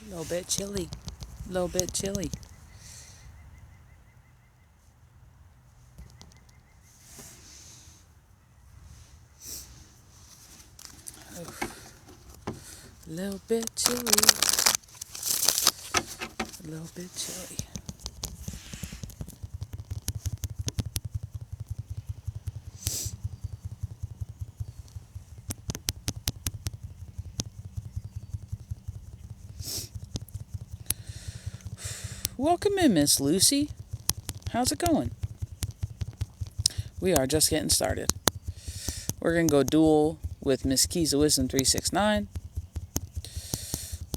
A little bit chilly. A little bit chilly. A little bit chilly. A little bit chilly. Welcome in, Miss Lucy. How's it going? We are just getting started. We're going to go duel with Miss Keys of Wisdom 369.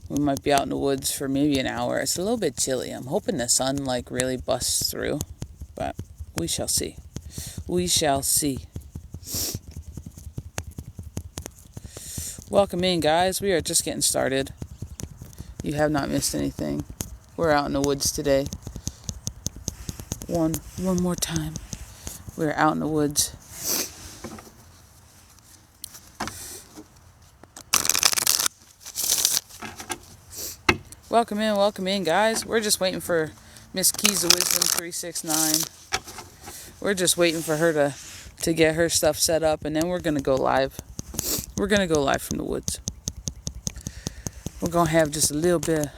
We might be out in the woods for maybe an hour. It's a little bit chilly. I'm hoping the sun really busts through, but we shall see. We shall see. Welcome in, guys. We are just getting started. You have not missed anything. We're out in the woods today. One more time. We're out in the woods. Welcome in, guys. We're just waiting for Miss Keys of Wisdom 369. We're just waiting for her to get her stuff set up, and then we're gonna go live. We're gonna go live from the woods. We're gonna have just a little bit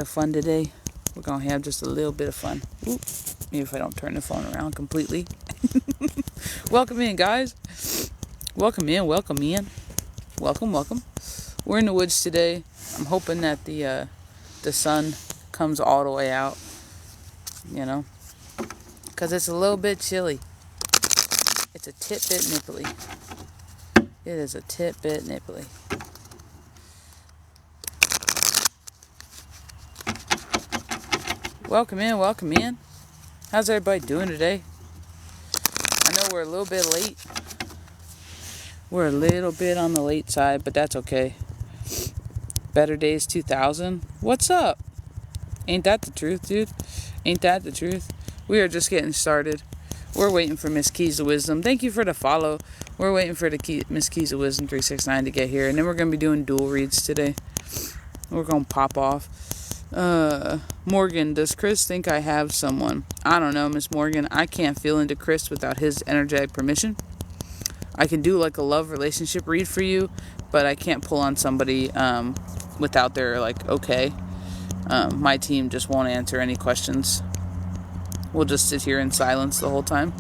of fun today. We're gonna have just a little bit of fun. Oop, maybe if I don't turn the phone around completely. Welcome in, guys. Welcome in. Welcome. We're in the woods today. I'm hoping that the sun comes all the way out. Because it's a little bit chilly. It's a tit-bit nipply. It is a tit-bit nipply. Welcome in. How's everybody doing today? I know we're a little bit late. We're a little bit on the late side, but that's okay. Better Days 2000. What's up? Ain't that the truth, dude? Ain't that the truth? We are just getting started. We're waiting for Miss Keys of Wisdom. Thank you for the follow. We're waiting for Miss Keys of Wisdom 369 to get here. And then we're going to be doing dual reads today. We're going to pop off. Morgan, does Chris think I have someone? I don't know, Miss Morgan. I can't feel into Chris without his energetic permission. I can do a love relationship read for you, but I can't pull on somebody without their okay. My team just won't answer any questions. We'll just sit here in silence the whole time.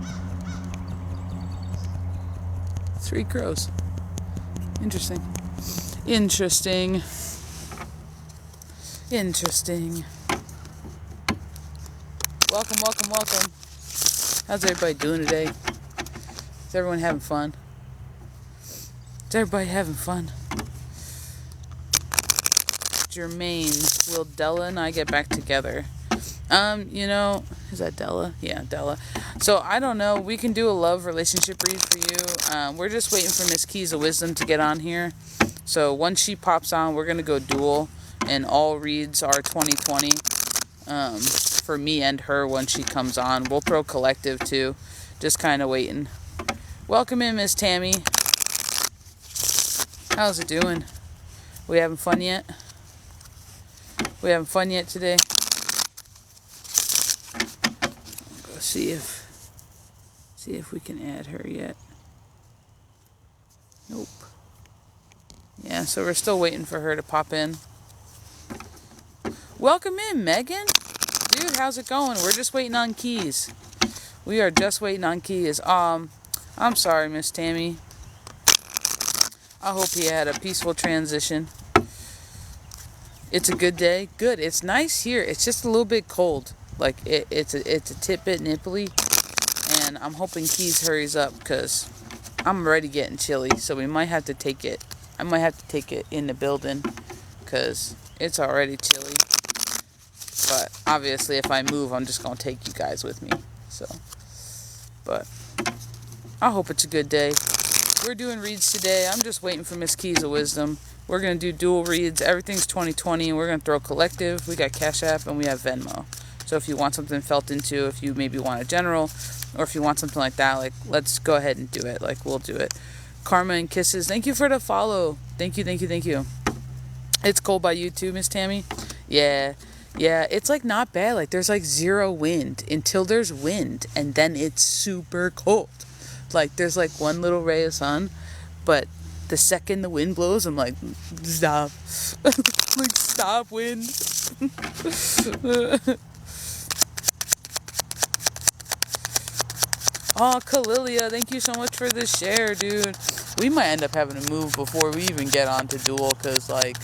3 crows. Interesting. Welcome. How's everybody doing today? Is everyone having fun? Jermaine, will Della and I get back together? Is that Della? Yeah, Della. So, I don't know. We can do a love relationship read for you. We're just waiting for Miss Keys of Wisdom to get on here. So, once she pops on, we're going to go duel. And all reads are 2020 for me and her when she comes on. We'll throw collective too. Just kind of waiting. Welcome in, Miss Tammy. How's it doing? We having fun yet? Today? Go see if we can add her yet. Nope. Yeah, so we're still waiting for her to pop in. Welcome in, Megan. Dude, how's it going? We're just waiting on keys. We are just waiting on keys. I'm sorry, Miss Tammy. I hope you had a peaceful transition. It's a good day. Good. It's nice here. It's just a little bit cold. It's a tit-bit nipply. And I'm hoping keys hurries up because I'm already getting chilly. So we might have to take it. I might have to take it in the building because it's already chilly. But obviously, if I move, I'm just going to take you guys with me. But I hope it's a good day. We're doing reads today. I'm just waiting for Miss Keys of Wisdom. We're going to do dual reads. Everything's 2020. And we're going to throw collective. We got Cash App and we have Venmo. So if you want something felt into, if you maybe want a general, or if you want something like that, let's go ahead and do it. We'll do it. Karma and Kisses. Thank you for the follow. Thank you. It's cold by you too, Miss Tammy. Yeah. Yeah, it's like not bad. Like there's like zero wind until there's wind, and then it's super cold. Like there's like one little ray of sun, but the second the wind blows, I'm like, stop. Like stop wind. Oh, Kalilia, thank you so much for the share, dude. We might end up having to move before we even get on to duel, because like,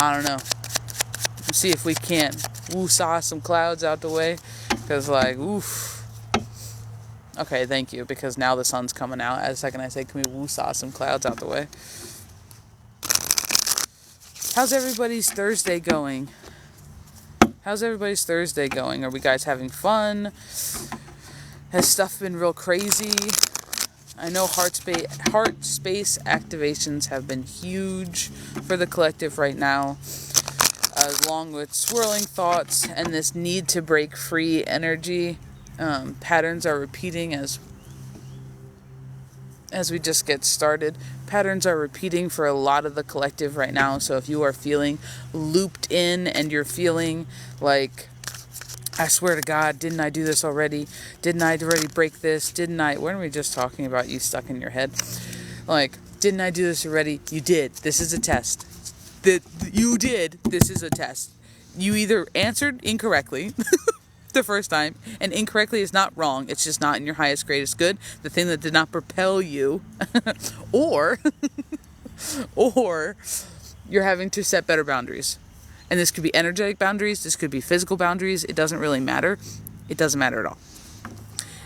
I don't know. See if we can't woo-saw some clouds out the way, because like, oof. Okay, thank you, because now the sun's coming out. As a second I say, can we woo-saw some clouds out the way? How's everybody's Thursday going? How's everybody's Thursday going? Are we guys having fun? Has stuff been real crazy? I know heart space activations have been huge for the collective right now, along with swirling thoughts and this need to break free energy. Patterns are repeating as we just get started. Patterns are repeating for a lot of the collective right now. So if you are feeling looped in and you're feeling like, I swear to God, didn't I do this already? Didn't I already break this? Didn't I? Weren't we just talking about you stuck in your head? Like, didn't I do this already? You did. This is a test. You did. This is a test. You either answered incorrectly the first time, and incorrectly is not wrong. It's just not in your highest, greatest good. The thing that did not propel you. or you're having to set better boundaries. And this could be energetic boundaries. This could be physical boundaries. It doesn't really matter. It doesn't matter at all.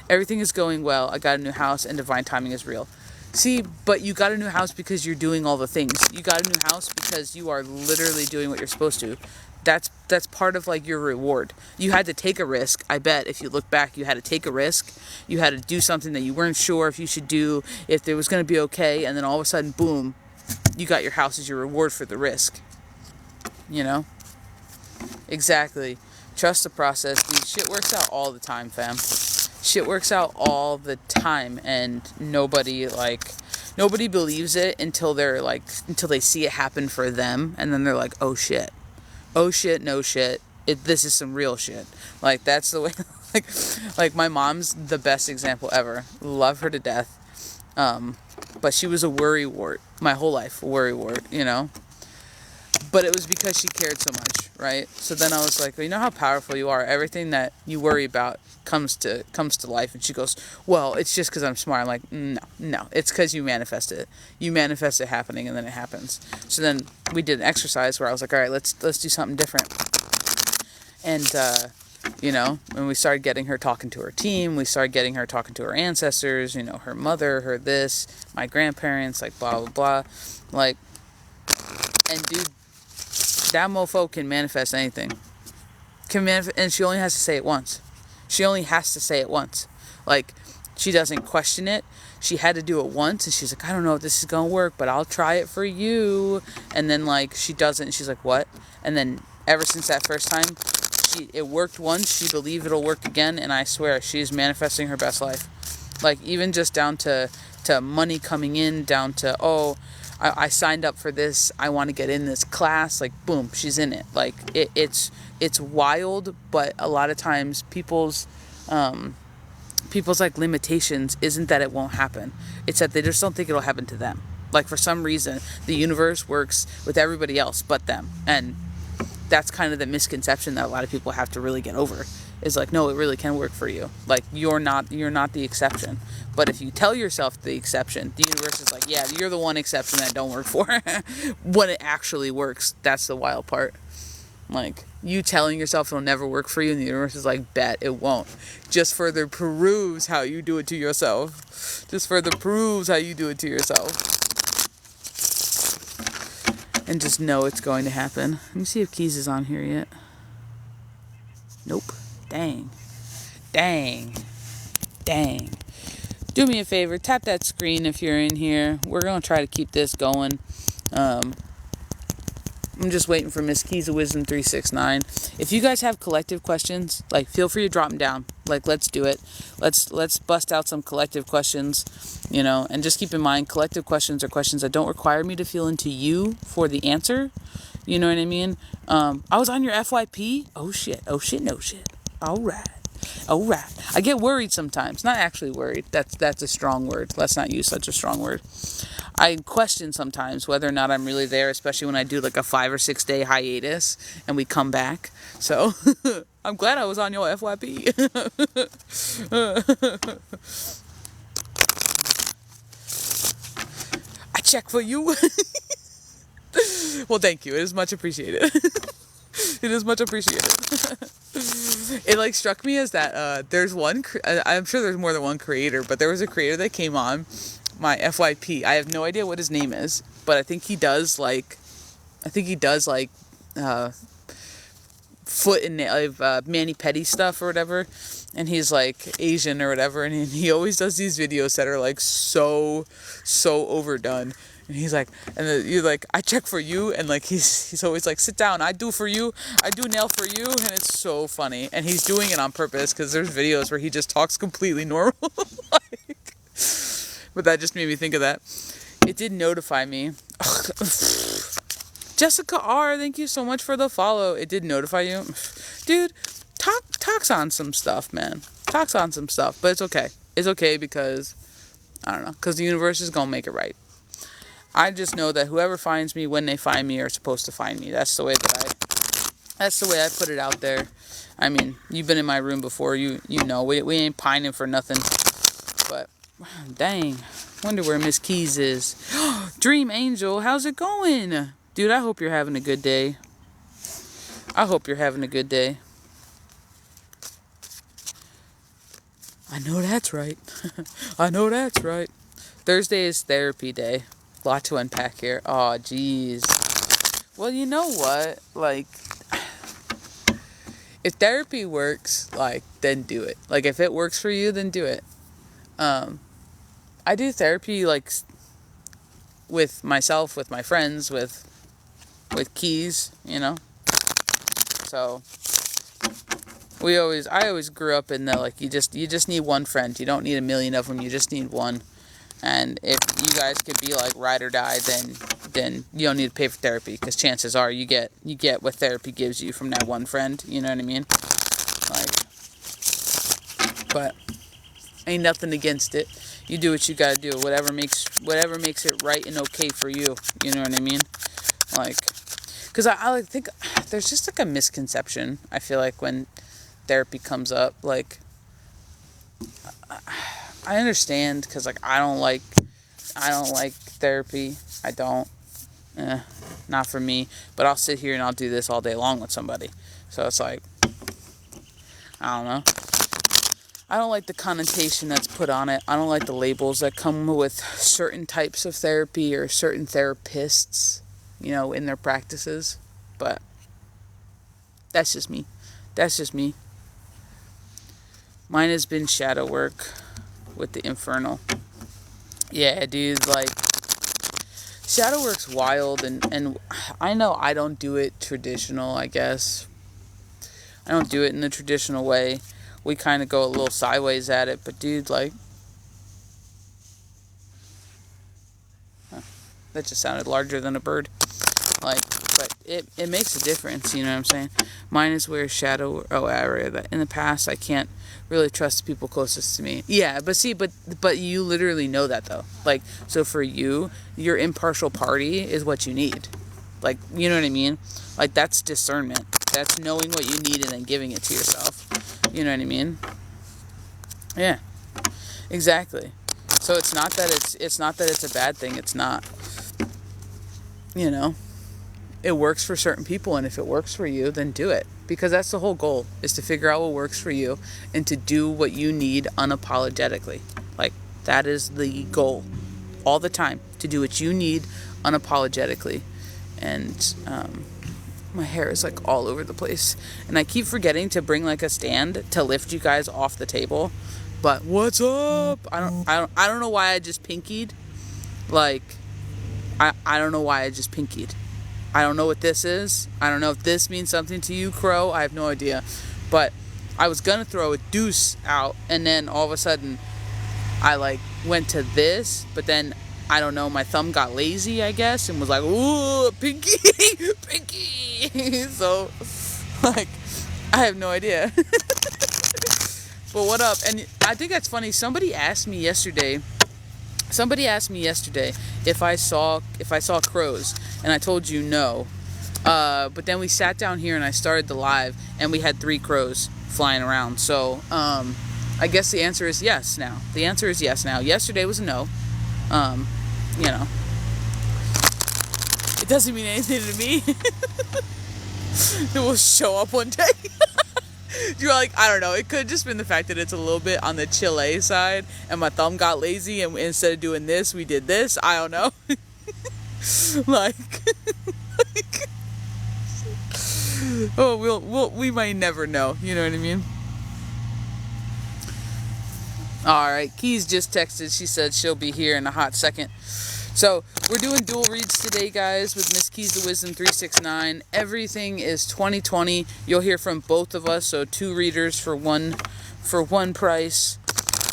Everything is going well. I got a new house and divine timing is real. See, but you got a new house because you're doing all the things. You got a new house because you are literally doing what you're supposed to. That's part of like your reward. You had to take a risk. I bet if you look back, you had to take a risk. You had to do something that you weren't sure if you should do, if it was going to be okay. And then all of a sudden, boom, you got your house as your reward for the risk. You know? Exactly. Trust the process. Dude, shit works out all the time, fam. Shit works out all the time, and nobody believes it until they see it happen for them, and then they're like, oh shit, no shit, this is some real shit. Like that's the way. like my mom's the best example ever. Love her to death, but she was a worrywart my whole life, you know. But it was because she cared so much, right? So then I was like, well, you know how powerful you are. Everything that you worry about comes to life. And she goes, well, it's just because I'm smart. I'm like, no. It's because you manifest it. You manifest it happening, and then it happens. So then we did an exercise where I was like, all right, let's do something different. And, you know, when we started getting her talking to her team, we started getting her talking to her ancestors, you know, her mother, her this, my grandparents, like blah, blah, blah. Like, and dude, that mofo can manifest anything. And she only has to say it once. Like, she doesn't question it. She had to do it once, and she's like, I don't know if this is gonna work, but I'll try it for you. And then, like, she doesn't. She's like, what? And then, ever since that first time, it worked once. She believed it'll work again, and I swear, she's manifesting her best life. Like, even just down to money coming in, down to, oh, I signed up for this, I want to get in this class, like, boom, she's in it. Like, it's wild, but a lot of times people's like limitations isn't that it won't happen. It's that they just don't think it'll happen to them. Like, for some reason, the universe works with everybody else but them. And that's kind of the misconception that a lot of people have to really get over. Is like, no, it really can work for you. Like, you're not the exception. But if you tell yourself the exception, the universe is like, yeah, you're the one exception that don't work for. When it actually works, that's the wild part. Like, you telling yourself it'll never work for you, and the universe is like, bet it won't. Just further proves how you do it to yourself. And just know it's going to happen. Let me see if Keys is on here yet. Nope. Dang. Do me a favor, tap that screen if you're in here. We're going to try to keep this going. I'm just waiting for Miss Keys of Wisdom 369. If you guys have collective questions, like, feel free to drop them down. Like, let's do it. Let's bust out some collective questions, you know, and just keep in mind, collective questions are questions that don't require me to feel into you for the answer. You know what I mean? I was on your FYP. Oh shit. Oh shit. No shit. All right. All right. I get worried sometimes. Not actually worried. That's a strong word. Let's not use such a strong word. I question sometimes whether or not I'm really there, especially when I do like a 5 or 6 day hiatus and we come back. So I'm glad I was on your FYP. I check for you. Well, thank you. It is much appreciated. It is much appreciated. It like struck me as that there's one. I'm sure there's more than one creator, but there was a creator that came on my FYP. I have no idea what his name is, but I think he does like foot and mani-pedi stuff or whatever, and he's like Asian or whatever, and he always does these videos that are like so overdone. And he's like, and you're like, I check for you, and like he's always like, sit down, I do for you, I do nail for you, and it's so funny. And he's doing it on purpose because there's videos where he just talks completely normal. Like, but that just made me think of that. It did notify me. Jessica R, thank you so much for the follow. It did notify you, dude. Talks on some stuff, man. Talks on some stuff, but it's okay. It's okay because I don't know, because the universe is gonna make it right. I just know that whoever finds me when they find me are supposed to find me. That's the way I put it out there. I mean, you've been in my room before. You know, we ain't pining for nothing. But, dang. Wonder where Miss Keys is. Dream Angel, how's it going? Dude, I hope you're having a good day. I hope you're having a good day. I know that's right. I know that's right. Thursday is therapy day. A lot to unpack here. Oh, jeez. Well, you know what? Like, if therapy works, like, then do it. Like, if it works for you, then do it. I do therapy, like, with myself, with my friends, with Keys, you know? So, I always grew up in the, like, you just need one friend. You don't need a million of them. You just need one. And if you guys could be like ride or die, then you don't need to pay for therapy, because chances are you get what therapy gives you from that one friend. You know what I mean? Like, but ain't nothing against it. You do what you gotta do. Whatever makes it right and okay for you. You know what I mean? Like, because I like think there's just like a misconception. I feel like when therapy comes up, like. I understand, because like I don't like therapy. I don't. Not for me. But I'll sit here and I'll do this all day long with somebody. So it's like, I don't know. I don't like the connotation that's put on it. I don't like the labels that come with certain types of therapy or certain therapists, you know, in their practices. But that's just me. That's just me. Mine has been shadow work with the infernal. Yeah, dude, like, shadow work's wild, and I know I don't do it traditional, I guess. I don't do it in the traditional way. We kind of go a little sideways at it, but dude, like, that just sounded larger than a bird. Like, but it makes a difference, you know what I'm saying? Mine is where shadow, in the past, I can't really trust the people closest to me. Yeah, but see, but you literally know that, though. Like, so for you, your impartial party is what you need. Like, you know what I mean? Like, that's discernment. That's knowing what you need and then giving it to yourself. You know what I mean? Yeah, exactly. So it's not that it's a bad thing. It's not. You know, it works for certain people, and if it works for you, then do it. Because that's the whole goal, is to figure out what works for you and to do what you need unapologetically. Like, that is the goal all the time, to do what you need unapologetically. And my hair is like all over the place, and I keep forgetting to bring like a stand to lift you guys off the table. But what's up? I don't know why I just pinkied. Like, I don't know why I just pinkied. I don't know what this is. I don't know if this means something to you, Crow. I have no idea. But I was gonna throw a deuce out, and then all of a sudden I like went to this, but then I don't know, my thumb got lazy, I guess, and was like, ooh, pinky, pinky. So, like, I have no idea. But what up? And I think that's funny. Somebody asked me yesterday if I saw crows, and I told you no. But then we sat down here and I started the live, and we had 3 crows flying around. So, I guess the answer is yes now. The answer is yes now. Yesterday was a no. You know, it doesn't mean anything to me. It will show up one day. You're like, I don't know. It could have just been the fact that it's a little bit on the Chile side, and my thumb got lazy, and instead of doing this, we did this. I don't know. like, oh, we might never know. You know what I mean? All right, Keys just texted. She said she'll be here in a hot second. So we're doing dual reads today, guys, with Miss Keys to Wisdom 369. Everything is 2020. You'll hear from both of us, so 2 readers for one price.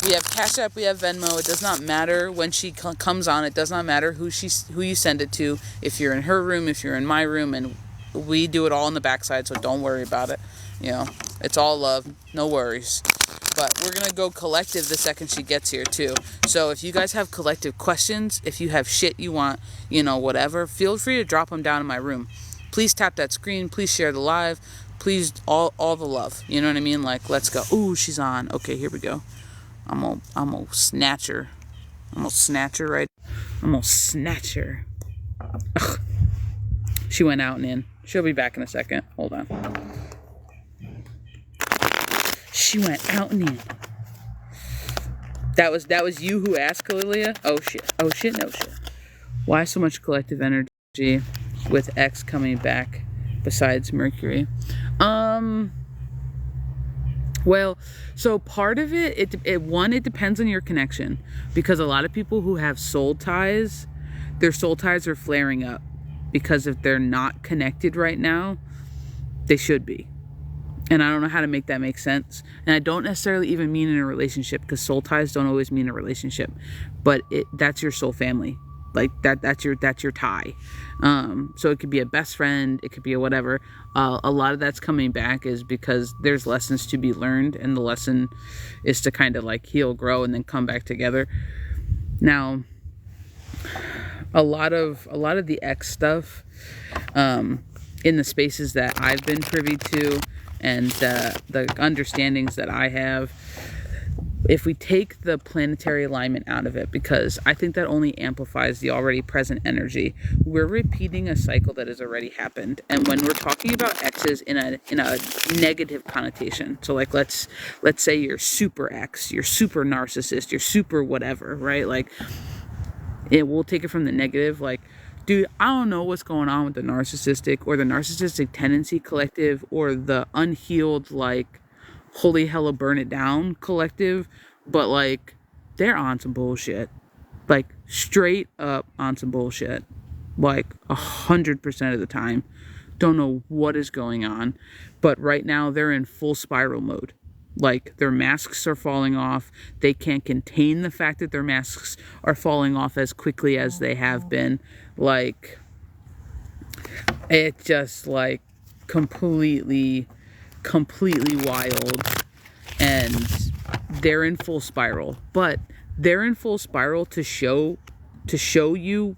We have Cash App, we have Venmo. It does not matter when she comes on. It does not matter who you send it to. If you're in her room, if you're in my room, and we do it all on the backside, so don't worry about it. You know, it's all love, no worries. But we're going to go collective the second she gets here, too. So if you guys have collective questions, if you have shit you want, you know, whatever, feel free to drop them down in my room. Please tap that screen. Please share the live. Please, all the love. You know what I mean? Like, let's go. Ooh, she's on. Okay, here we go. I'm gonna snatch her. I'm gonna snatch her. Ugh. She went out and in. She'll be back in a second. Hold on. She went out and in. That was you who asked, Kalilia? Oh shit. No shit. Why so much collective energy with X coming back besides Mercury? Well, so part of it depends on your connection, because a lot of people who have soul ties, their soul ties are flaring up because if they're not connected right now, they should be. And I don't know how to make that make sense. And I don't necessarily even mean in a relationship, because soul ties don't always mean a relationship. But that's your soul family. Like that's your tie. So it could be a best friend, it could be a whatever. A lot of that's coming back is because there's lessons to be learned, and the lesson is to kind of like heal, grow, and then come back together. Now, a lot of the X stuff, in the spaces that I've been privy to, and the understandings that I have, if we take the planetary alignment out of it, because I think that only amplifies the already present energy, we're repeating a cycle that has already happened. And when we're talking about X's in a negative connotation, so like let's say you're super X, you're super narcissist, you're super whatever, right? Like, we'll take it from the negative, like, dude, I don't know what's going on with the narcissistic or the narcissistic tendency collective or the unhealed, like, holy hella burn it down collective, but like, they're on some bullshit. Like, straight up on some bullshit. Like, 100% of the time. Don't know what is going on. But right now, they're in full spiral mode. Like, their masks are falling off. They can't contain the fact that their masks are falling off as quickly as they have been. Like, it just, like, completely wild. And they're in full spiral. But they're in full spiral to show you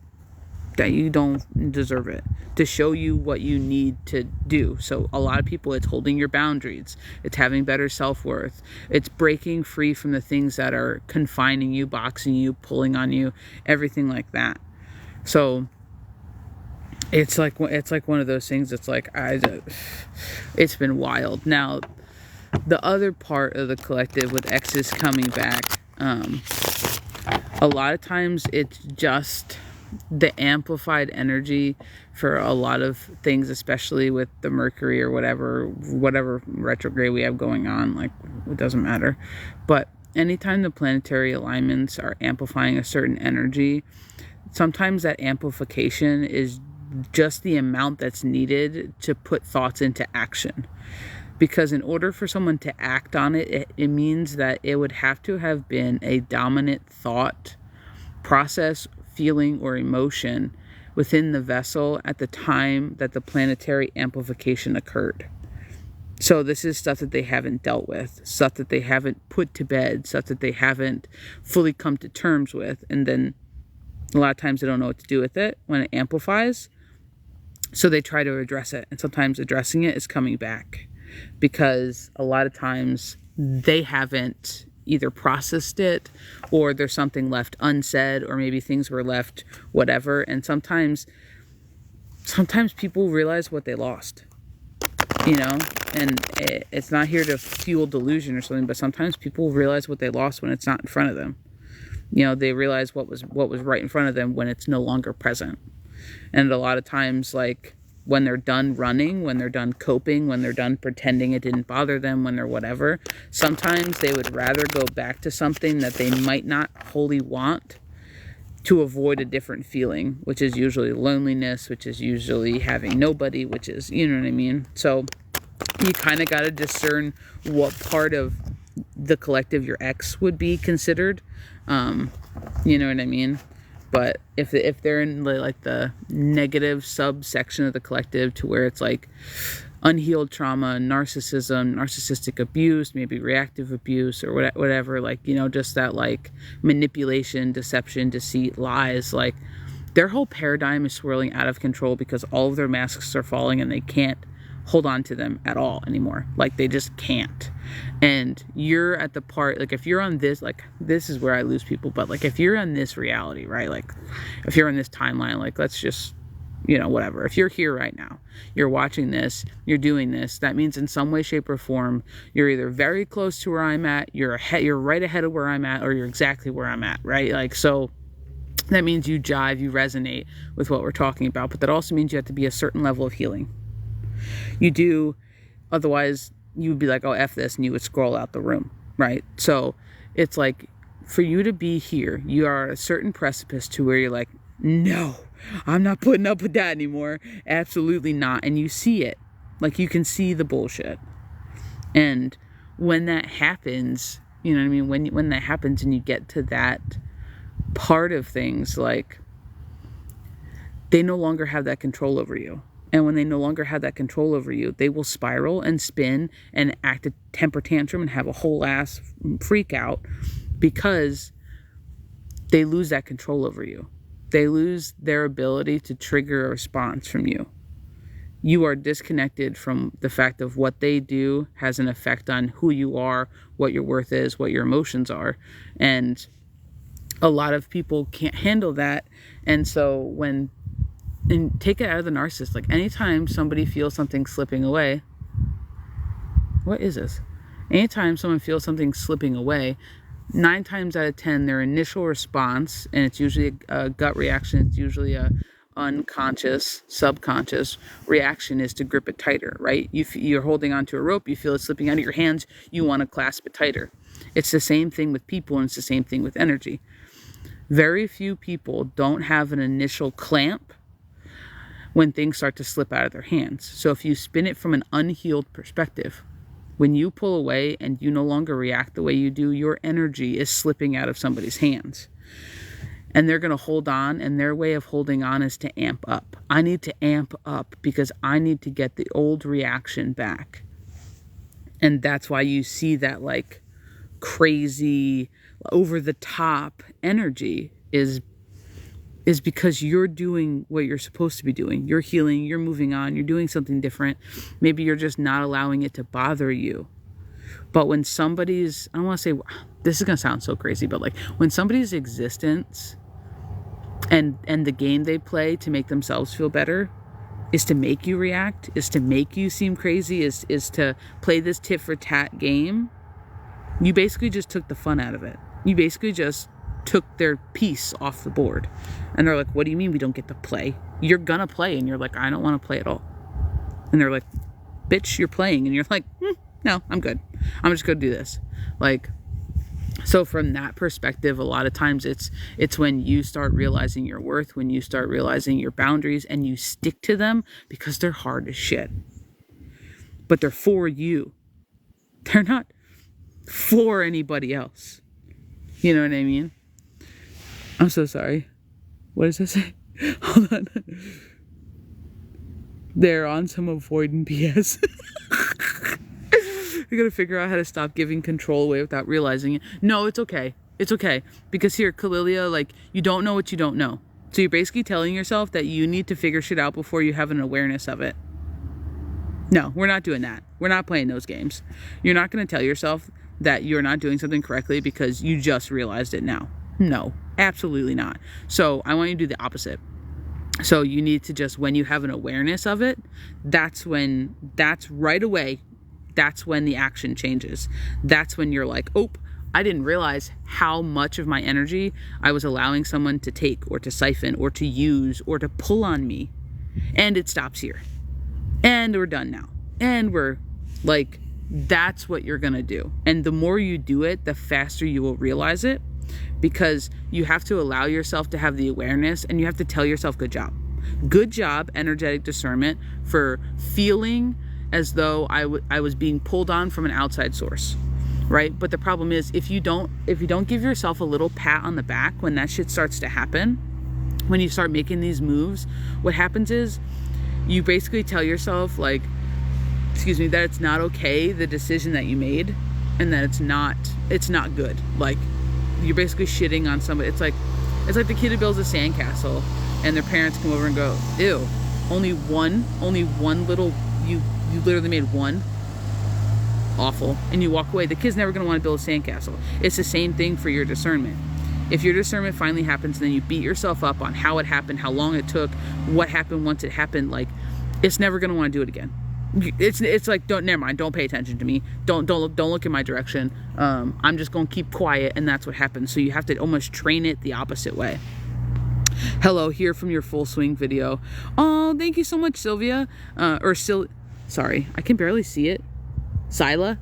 that you don't deserve it, to show you what you need to do. So a lot of people, it's holding your boundaries, it's having better self-worth, it's breaking free from the things that are confining you, boxing you, pulling on you, everything like that. So it's like one of those things. It's like, it's been wild. Now, the other part of the collective with X's coming back, a lot of times it's just the amplified energy for a lot of things, especially with the Mercury or whatever retrograde we have going on. Like, it doesn't matter. But anytime the planetary alignments are amplifying a certain energy, sometimes that amplification is just the amount that's needed to put thoughts into action. Because in order for someone to act on it, it means that it would have to have been a dominant thought process feeling or emotion within the vessel at the time that the planetary amplification occurred. So this is stuff that they haven't dealt with, stuff that they haven't put to bed, stuff that they haven't fully come to terms with. And then a lot of times they don't know what to do with it when it amplifies. So they try to address it. And sometimes addressing it is coming back, because a lot of times they haven't either processed it, or there's something left unsaid, or maybe things were left whatever. And sometimes people realize what they lost, you know, and it's not here to fuel delusion or something, but sometimes people realize what they lost when it's not in front of them. You know, they realize what was right in front of them when it's no longer present. And a lot of times, like, when they're done running, when they're done coping, when they're done pretending it didn't bother them, when they're whatever, sometimes they would rather go back to something that they might not wholly want to avoid a different feeling, which is usually loneliness, which is usually having nobody, which is, you know what I mean? So you kind of got to discern what part of the collective your ex would be considered. You know what I mean? But if they're in the negative subsection of the collective, to where it's like unhealed trauma, narcissism, narcissistic abuse, maybe reactive abuse, or whatever, like, you know, just that like manipulation, deception, deceit, lies, like their whole paradigm is swirling out of control because all of their masks are falling and they can't hold on to them at all anymore. Like, they just can't. And you're at the part, like, if you're on this, like, this is where I lose people, but like, if you're on this reality, right, like if you're on this timeline, like, let's just, you know, whatever, if you're here right now, you're watching this, you're doing this, that means in some way, shape, or form, you're either very close to where I'm at, you're right ahead of where I'm at, or you're exactly where I'm at, right? Like, so that means you jive, you resonate with what we're talking about, but that also means you have to be a certain level of healing. You do, otherwise you would be like, oh, F this, and you would scroll out the room, right? So it's like, for you to be here, you are at a certain precipice to where you're like, no, I'm not putting up with that anymore. Absolutely not. And you see it. Like, you can see the bullshit. And when that happens, you know what I mean? When that happens and you get to that part of things, like, they no longer have that control over you. And when they no longer have that control over you, they will spiral and spin and act a temper tantrum and have a whole ass freak out, because they lose that control over you. They lose their ability to trigger a response from you. You are disconnected from the fact of what they do has an effect on who you are, what your worth is, what your emotions are. And a lot of people can't handle that. And so and take it out of the narcissist. Like, anytime somebody feels something slipping away, what is this? Anytime someone feels something slipping away, 9 times out of 10, their initial response, and it's usually a gut reaction, it's usually a unconscious, subconscious reaction, is to grip it tighter, right? You're holding onto a rope, you feel it slipping out of your hands, you want to clasp it tighter. It's the same thing with people, and it's the same thing with energy. Very few people don't have an initial clamp when things start to slip out of their hands. So if you spin it from an unhealed perspective, when you pull away and you no longer react the way you do, your energy is slipping out of somebody's hands. And they're going to hold on, and their way of holding on is to amp up. I need to amp up because I need to get the old reaction back. And that's why you see that like crazy, over the top energy is because you're doing what you're supposed to be doing. You're healing, you're moving on, you're doing something different. Maybe you're just not allowing it to bother you. But when somebody's, I don't want to say, this is going to sound so crazy, but like when somebody's existence and the game they play to make themselves feel better is to make you react, is to make you seem crazy, is to play this tit for tat game, you basically just took the fun out of it. You basically just took their piece off the board. And they're like, what do you mean we don't get to play? You're gonna play. And you're like, I don't want to play at all. And they're like, bitch, you're playing. And you're like, no, I'm good. I'm just gonna do this. Like, so from that perspective, a lot of times it's when you start realizing your worth, when you start realizing your boundaries, and you stick to them, because they're hard as shit. But they're for you. They're not for anybody else. You know what I mean? I'm so sorry. What does that say? Hold on. They're on some avoidant BS. I gotta figure out how to stop giving control away without realizing it. No, it's okay. It's okay. Because here, Kalilia, like, you don't know what you don't know. So you're basically telling yourself that you need to figure shit out before you have an awareness of it. No, we're not doing that. We're not playing those games. You're not going to tell yourself that you're not doing something correctly because you just realized it now. No, absolutely not. So I want you to do the opposite. So you need to just, when you have an awareness of it, that's right away, that's when the action changes. That's when you're like, oh, I didn't realize how much of my energy I was allowing someone to take or to siphon or to use or to pull on me. And it stops here. And we're done now. And we're like, that's what you're going to do. And the more you do it, the faster you will realize it, because you have to allow yourself to have the awareness, and you have to tell yourself, good job. Good job, energetic discernment, for feeling as though I was being pulled on from an outside source. Right? But the problem is, if you don't give yourself a little pat on the back when that shit starts to happen, when you start making these moves, what happens is you basically tell yourself, like, that it's not okay, the decision that you made, and that it's not good. Like, you're basically shitting on somebody. It's like the kid who builds a sandcastle and their parents come over and go, ew, only one little, you literally made one. Awful. And you walk away. The kid's never going to want to build a sandcastle. It's the same thing for your discernment. If your discernment finally happens, and then you beat yourself up on how it happened, how long it took, what happened once it happened, like, it's never going to want to do it again. It's like, never mind, don't pay attention to me, don't look in my direction, I'm just going to keep quiet, and that's what happens. So you have to almost train it the opposite way. Hello, here from your full swing video. Oh, thank you so much, Sylvia. Sorry, I can barely see it. Sila,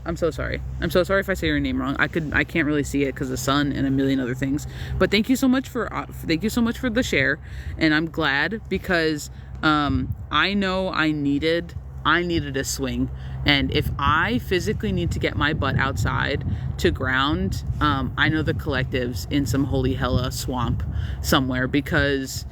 I'm so sorry. I'm so sorry if I say your name wrong. I can't really see it because of the sun and a million other things. But thank you so much for the share, and I'm glad, because I know I needed a swing, and if I physically need to get my butt outside to ground, I know the collective's in some holy hella swamp somewhere, because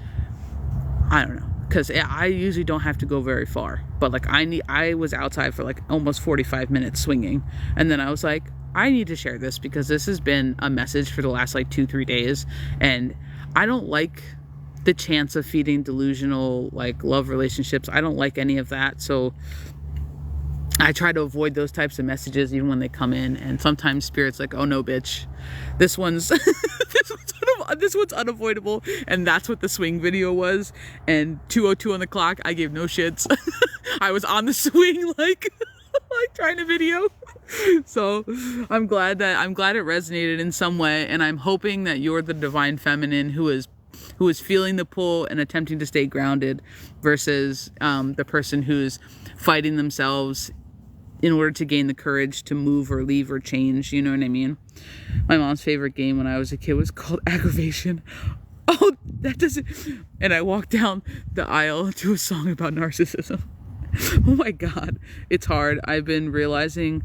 I don't know. Because I usually don't have to go very far, but like I was outside for like almost 45 minutes swinging, and then I was like, I need to share this, because this has been a message for the last like 2-3 days, and I don't like the chance of feeding delusional like love relationships. I don't like any of that, so I try to avoid those types of messages even when they come in. And sometimes Spirit's like, oh no, bitch, this one's this one's unavoidable. And that's what the swing video was. And 2:02 on the clock, I gave no shits. I was on the swing, like trying to video. So I'm glad it resonated in some way, and I'm hoping that you're the divine feminine who is feeling the pull and attempting to stay grounded, versus the person who's fighting themselves in order to gain the courage to move or leave or change. You know what I mean? My mom's favorite game when I was a kid was called Aggravation. Oh, that doesn't... And I walked down the aisle to a song about narcissism. Oh my God. It's hard. I've been realizing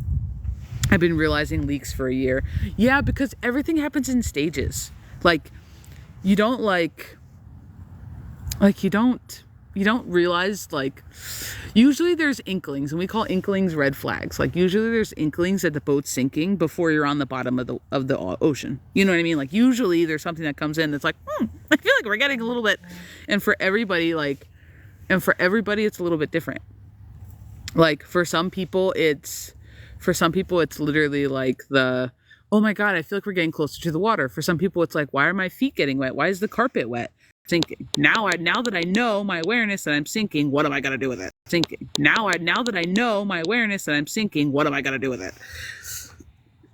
leaks for a year. Yeah, because everything happens in stages. Like, you don't you don't realize, like, usually there's inklings, and we call inklings red flags. Like, usually there's inklings that the boat's sinking before you're on the bottom of the ocean. You know what I mean? Like, usually there's something that comes in that's like, I feel like we're getting a little bit. And for everybody, it's a little bit different. Like, for some people it's literally like oh my God, I feel like we're getting closer to the water. For some people it's like, why are my feet getting wet? Why is the carpet wet? Sinking. Now that I know my awareness that I'm sinking, what am I gonna do with it? Sinking. Now that I know my awareness that I'm sinking, what am I gonna do with it?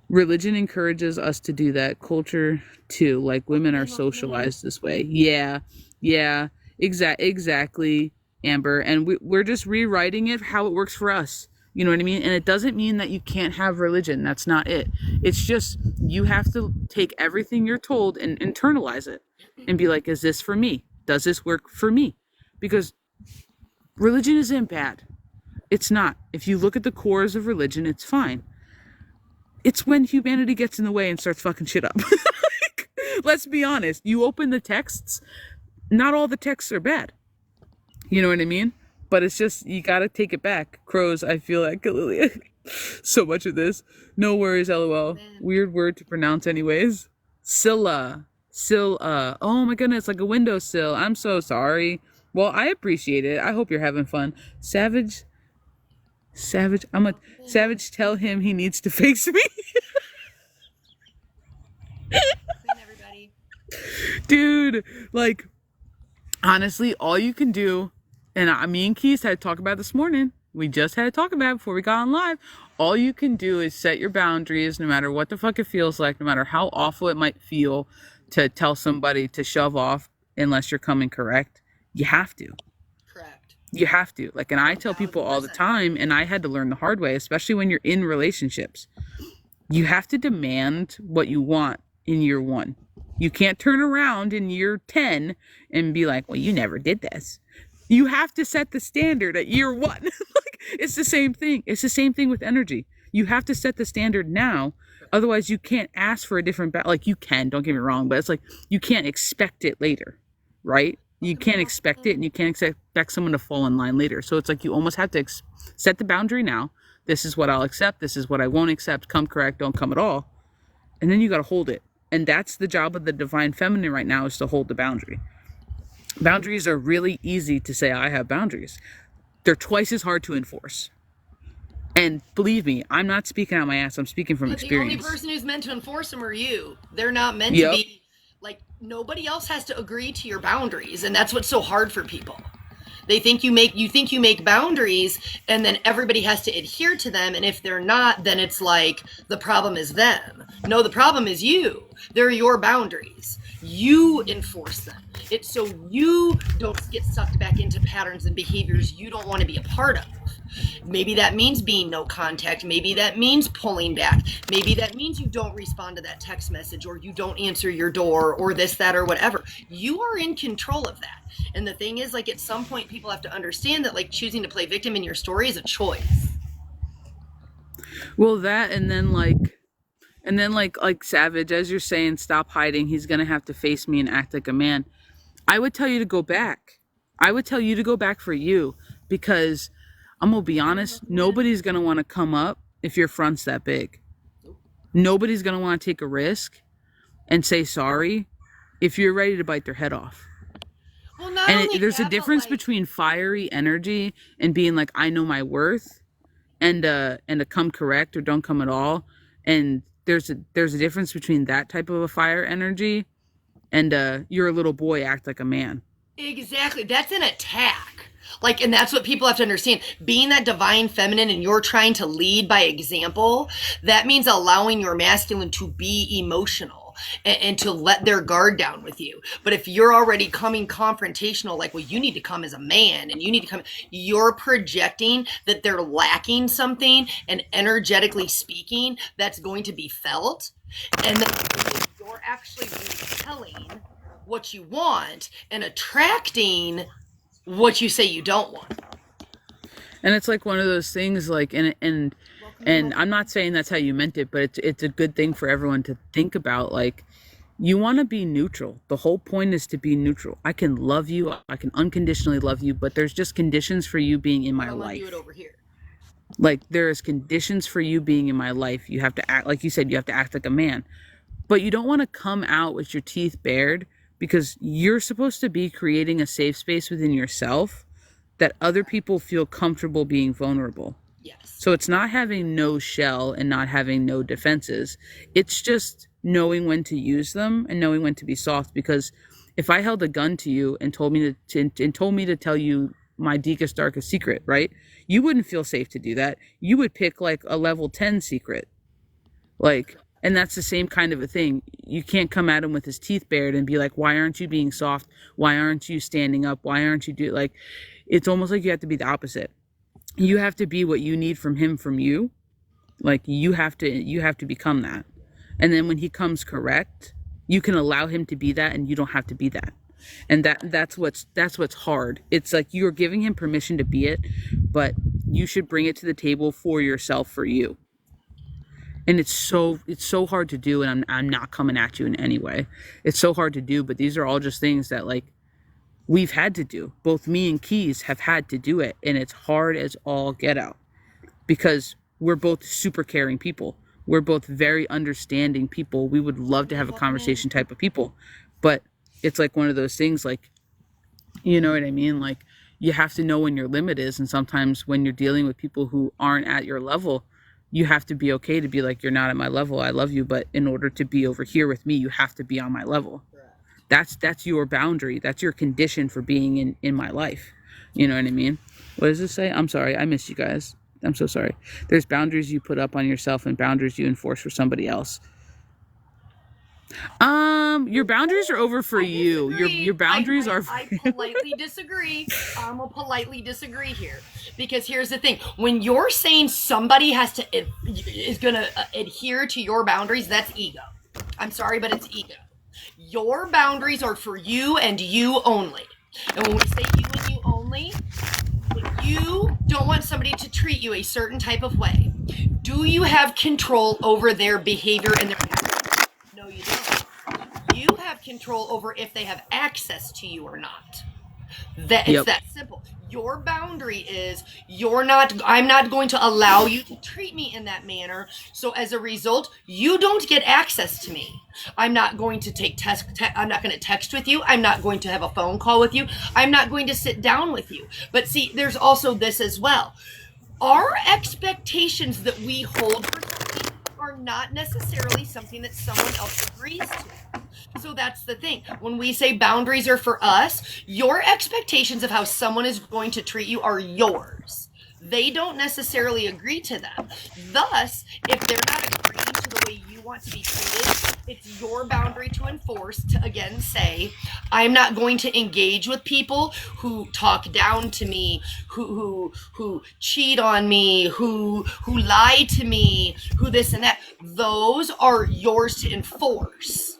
Religion encourages us to do that. Culture too. Like, women are socialized this way. Yeah, exactly, Amber. And we're just rewriting it how it works for us. You know what I mean? And it doesn't mean that you can't have religion. That's not it. It's just, you have to take everything you're told and internalize it and be like, is this for me? Does this work for me? Because religion isn't bad. It's not. If you look at the cores of religion, it's fine. It's when humanity gets in the way and starts fucking shit up. Let's be honest. You open the texts, not all the texts are bad. You know what I mean? But it's just, you gotta take it back. Crows, I feel like Kalilia. So much of this. No worries, lol. Weird word to pronounce anyways. Scylla. Scylla. Oh my goodness, like a windowsill. I'm so sorry. Well, I appreciate it. I hope you're having fun. Savage. I'm a Savage. Tell him he needs to face me. Everybody. Dude, like, honestly, all you can do, and me and Keith had to talk about it this morning. We just had to talk about it before we got on live. All you can do is set your boundaries, no matter what the fuck it feels like, no matter how awful it might feel to tell somebody to shove off unless you're coming correct. You have to. Correct. You have to. Like, and I tell people all the time, and I had to learn the hard way, especially when you're in relationships. You have to demand what you want in year 1. You can't turn around in year 10 and be like, well, you never did this. You have to set the standard at year 1. Like, it's the same thing. It's the same thing with energy. You have to set the standard now. Otherwise, you can't ask for a different like, you can, don't get me wrong, but it's like, you can't expect it later, right? You can't expect it, and you can't expect someone to fall in line later. So it's like, you almost have to set the boundary now. This is what I'll accept. This is what I won't accept. Come correct, don't come at all. And then you got to hold it. And that's the job of the divine feminine right now, is to hold the boundary. Boundaries are really easy to say, I have boundaries. They're twice as hard to enforce. And believe me, I'm not speaking out my ass. I'm speaking from experience. The only person who's meant to enforce them are you. They're not meant to be, like, nobody else has to agree to your boundaries. And that's what's so hard for people. They think you make boundaries, and then everybody has to adhere to them. And if they're not, then it's like the problem is them. No, the problem is you. They're your boundaries. You enforce them. It's so you don't get sucked back into patterns and behaviors you don't want to be a part of. Maybe that means being no contact. Maybe that means pulling back. Maybe that means you don't respond to that text message, or you don't answer your door, or this, that, or whatever. You are in control of that. And the thing is, like, at some point people have to understand that, like, choosing to play victim in your story is a choice. Well, that, and then like Savage, as you're saying, stop hiding. He's going to have to face me and act like a man. I would tell you to go back. I would tell you to go back for you, because I'm going to be honest, nobody's going to want to come up if your front's that big. Nobody's going to want to take a risk and say sorry if you're ready to bite their head off. Well, there's a difference between fiery energy and being like, I know my worth, and to come correct or don't come at all. And there's a difference between that type of a fire energy and you're a little boy, act like a man. Exactly. That's an attack. Like, and that's what people have to understand. Being that divine feminine and you're trying to lead by example, that means allowing your masculine to be emotional and to let their guard down with you. But if you're already coming confrontational, like, well, you need to come as a man and you need to come, you're projecting that they're lacking something, and energetically speaking, that's going to be felt. And then you're actually repelling what you want and attracting what you say you don't want. And it's like one of those things, like, and I'm not saying that's how you meant it, but it's a good thing for everyone to think about. Like, you want to be neutral. The whole point is to be neutral. I can love you, I can unconditionally love you, but there's just conditions for you being in my life. Do it over here. Like, there is conditions for you being in my life. You have to act, like you said, you have to act like a man. But you don't want to come out with your teeth bared, because you're supposed to be creating a safe space within yourself that other people feel comfortable being vulnerable. Yes. So it's not having no shell and not having no defenses. It's just knowing when to use them and knowing when to be soft. Because if I held a gun to you and told me to tell you my deepest, darkest secret, right? You wouldn't feel safe to do that. You would pick like a level 10 secret. Like, and that's the same kind of a thing. You can't come at him with his teeth bared and be like, why aren't you being soft? Why aren't you standing up? Why aren't you like, it's almost like you have to be the opposite. You have to be what you need from him, from you. Like, you have to become that. And then when he comes correct, you can allow him to be that, and you don't have to be that. And that's what's hard. It's like you're giving him permission to be it, but you should bring it to the table for yourself, for you. And it's so hard to do, and I'm not coming at you in any way. It's so hard to do, but these are all just things that like we've had to do. Both me and Keys have had to do it, and it's hard as all get out because we're both super caring people. We're both very understanding people. We would love to have a conversation type of people, but it's like one of those things, like, you know what I mean? Like, you have to know when your limit is, and sometimes when you're dealing with people who aren't at your level, you have to be okay to be like, you're not at my level. I love you, but in order to be over here with me, you have to be on my level. That's your boundary. That's your condition for being in my life. You know what I mean? What does this say? I'm sorry. I missed you guys. I'm so sorry. There's boundaries you put up on yourself and boundaries you enforce for somebody else. Your boundaries are over for you. Your boundaries are. I politely disagree. I'm gonna politely disagree here, because here's the thing: when you're saying somebody is gonna adhere to your boundaries, that's ego. I'm sorry, but it's ego. Your boundaries are for you and you only. And when we say you and you only, if you don't want somebody to treat you a certain type of way, do you have control over their behavior and their actions? No, you don't. You have control over if they have access to you or not. It's that simple. Your boundary is I'm not going to allow you to treat me in that manner. So as a result, you don't get access to me. I'm not going to I'm not going to text with you. I'm not going to have a phone call with you. I'm not going to sit down with you. But see, there's also this as well. Our expectations that we hold for something are not necessarily something that someone else agrees to. So that's the thing. When we say boundaries are for us, your expectations of how someone is going to treat you are yours. They don't necessarily agree to them. Thus, if they're not agreeing to the way you want to be treated, it's your boundary to enforce to, again, say, I'm not going to engage with people who talk down to me, who cheat on me, who lie to me, who this and that. Those are yours to enforce.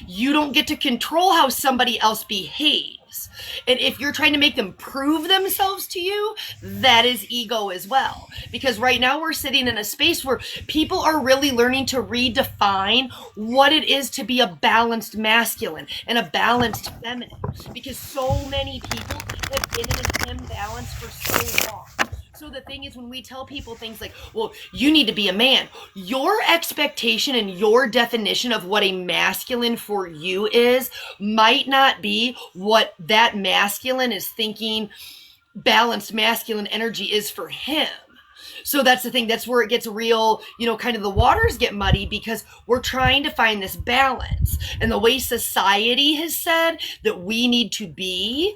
You don't get to control how somebody else behaves. And if you're trying to make them prove themselves to you, that is ego as well. Because right now we're sitting in a space where people are really learning to redefine what it is to be a balanced masculine and a balanced feminine. Because so many people have been in an imbalance for so long. So the thing is, when we tell people things like, well, you need to be a man, your expectation and your definition of what a masculine for you is might not be what that masculine is thinking balanced masculine energy is for him. So that's the thing. That's where it gets real, kind of the waters get muddy, because we're trying to find this balance. And the way society has said that we need to be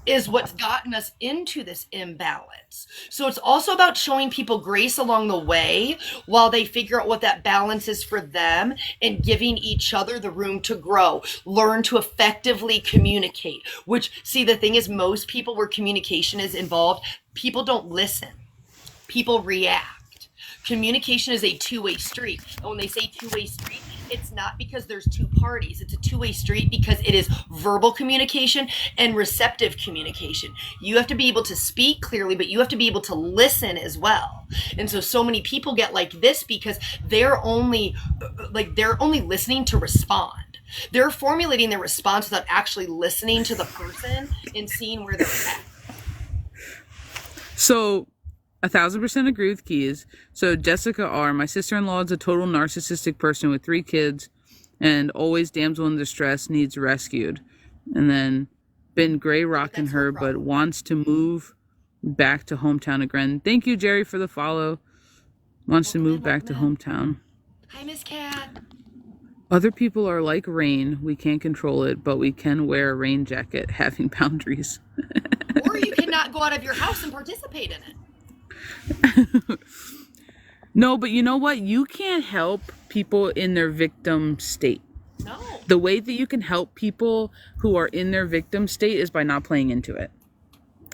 is what's gotten us into this imbalance. So it's also about showing people grace along the way while they figure out what that balance is for them, and giving each other the room to grow, learn to effectively communicate, which, see, the thing is, most people where communication is involved, people don't listen. People react. Communication is a two-way street. And when they say two-way street, it's not because there's two parties. It's a two-way street because it is verbal communication and receptive communication. You have to be able to speak clearly, but you have to be able to listen as well. And so many people get like this because they're only listening to respond. They're formulating their response without actually listening to the person and seeing where they're at. So 1,000% agree with Keys. So Jessica R., my sister-in-law is a total narcissistic person with 3 kids and always damsel in distress, needs rescued. And then been gray rocking her, but wants to move back to hometown again. Thank you, Jerry, for the follow. Wants to move back to hometown. Hi, Miss Cat. Other people are like rain. We can't control it, but we can wear a rain jacket, having boundaries. Or you cannot go out of your house and participate in it. No, but you know what? You can't help people in their victim state. No. The way that you can help people who are in their victim state is by not playing into it.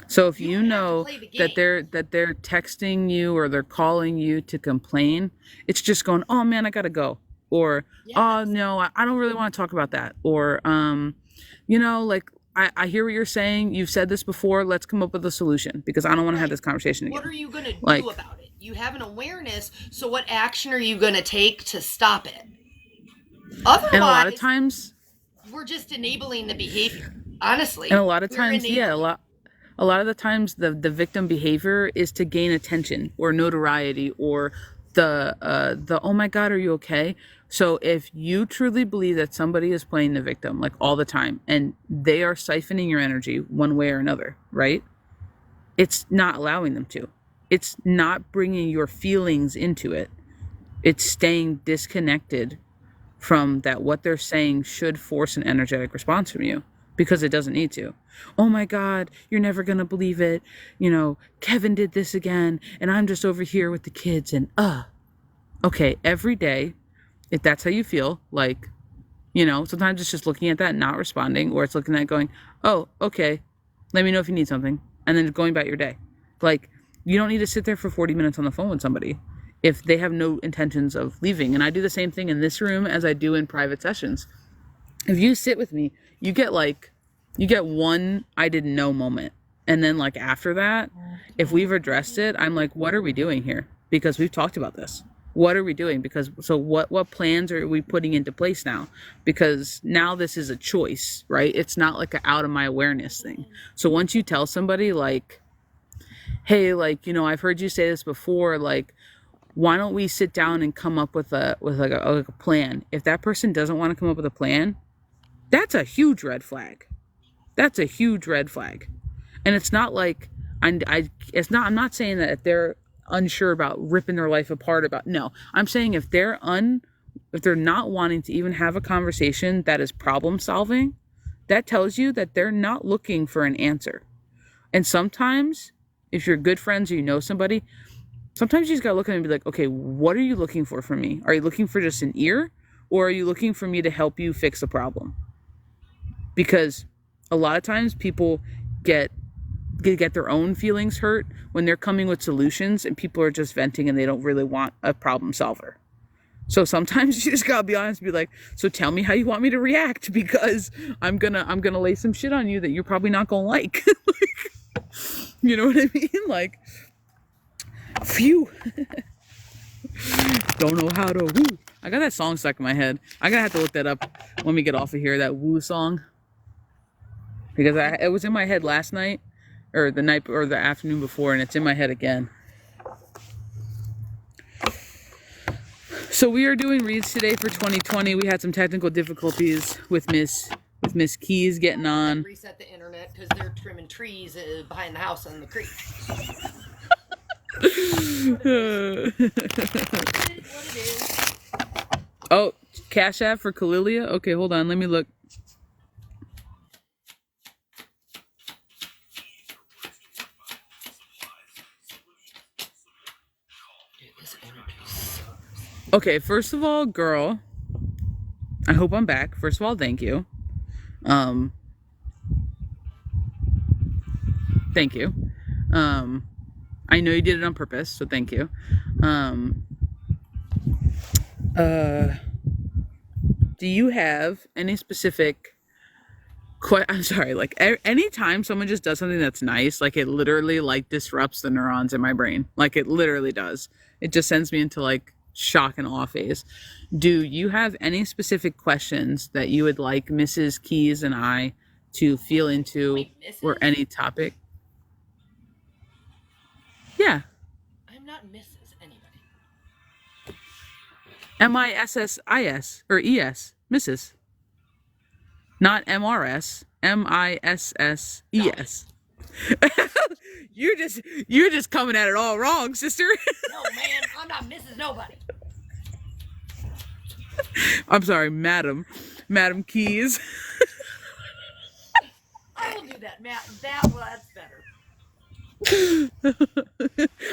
So if you know that they're texting you or they're calling you to complain, it's just going, oh man, I gotta go. Or, oh no, I don't really want to talk about that. Or, like, I hear what you're saying. You've said this before. Let's come up with a solution because I don't want to have this conversation again. What are you going to do about it? You have an awareness. So what action are you going to take to stop it? Otherwise, and a lot of times we're just enabling the behavior. Honestly. And a lot of times, a lot of the times the victim behavior is to gain attention or notoriety or the oh my God, are you okay? So if you truly believe that somebody is playing the victim like all the time and they are siphoning your energy one way or another, right? It's not allowing them to. It's not bringing your feelings into it. It's staying disconnected from that. What they're saying should force an energetic response from you because it doesn't need to. Oh my God, you're never going to believe it. You know, Kevin did this again and I'm just over here with the kids and okay, every day, if that's how you feel, like, you know, sometimes it's just looking at that and not responding, or it's looking at it going, oh, okay, let me know if you need something, and then going about your day. Like, you don't need to sit there for 40 minutes on the phone with somebody if they have no intentions of leaving. And I do the same thing in this room as I do in private sessions. If you sit with me, you get one I didn't know moment. And then like after that, if we've addressed it, I'm like, what are we doing here? Because we've talked about this. What are we doing? Because so what plans are we putting into place now? Because now this is a choice, right? It's not like an out of my awareness thing. So once you tell somebody like, hey, like, you know, I've heard you say this before, like, why don't we sit down and come up with a plan? If that person doesn't want to come up with a plan, that's a huge red flag. That's a huge red flag. And it's not like I'm not saying that if they're unsure about ripping their life apart no. I'm saying if they're not wanting to even have a conversation that is problem solving, that tells you that they're not looking for an answer. And sometimes if you're good friends or you know somebody, sometimes you just gotta look at them and be like, okay, what are you looking for from me? Are you looking for just an ear, or are you looking for me to help you fix a problem? Because a lot of times people get their own feelings hurt when they're coming with solutions and people are just venting and they don't really want a problem solver. So sometimes you just gotta be honest and be like, so tell me how you want me to react, because I'm gonna lay some shit on you that you're probably not gonna like. Like, you know what I mean? Like, phew. Don't know how to woo. I got that song stuck in my head. I'm gonna have to look that up when we get off of here, that woo song. Because it was in my head last night, or the night, or the afternoon before, and it's in my head again. So we are doing reads today for 2020. We had some technical difficulties with Miss Keys getting on. Reset the internet because they're trimming trees behind the house on the creek. What it is. Oh, Cash App for Kalilia? Okay, hold on. Let me look. Okay, first of all, girl, I hope I'm back. First of all, thank you. Thank you. I know you did it on purpose, so thank you. Do you have any specific I'm sorry, like anytime someone just does something that's nice, like it literally like disrupts the neurons in my brain. Like it literally does. It just sends me into like shock and awe phase. Do you have any specific questions that you would like Mrs. Keys and I to feel into? Wait, or any topic? Yeah. I'm not Mrs. anybody. MISSIS or ES, Mrs. Not MRS, MISSES. You're just coming at it all wrong, sister. No, man, I'm not Mrs. Nobody. I'm sorry, Madam Keys. I will do that, Matt. That's better.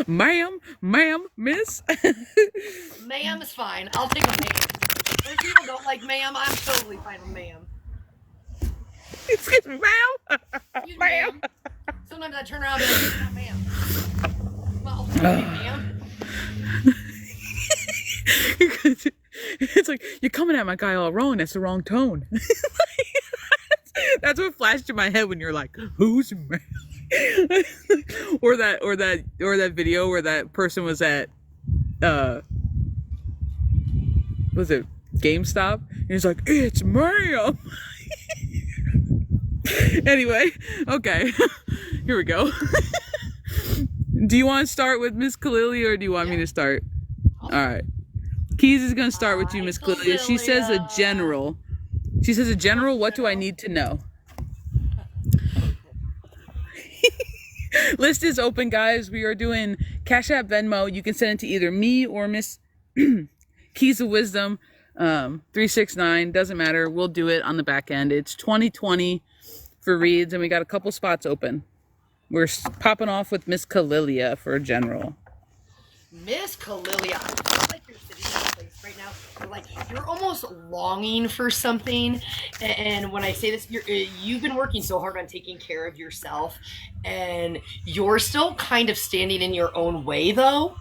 Ma'am, miss. Ma'am is fine. I'll take a ma'am. If people don't like ma'am, I'm totally fine with ma'am. Excuse me, ma'am. Excuse me, ma'am. Sometimes I turn around and I'm like, ma'am. Well, ma'am. It's like, you're coming at my guy all wrong. That's the wrong tone. That's what flashed in my head when you're like, who's ma'am? or that video where that person was at was it GameStop? And he's like, "It's ma'am." Anyway, okay. Here we go. Do you want to start with Miss Kalilia, or do you want me to start? All right. Keys is going to start with you, Miss Kalilia. She says a general. She says a general, what do I need to know? List is open, guys. We are doing Cash App, Venmo. You can send it to either me or Miss Keys of Wisdom 369. Doesn't matter. We'll do it on the back end. It's 2020 for reads, and we got a couple spots open. We're popping off with Miss Kalilia for a general. Miss Kalilia, I feel like you're sitting in a place right now. You're almost longing for something. And when I say this, you've been working so hard on taking care of yourself, and you're still kind of standing in your own way, though,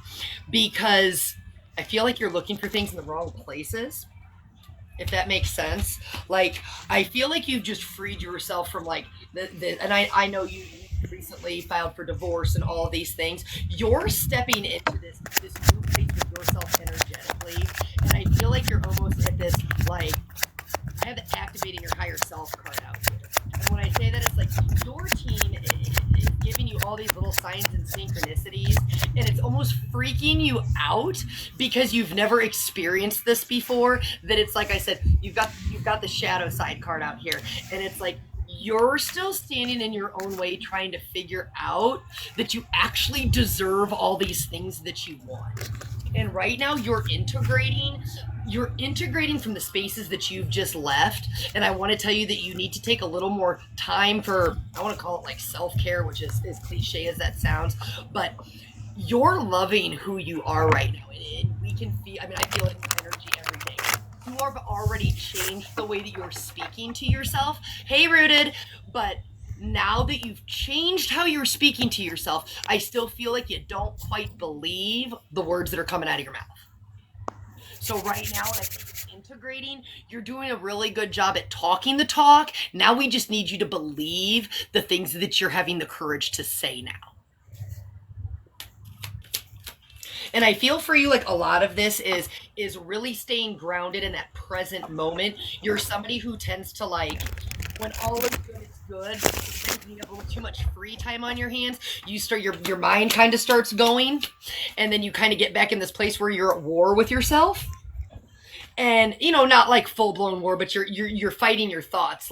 because I feel like you're looking for things in the wrong places, if that makes sense. Like, I feel like you've just freed yourself from and I know you recently filed for divorce and all of these things. You're stepping into this new place with yourself energetically, and I feel like you're almost at this, I have the activating your higher self card out here. And when I say that, it's like your team is giving you all these little signs and synchronicities, and it's almost freaking you out because you've never experienced this before. That it's like I said, you've got the shadow side card out here, and it's like you're still standing in your own way trying to figure out that you actually deserve all these things that you want. And right now you're integrating from the spaces that you've just left. And I want to tell you that you need to take a little more time for, I want to call it self-care, which is as cliche as that sounds, but you're loving who you are right now. And we can feel, I feel it in your energy every day. You have already changed the way that you're speaking to yourself. Hey, Rooted. But now that you've changed how you're speaking to yourself, I still feel like you don't quite believe the words that are coming out of your mouth. So right now, and I think it's integrating, you're doing a really good job at talking the talk. Now we just need you to believe the things that you're having the courage to say now. And I feel for you, a lot of this is really staying grounded in that present moment. You're somebody who tends to when all is good, it's good. When you have a little too much free time on your hands, you start your mind kind of starts going, and then you kind of get back in this place where you're at war with yourself. And not full-blown war, but you're fighting your thoughts.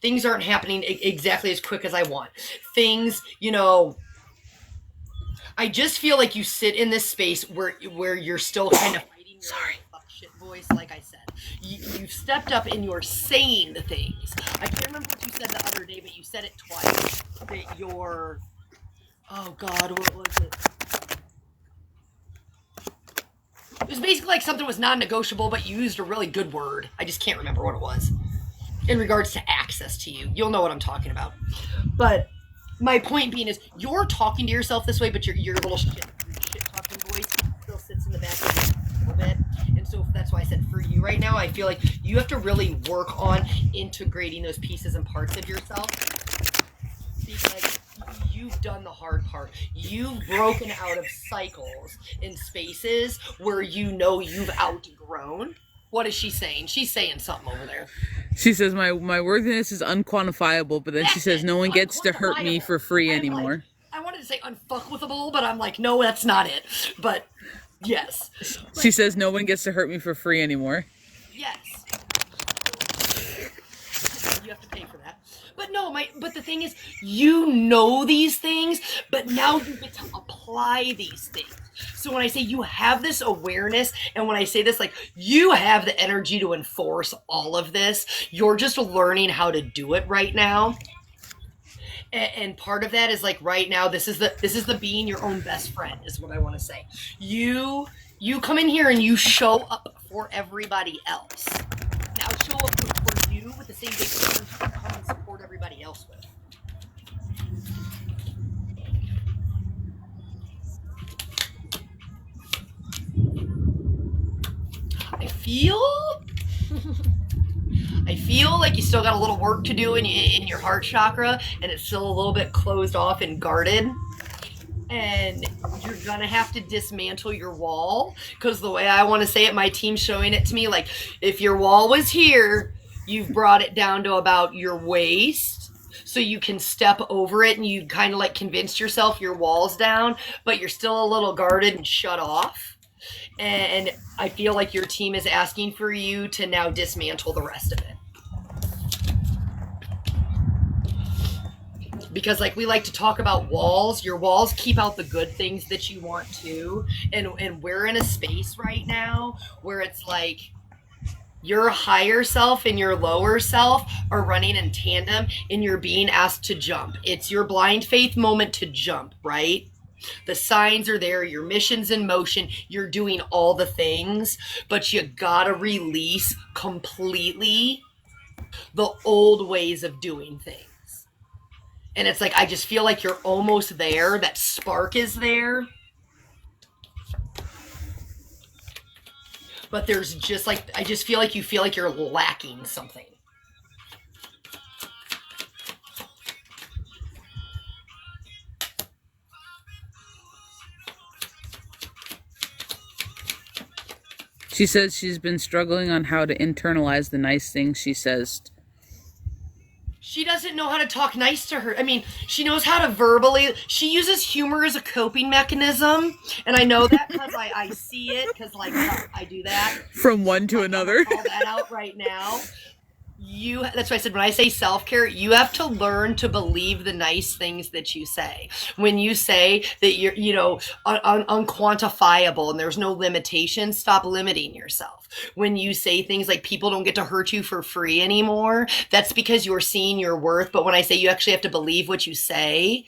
Things aren't happening exactly as quick as I want. Things, I just feel like you sit in this space where you're still kind of fighting your fuck shit voice, like I said. You've stepped up and you're saying the things. I can't remember what you said the other day, but you said it twice. That you're, oh God, what was it? It was basically something was non-negotiable, but you used a really good word. I just can't remember what it was. In regards to access to you. You'll know what I'm talking about. But my point being is you're talking to yourself this way, but your little shit talking voice still sits in the back of your head a little bit. And so that's why I said for you right now, I feel like you have to really work on integrating those pieces and parts of yourself, because you've done the hard part. You've broken out of cycles in spaces where you've outgrown. What is she saying? She's saying something over there. She says, my worthiness is unquantifiable, but then she says, no one gets to hurt me for free anymore. I wanted to say unfuckwithable, but I'm like, no, that's not it. But yes. She says, no one gets to hurt me for free anymore. Yes. You have to pay for that. But no, but the thing is, you know these things, but now you get to apply these things. So when I say you have this awareness, and when I say this, you have the energy to enforce all of this, you're just learning how to do it right now. And part of that is right now, this is the being your own best friend is what I want to say. You come in here and you show up for everybody else. Now show up for you with the same big energy you come and support everybody else with. I feel like you still got a little work to do in your heart chakra, and it's still a little bit closed off and guarded. and you're gonna have to dismantle your wall, because the way I want to say it, my team's showing it to me, like, if your wall was here, you've brought it down to about your waist, so you can step over it and you kind of like convinced yourself your wall's down, but you're still a little guarded and shut off. And I feel like your team is asking for you to now dismantle the rest of it. Because like we like to talk about walls, your walls keep out the good things that you want to. And we're in a space right now where it's like your higher self and your lower self are running in tandem and you're being asked to jump. It's your blind faith moment to jump, right? The signs are there, your mission's in motion, you're doing all the things, but you gotta release completely the old ways of doing things. And it's like, I just feel like you're almost there. That spark is there. But there's just like, I just feel like you feel like you're lacking something. She says she's been struggling on how to internalize the nice things she says. She doesn't know how to talk nice to her. I mean, she knows how to verbally. She uses humor as a coping mechanism. And I know that because I see it, because like I do that. From one to another. I'm gonna call that out right now. That's why I said, when I say self-care, you have to learn to believe the nice things that you say. When you say that you're, unquantifiable and there's no limitation, stop limiting yourself. When you say things like people don't get to hurt you for free anymore, that's because you're seeing your worth. But when I say you actually have to believe what you say,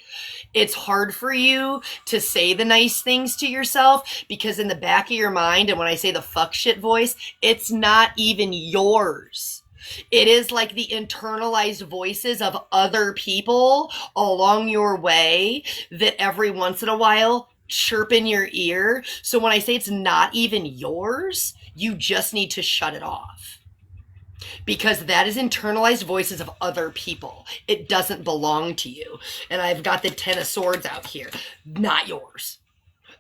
it's hard for you to say the nice things to yourself because in the back of your mind, and when I say the fuck shit voice, it's not even yours. It is like the internalized voices of other people along your way that every once in a while chirp in your ear. So when I say it's not even yours, you just need to shut it off. Because that is internalized voices of other people. It doesn't belong to you. And I've got the 10 of Swords out here. Not yours.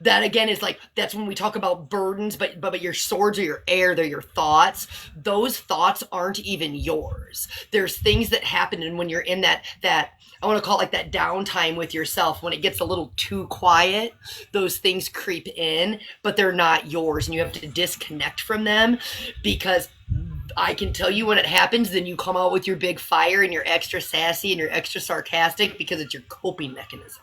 That again is like, that's when we talk about burdens, but your swords are your air, they're your thoughts. Those thoughts aren't even yours. There's things that happen, and when you're in that I want to call it like that downtime with yourself, when it gets a little too quiet, those things creep in, but they're not yours, and you have to disconnect from them, because I can tell you when it happens, then you come out with your big fire and you're extra sassy and you're extra sarcastic because it's your coping mechanism.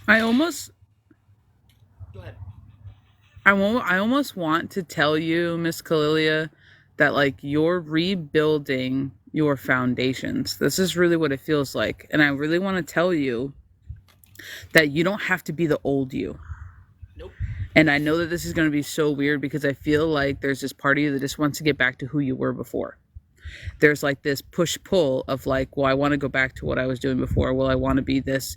I almost want to tell you, Miss Kalilia, that like you're rebuilding your foundations. This is really what it feels like. And I really want to tell you that you don't have to be the old you. Nope. And I know that this is going to be so weird because I feel like there's this part of you that just wants to get back to who you were before. There's like this push-pull of like, well, I want to go back to what I was doing before. Well, I want to be this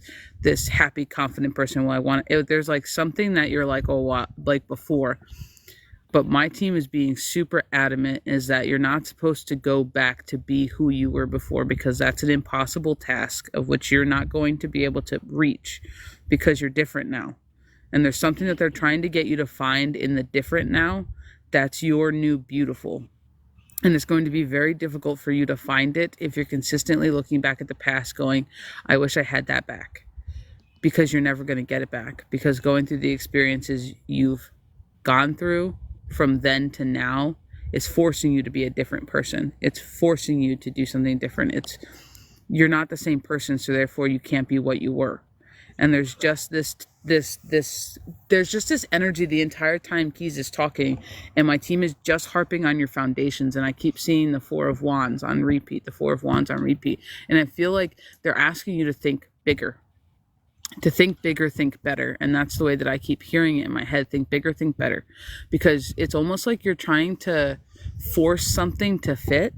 happy, confident person. Well, there's like something that you're like, oh, what, like before. But my team is being super adamant is that you're not supposed to go back to be who you were before, because that's an impossible task of which you're not going to be able to reach because you're different now. And there's something that they're trying to get you to find in the different now that's your new beautiful. And it's going to be very difficult for you to find it if you're consistently looking back at the past going, I wish I had that back. Because you're never going to get it back. Because going through the experiences you've gone through from then to now is forcing you to be a different person. It's forcing you to do something different. You're not the same person, so therefore you can't be what you were. And there's just this energy the entire time Keys is talking, and my team is just harping on your foundations, and I keep seeing the 4 of Wands on repeat, and I feel like they're asking you to think bigger, think better, and that's the way that I keep hearing it in my head. Think bigger, think better, because it's almost like you're trying to force something to fit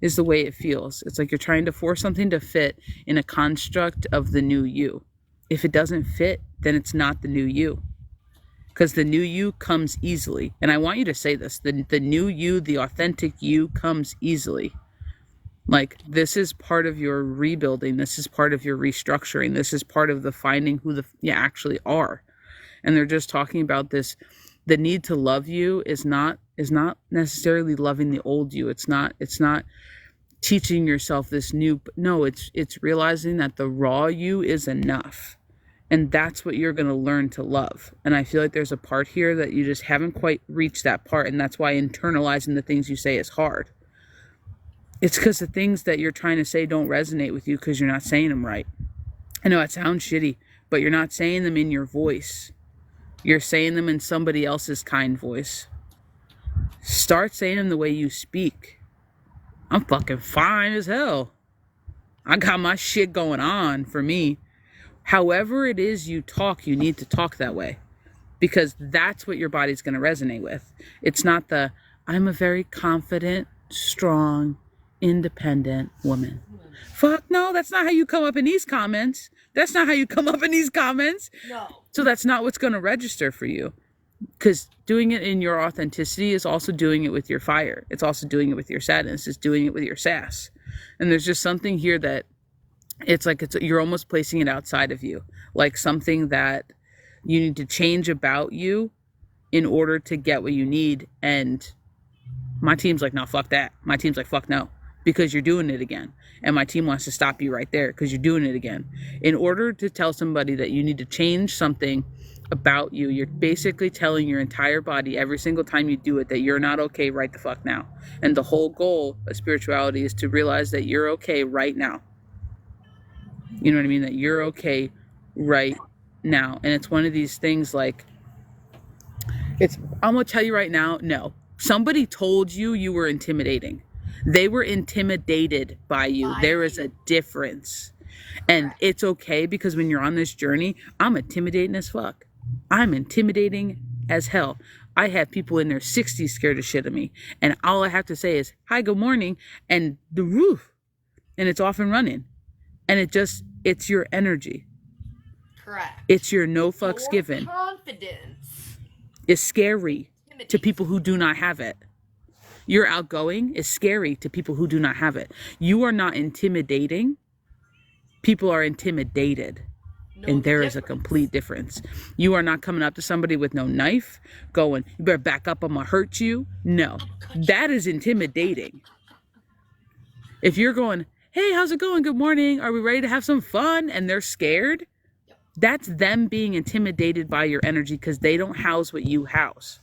is the way it feels. It's like you're trying to force something to fit in a construct of the new you. If it doesn't fit, then it's not the new you. because the new you comes easily. And I want you to say this, the new you, the authentic you comes easily. Like, this is part of your rebuilding. This is part of your restructuring. This is part of the finding who you actually are. And they're just talking about this. The need to love you is not necessarily loving the old you. It's not teaching yourself this new. No, it's realizing that the raw you is enough. And that's what you're going to learn to love. And I feel like there's a part here that you just haven't quite reached that part. And that's why internalizing the things you say is hard. It's because the things that you're trying to say don't resonate with you because you're not saying them right. I know it sounds shitty, but you're not saying them in your voice. You're saying them in somebody else's kind voice. Start saying them the way you speak. I'm fucking fine as hell. I got my shit going on for me. However it is you talk, you need to talk that way. Because that's what your body's going to resonate with. It's not the, I'm a very confident, strong, independent woman. Fuck no, that's not how you come up in these comments. That's not how you come up in these comments. No. So that's not what's going to register for you. Because doing it in your authenticity is also doing it with your fire. It's also doing it with your sadness. It's doing it with your sass. And there's just something here that it's like you're almost placing it outside of you. Like something that you need to change about you in order to get what you need. And my team's like, no, fuck that. My team's like, fuck no. Because you're doing it again. And my team wants to stop you right there because you're doing it again. In order to tell somebody that you need to change something about you, you're basically telling your entire body every single time you do it that you're not okay right the fuck now. And the whole goal of spirituality is to realize that you're okay right now. You know what I mean? That you're okay right now. And it's one of these things like, I'm going to tell you right now, no. Somebody told you were intimidating. They were intimidated by you. There is a difference. And it's okay because when you're on this journey, I'm intimidating as fuck. I'm intimidating as hell. I have people in their 60s scared of shit of me. And all I have to say is, hi, good morning. And the roof. And it's off and running. And it's your energy. Correct. It's your no fucks given. Confidence is scary to people who do not have it. Your outgoing is scary to people who do not have it. You are not intimidating. People are intimidated. And there is a complete difference. You are not coming up to somebody with no knife going, you better back up, I'm going to hurt you. No, that is intimidating. If you're going, hey, how's it going? Good morning. Are we ready to have some fun? And they're scared. That's them being intimidated by your energy because they don't house what you house.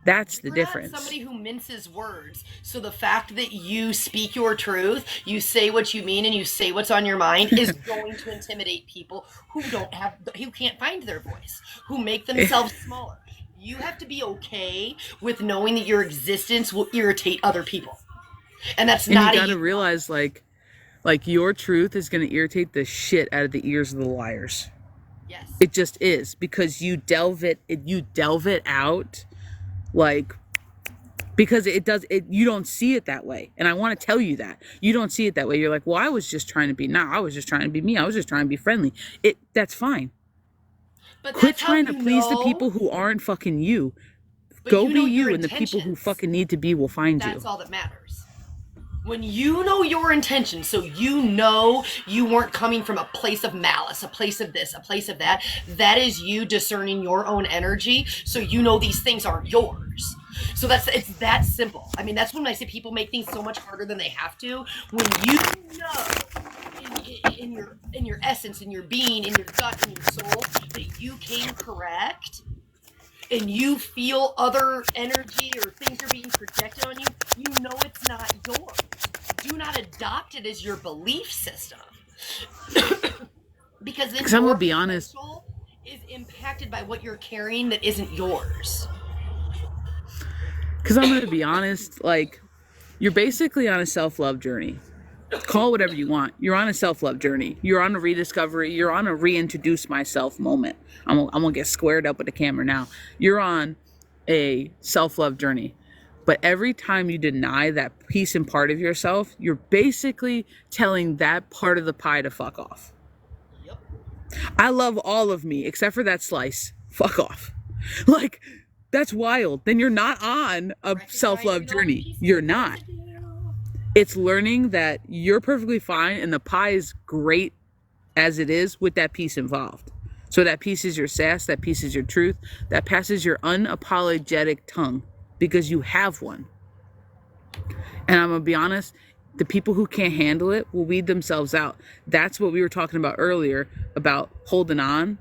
That's the difference. Not somebody who minces words. So the fact that you speak your truth, you say what you mean, and you say what's on your mind is going to intimidate people who can't find their voice, who make themselves smaller. You have to be okay with knowing that your existence will irritate other people. And that's not you gotta realize like your truth is gonna irritate the shit out of the ears of the liars. Yes. It just is, because you delve it out. Like, because you don't see it that way. And I want to tell you that. You don't see it that way. You're like, well, I was just trying to be, I was just trying to be me. I was just trying to be friendly. That's fine. But quit trying to please the people who aren't fucking you. Go be you, and the people who fucking need to be will find you. That's all that matters. When you know your intentions, so you know you weren't coming from a place of malice, a place of this, a place of that, that is you discerning your own energy, so you know these things aren't yours. So it's that simple. I mean, that's when I say people make things so much harder than they have to. When you know in your essence, in your being, in your gut, in your soul, that you came correct, and you feel other energy or things are being projected on you, you know it's not yours. Do not adopt it as your belief system. Because then I'm gonna be honest, is impacted by what you're carrying that isn't yours. Because I'm going to be honest, like, you're basically on a self-love journey. Call it whatever you want. You're on a self-love journey. You're on a rediscovery. You're on a reintroduce myself moment. I'm going to get squared up with the camera now. You're on a self-love journey. But every time you deny that piece and part of yourself, you're basically telling that part of the pie to fuck off. Yep. I love all of me except for that slice. Fuck off. Like, that's wild. Then you're not on a self-love journey. You're not. It's learning that you're perfectly fine and the pie is great as it is with that piece involved. So that piece is your sass, that piece is your truth, that passes your unapologetic tongue because you have one. And I'm going to be honest, the people who can't handle it will weed themselves out. That's what we were talking about earlier about holding on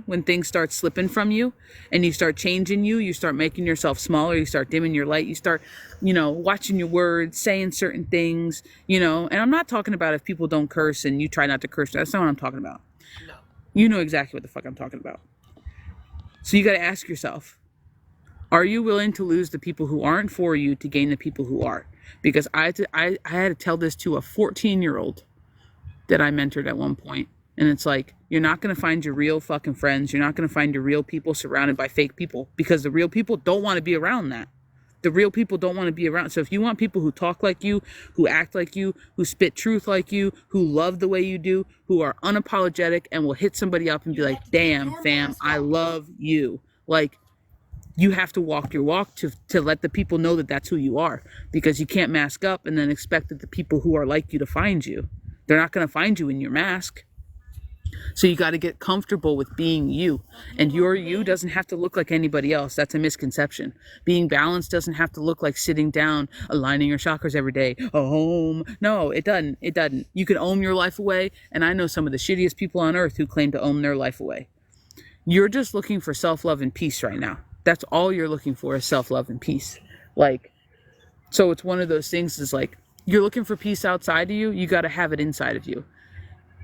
when things start slipping from you and you start changing you start making yourself smaller, you start dimming your light, you start, watching your words, saying certain things, and I'm not talking about if people don't curse and you try not to curse. That's not what I'm talking about. No. You know exactly what the fuck I'm talking about. So you got to ask yourself, are you willing to lose the people who aren't for you to gain the people who are? Because I had to tell this to a 14-year-old that I mentored at one point. And it's like, you're not going to find your real fucking friends. You're not going to find your real people surrounded by fake people because the real people don't want to be around that. The real people don't want to be around. So if you want people who talk like you, who act like you, who spit truth like you, who love the way you do, who are unapologetic and will hit somebody up and be like, damn, fam, I love you. Like, you have to walk your walk to let the people know that that's who you are, because you can't mask up and then expect that the people who are like you to find you. They're not going to find you in your mask. So you got to get comfortable with being you, and your you doesn't have to look like anybody else. That's a misconception. Being balanced doesn't have to look like sitting down, aligning your chakras every day. No, it doesn't. It doesn't. You can own your life away, and I know some of the shittiest people on earth who claim to own their life away. You're just looking for self-love and peace right now. That's all you're looking for is self-love and peace. So it's one of those things is like, you're looking for peace outside of you, you got to have it inside of you.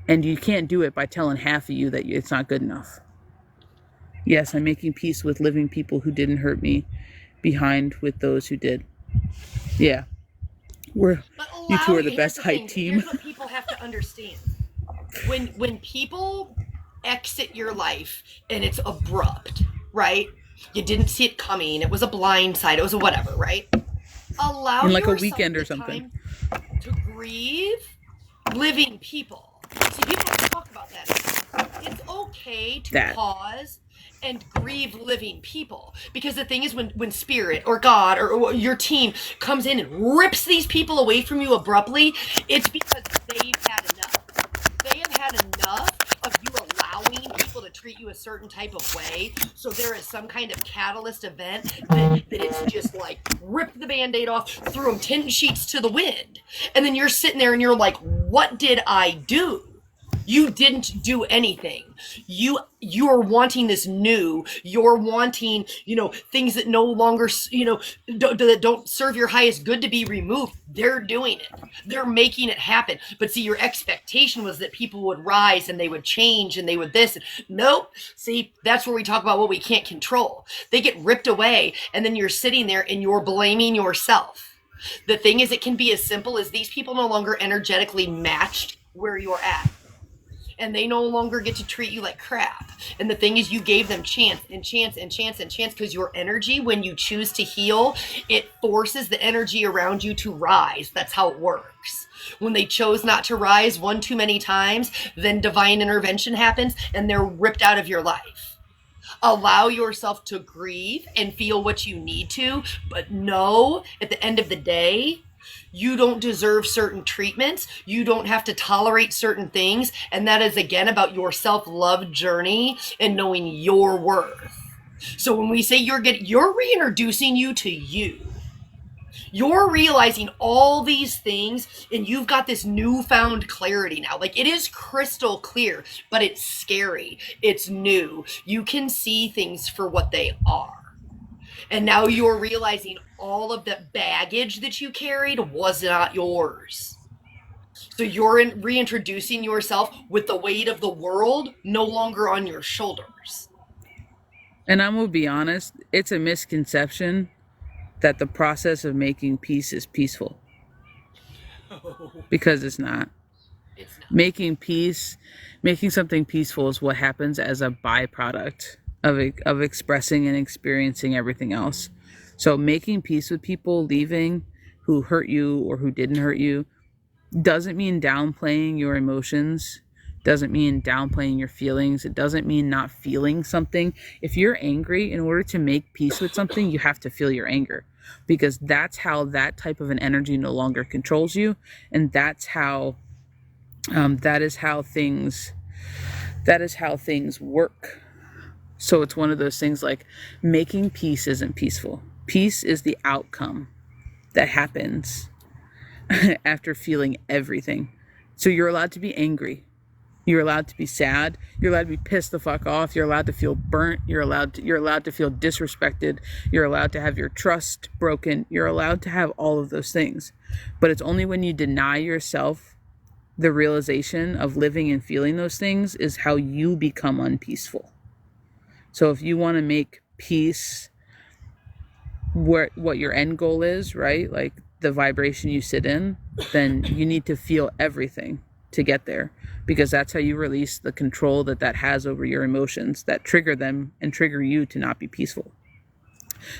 And you can't do it by telling half of you that it's not good enough. Yes, I'm making peace with living people who didn't hurt me, behind with those who did. Yeah. You two are the best hype team. Here's what people have to understand. When people exit your life and it's abrupt, right? You didn't see it coming. It was a blind side. It was a whatever, right? Allow in like yourself a weekend or the something time to grieve living people. See, people don't talk about that. It's okay to pause and grieve living people, because the thing is, when spirit or God or your team comes in and rips these people away from you abruptly, it's because they've had enough. They have had enough of you allowing people to treat you a certain type of way. So there is some kind of catalyst event that it's just like rip the Band-Aid off, threw them 10 sheets to the wind. And then you're sitting there and you're like, what did I do? You didn't do anything. You're wanting this new. You're wanting, things that no longer, that don't serve your highest good to be removed. They're doing it. They're making it happen. But see, your expectation was that people would rise and they would change and they would this. Nope. See, that's where we talk about what we can't control. They get ripped away, and then you're sitting there and you're blaming yourself. The thing is, it can be as simple as these people no longer energetically matched where you're at. And they no longer get to treat you like crap. And the thing is, you gave them chance and chance and chance and chance, because your energy, when you choose to heal, it forces the energy around you to rise. That's how it works. When they chose not to rise one too many times, then divine intervention happens and they're ripped out of your life. Allow yourself to grieve and feel what you need to, but know at the end of the day, you don't deserve certain treatments. You don't have to tolerate certain things. And that is, again, about your self-love journey and knowing your worth. So when we say you're reintroducing you to you. You're realizing all these things, and you've got this newfound clarity now. Like, it is crystal clear, but it's scary. It's new. You can see things for what they are. And now you're realizing all of the baggage that you carried was not yours. So you're reintroducing yourself with the weight of the world no longer on your shoulders. And I'm going to be honest, it's a misconception that the process of making peace is peaceful. Because it's not. It's not. Making something peaceful is what happens as a byproduct of expressing and experiencing everything else. So making peace with people leaving who hurt you or who didn't hurt you doesn't mean downplaying your emotions. Doesn't mean downplaying your feelings. It doesn't mean not feeling something. If you're angry, in order to make peace with something, you have to feel your anger, because that's how that type of an energy no longer controls you, and that is how things work. So it's one of those things, like, making peace isn't peaceful. Peace is the outcome that happens after feeling everything. So you're allowed to be angry. You're allowed to be sad. You're allowed to be pissed the fuck off. You're allowed to feel burnt. You're allowed to feel disrespected. You're allowed to have your trust broken. You're allowed to have all of those things. But it's only when you deny yourself the realization of living and feeling those things is how you become unpeaceful. So if you want to make peace what your end goal is, right? Like the vibration you sit in, then you need to feel everything to get there, because that's how you release the control that has over your emotions that trigger them and trigger you to not be peaceful.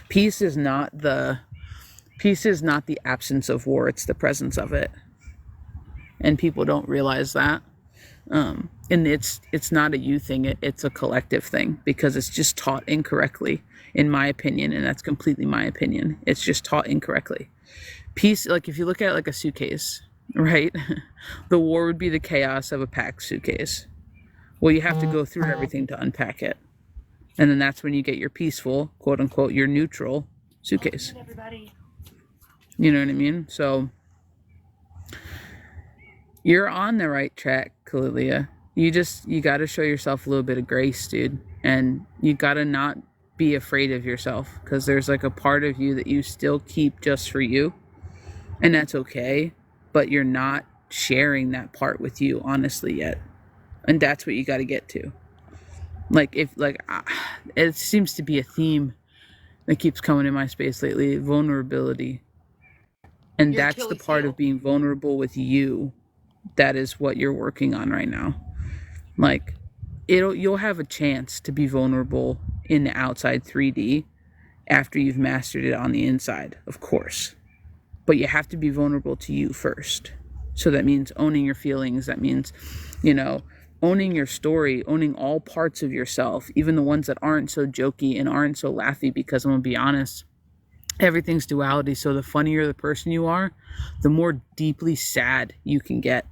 Peace is not the absence of war, it's the presence of it. And people don't realize that. And it's not a you thing, it's a collective thing, because it's just taught incorrectly, in my opinion, and that's completely my opinion. It's just taught incorrectly. Peace, like if you look at it like a suitcase, right? The war would be the chaos of a packed suitcase. Well, you have to go through everything to unpack it. And then that's when you get your peaceful, quote unquote, your neutral suitcase. You know what I mean? So you're on the right track, Kalilia. You got to show yourself a little bit of grace, dude. And you got to not be afraid of yourself, because there's like a part of you that you still keep just for you. And that's okay. But you're not sharing that part with you, honestly, yet. And that's what you got to get to. It seems to be a theme that keeps coming in my space lately: vulnerability. And that's the part of being vulnerable with you. That is what you're working on right now. Like, you'll have a chance to be vulnerable in the outside 3D after you've mastered it on the inside, of course. But you have to be vulnerable to you first. So that means owning your feelings. That means, owning your story, owning all parts of yourself, even the ones that aren't so jokey and aren't so laughy, because I'm going to be honest, everything's duality. So the funnier the person you are, the more deeply sad you can get.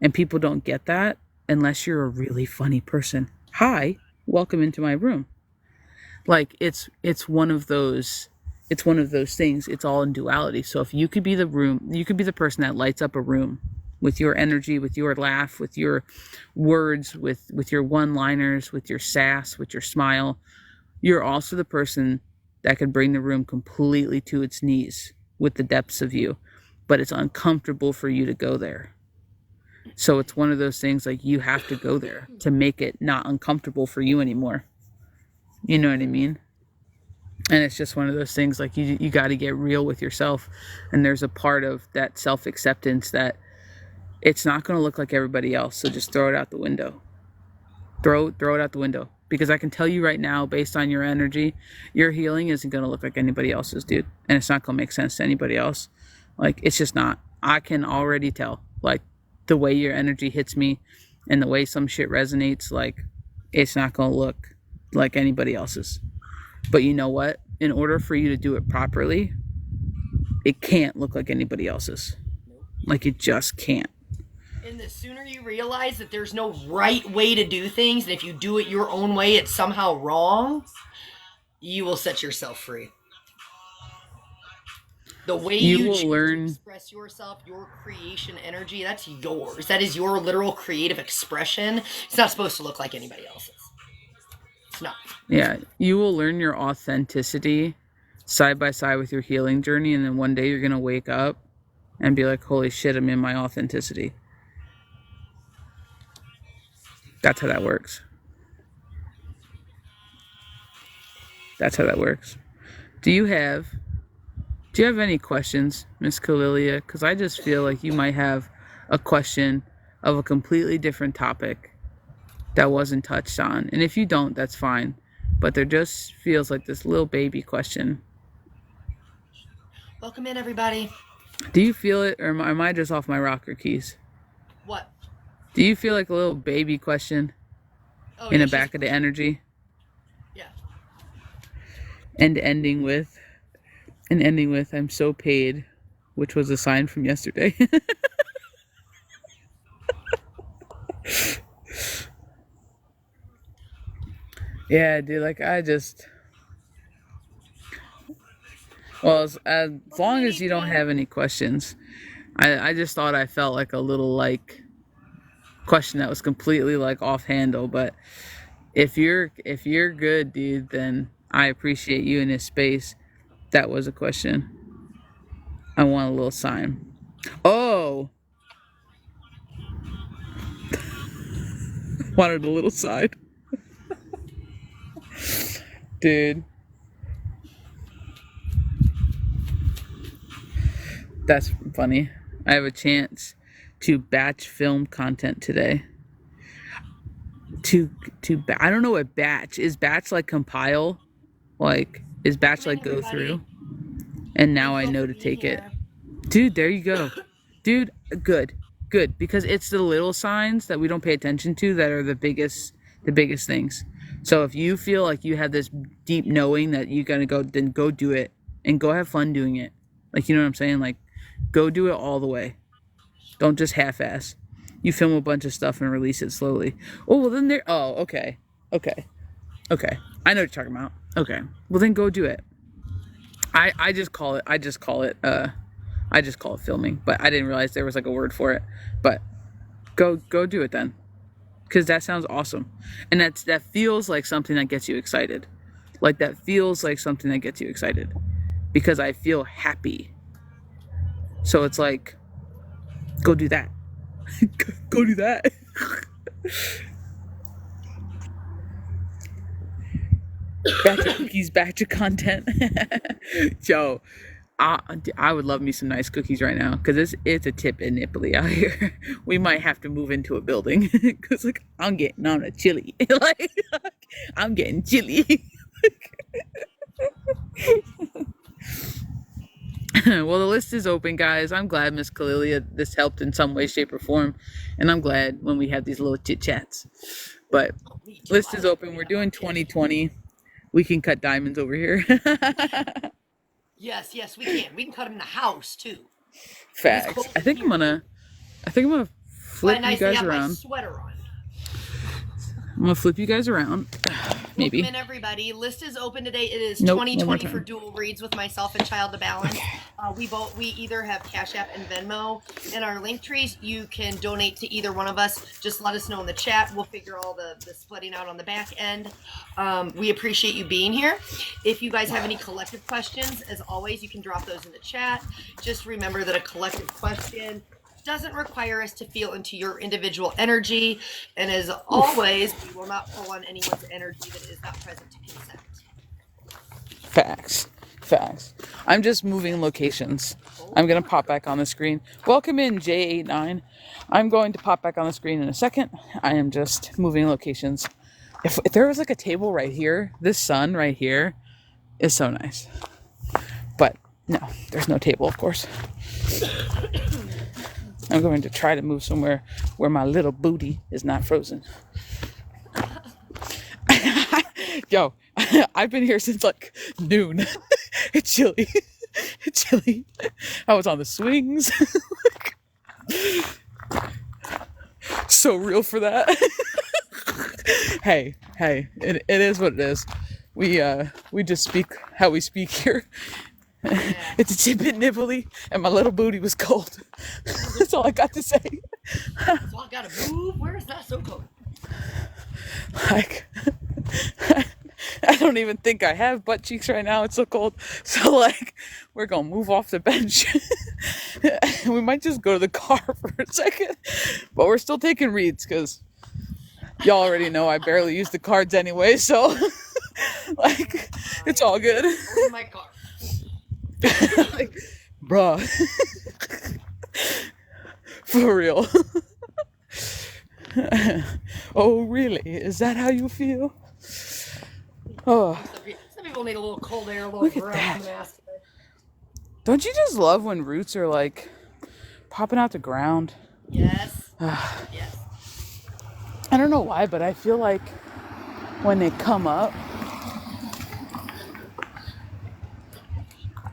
And people don't get that unless you're a really funny person. Hi, welcome into my room. Like, it's one of those things. It's all in duality. So if you could be the person that lights up a room with your energy, with your laugh, with your words, with your one-liners, with your sass, with your smile, you're also the person that could bring the room completely to its knees with the depths of you. But it's uncomfortable for you to go there. So it's one of those things, like, you have to go there to make it not uncomfortable for you anymore. You know what I mean? And it's just one of those things, like, you got to get real with yourself. And there's a part of that self-acceptance that it's not going to look like everybody else. So just throw it out the window. Throw it out the window. Because I can tell you right now, based on your energy, your healing isn't going to look like anybody else's, dude. And it's not going to make sense to anybody else. Like, it's just not. I can already tell. Like, the way your energy hits me and the way some shit resonates, like, it's not going to look like anybody else's. But you know what? In order for you to do it properly, it can't look like anybody else's. Like, it just can't. And the sooner you realize that there's no right way to do things, and if you do it your own way, it's somehow wrong, you will set yourself free. The way you will learn to express yourself, your creation energy, that's yours. That is your literal creative expression. It's not supposed to look like anybody else's. It's not. Yeah, you will learn your authenticity side by side with your healing journey, and then one day you're going to wake up and be like, holy shit, I'm in my authenticity. That's how that works. That's how that works. Do you have any questions, Miss Kalilia? Because I just feel like you might have a question of a completely different topic that wasn't touched on. And if you don't, that's fine. But there just feels like this little baby question. Welcome in, everybody. Do you feel it, or am I just off my rocker keys? What? Do you feel like a little baby question in the back of the energy? Yeah. And ending with, I'm so paid, which was a sign from yesterday. Yeah, dude, like well, as long as you don't have any questions, I just thought I felt like a little like question that was completely like off handle, but if you're good, dude, then I appreciate you in this space. That was a question. I want a little sign. Oh, wanted a little sign. Dude, that's funny. I have a chance to batch film content today. I don't know what batch is. Batch like compile, like is batch like go through, and now I know to take it. Dude, there you go. Dude, good because it's the little signs that we don't pay attention to that are the biggest things. So if you feel like you have this deep knowing that you gotta go, then go do it and go have fun doing it. Like, you know what I'm saying? Like, go do it all the way. Don't just half-ass. You film a bunch of stuff and release it slowly. Oh, well then there. Oh, okay. I know what you're talking about. Okay, well then go do it. I just call it filming, but I didn't realize there was like a word for it. But go do it then, because that sounds awesome, and that feels like something that gets you excited. Like that feels like something that gets you excited, because I feel happy. So it's like, go do that. Go do that. Batch of cookies, batch of content. Yo, I would love me some nice cookies right now, because it's a tip in Italy out here. We might have to move into a building, because like I'm getting on a chili. Like I'm getting chili. Well, the list is open, guys. I'm glad, Miss Kalilia, this helped in some way, shape, or form, and I'm glad when we have these little chit chats. But list is open. We're doing 2020. We can cut diamonds over here. Yes, we can. We can cut them in the house too. Facts. I think I'm gonna flip you guys around. My sweater on. I'm gonna flip you guys around. Maybe. Welcome in, everybody. List is open today. It is 2020 for dual reads with myself and ChildOfBalance. We either have Cash App and Venmo in our link trees. You can donate to either one of us. Just let us know in the chat. We'll figure all the splitting out on the back end. We appreciate you being here. If you guys have any collective questions, as always, you can drop those in the chat. Just remember that a collective question doesn't require us to feel into your individual energy, and as always, we will not pull on anyone's energy that is not present to consent. Facts. I'm just moving locations. I'm gonna pop back on the screen. Welcome in, J89. I'm going to pop back on the screen in a second. I am just moving locations. If there was like a table right here, this sun right here is so nice. But no, there's no table, of course. I'm going to try to move somewhere where my little booty is not frozen. Yo, I've been here since like noon. It's chilly. I was on the swings. So real for that. Hey, it is what it is. We just speak how we speak here. Yeah. It's a tidbit nibbly, and my little booty was cold. That's all I got to say. So I gotta move. Where is that so cold? Like, I don't even think I have butt cheeks right now. It's so cold. So like, we're gonna move off the bench. We might just go to the car for a second, but we're still taking reads because y'all already know I barely use the cards anyway. So like, it's all good. In my car. Like, bruh. For real. Oh, really? Is that how you feel? Oh. Some people need a little cold air, a little look at that. Don't you just love when roots are like popping out the ground? Yes. Yes. I don't know why, but I feel like when they come up.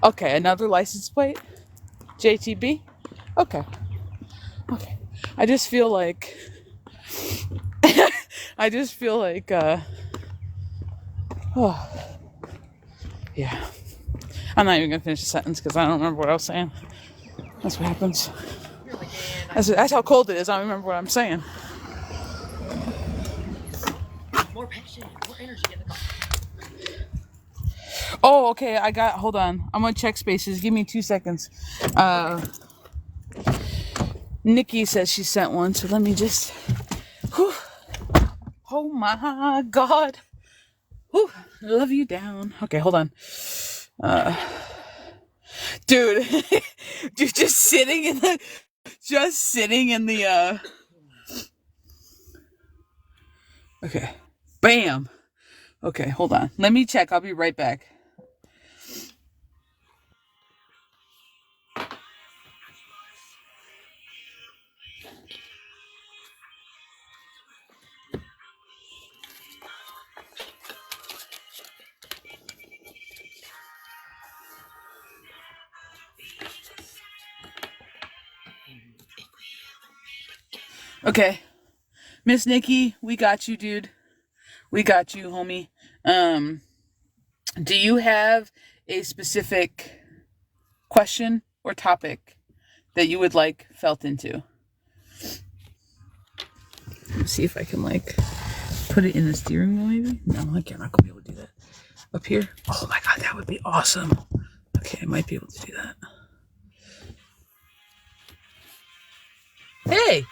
Okay, another license plate. JTB. Okay. Okay. I just feel like. Oh, yeah. I'm not even gonna finish the sentence because I don't remember what I was saying. That's what happens. That's how cold it is. I don't remember what I'm saying. More passion, more energy in the car. Oh, okay. Hold on. I'm gonna check spaces. Give me 2 seconds. Nikki says she sent one, so let me just. Whew. Oh my God. Whew. Love you down. Okay, hold on. Dude, dude, just sitting in the. Okay, bam. Okay, hold on. Let me check. I'll be right back. Okay, Miss Nikki, we got you, dude. We got you, homie. Do you have a specific question or topic that you would like felt into? Let's see if I can put it in the steering wheel maybe. No, I can't. I'm not gonna be able to do that. Up here? Oh my God, that would be awesome. Okay, I might be able to do that. Hey!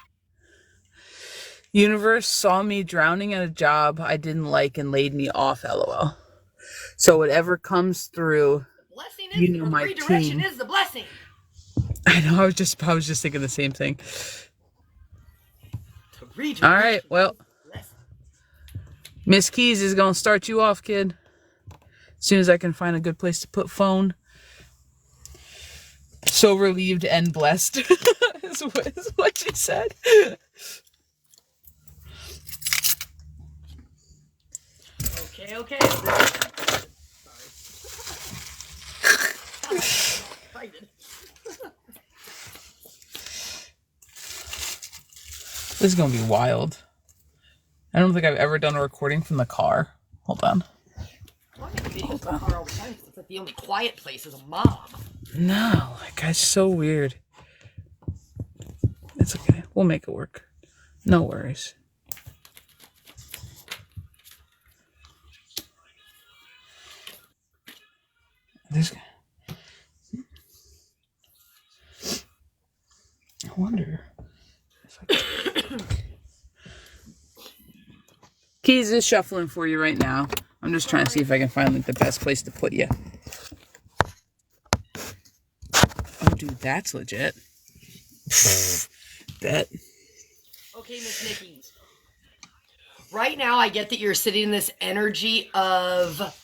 Universe saw me drowning at a job I didn't like and laid me off, LOL. So whatever comes through, my redirection team. is the blessing. I know, I was just thinking the same thing. All right, well, Miss Keys is going to start you off, kid. As soon as I can find a good place to put phone. So relieved and blessed is what she said. Okay. Sorry. This is going to be wild. I don't think I've ever done a recording from the car. Hold on. Hold on. Car all the time. It's like the only quiet place is a mob. No, that guy's so weird. It's okay. We'll make it work. No worries. This guy. I wonder if I can... Keys is shuffling for you right now. I'm just trying to see if I can find the best place to put you. Oh, dude, that's legit. Bet. Okay, Miss Nikki. Right now, I get that you're sitting in this energy of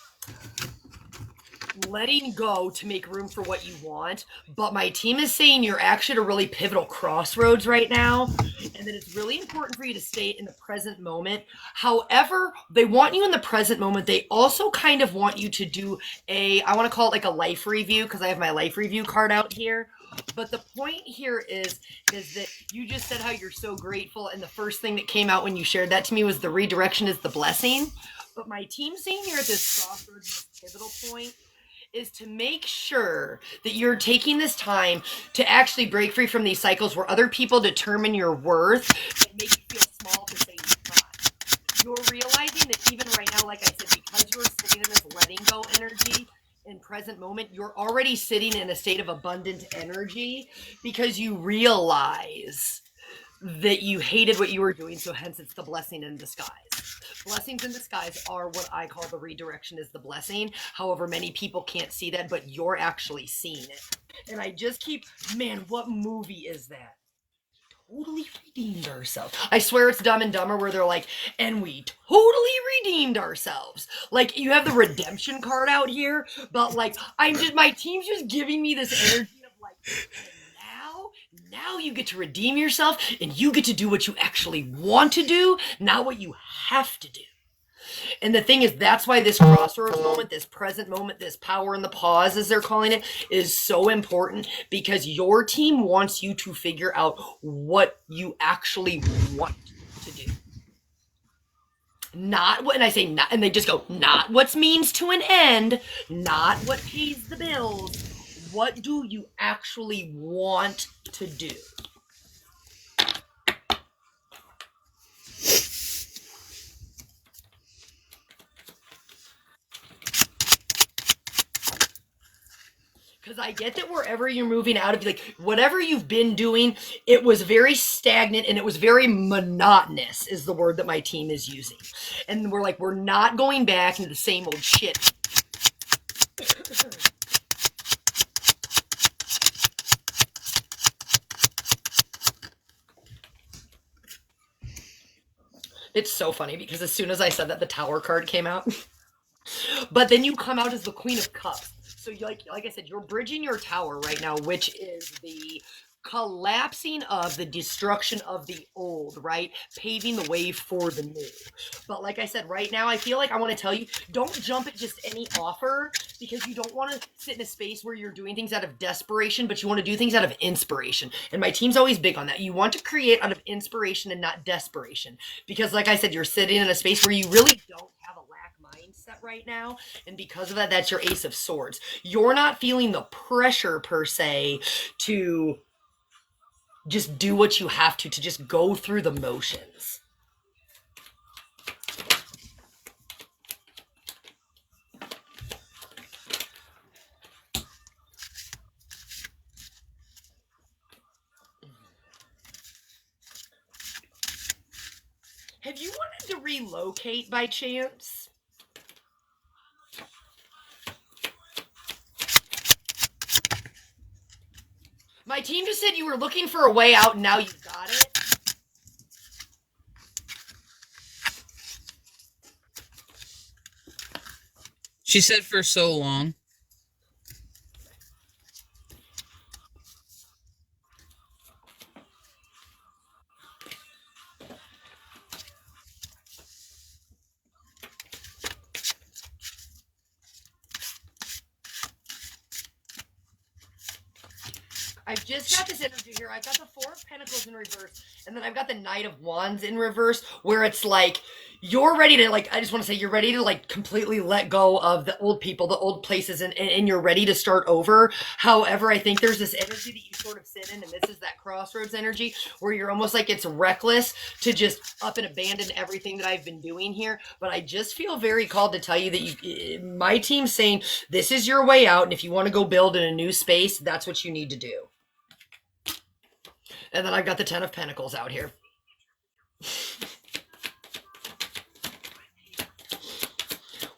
letting go to make room for what you want, but my team is saying you're actually at a really pivotal crossroads right now, and that it's really important for you to stay in the present moment. However, they want you in the present moment. They also kind of want you to do I want to call it like a life review, because I have my life review card out here. But the point here is that you just said how you're so grateful, and the first thing that came out when you shared that to me was the redirection is the blessing. But my team saying you're at this crossroads, pivotal point, is to make sure that you're taking this time to actually break free from these cycles where other people determine your worth and make you feel small to say you're not. You're realizing that even right now, like I said, because you're sitting in this letting go energy in present moment, you're already sitting in a state of abundant energy because you realize that you hated what you were doing, so hence it's the blessing in disguise. Blessings in disguise are what I call the redirection is the blessing. However, many people can't see that, but you're actually seeing it. And I just keep, man, what movie is that? Totally redeemed ourselves. I swear it's Dumb and Dumber where they're like, and we totally redeemed ourselves. Like, you have the redemption card out here, but like, my team's just giving me this energy of like, now you get to redeem yourself and you get to do what you actually want to do, not what you have to do. And the thing is, that's why this crossroads moment, this present moment, this power in the pause, as they're calling it, is so important, because your team wants you to figure out what you actually want to do. Not what, and I say not, and they just go, not what's means to an end, not what pays the bills. What do you actually want to do? Because I get that wherever you're moving out of, like, whatever you've been doing, it was very stagnant and it was very monotonous, is the word that my team is using. And we're like, we're not going back into the same old shit. It's so funny because as soon as I said that, the Tower card came out. But then you come out as the Queen of Cups. So like I said, you're bridging your Tower right now, which is the collapsing of the destruction of the old, right? Paving the way for the new. But like I said, right now, I feel like I want to tell you, don't jump at just any offer, because you don't want to sit in a space where you're doing things out of desperation, but you want to do things out of inspiration. And my team's always big on that. You want to create out of inspiration and not desperation. Because like I said, you're sitting in a space where you really don't have a mindset right now, and because of that, that's your Ace of Swords. You're not feeling the pressure per se to just do what you have to just go through the motions. Have you wanted to relocate by chance? My team just said you were looking for a way out and now you got it. She said for so long. I've just got this energy here. I've got the Four of Pentacles in reverse, and then I've got the Knight of Wands in reverse, where it's like, you're ready to, like, I just want to say, you're ready to, like, completely let go of the old people, the old places, and you're ready to start over. However, I think there's this energy that you sort of sit in, and this is that crossroads energy, where you're almost like it's reckless to just up and abandon everything that I've been doing here. But I just feel very called to tell you that my team's saying, this is your way out, and if you want to go build in a new space, that's what you need to do. And then I've got the Ten of Pentacles out here.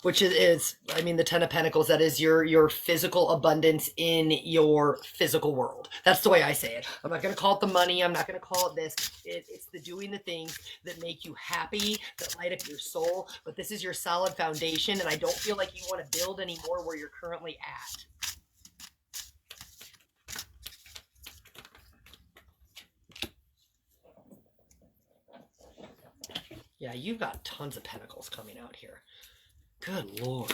Which is, I mean, the Ten of Pentacles, that is your physical abundance in your physical world. That's the way I say it. I'm not going to call it the money. I'm not going to call it this. It's the doing the things that make you happy, that light up your soul. But this is your solid foundation, and I don't feel like you want to build anymore where you're currently at. Yeah, you've got tons of pentacles coming out here. Good Lord.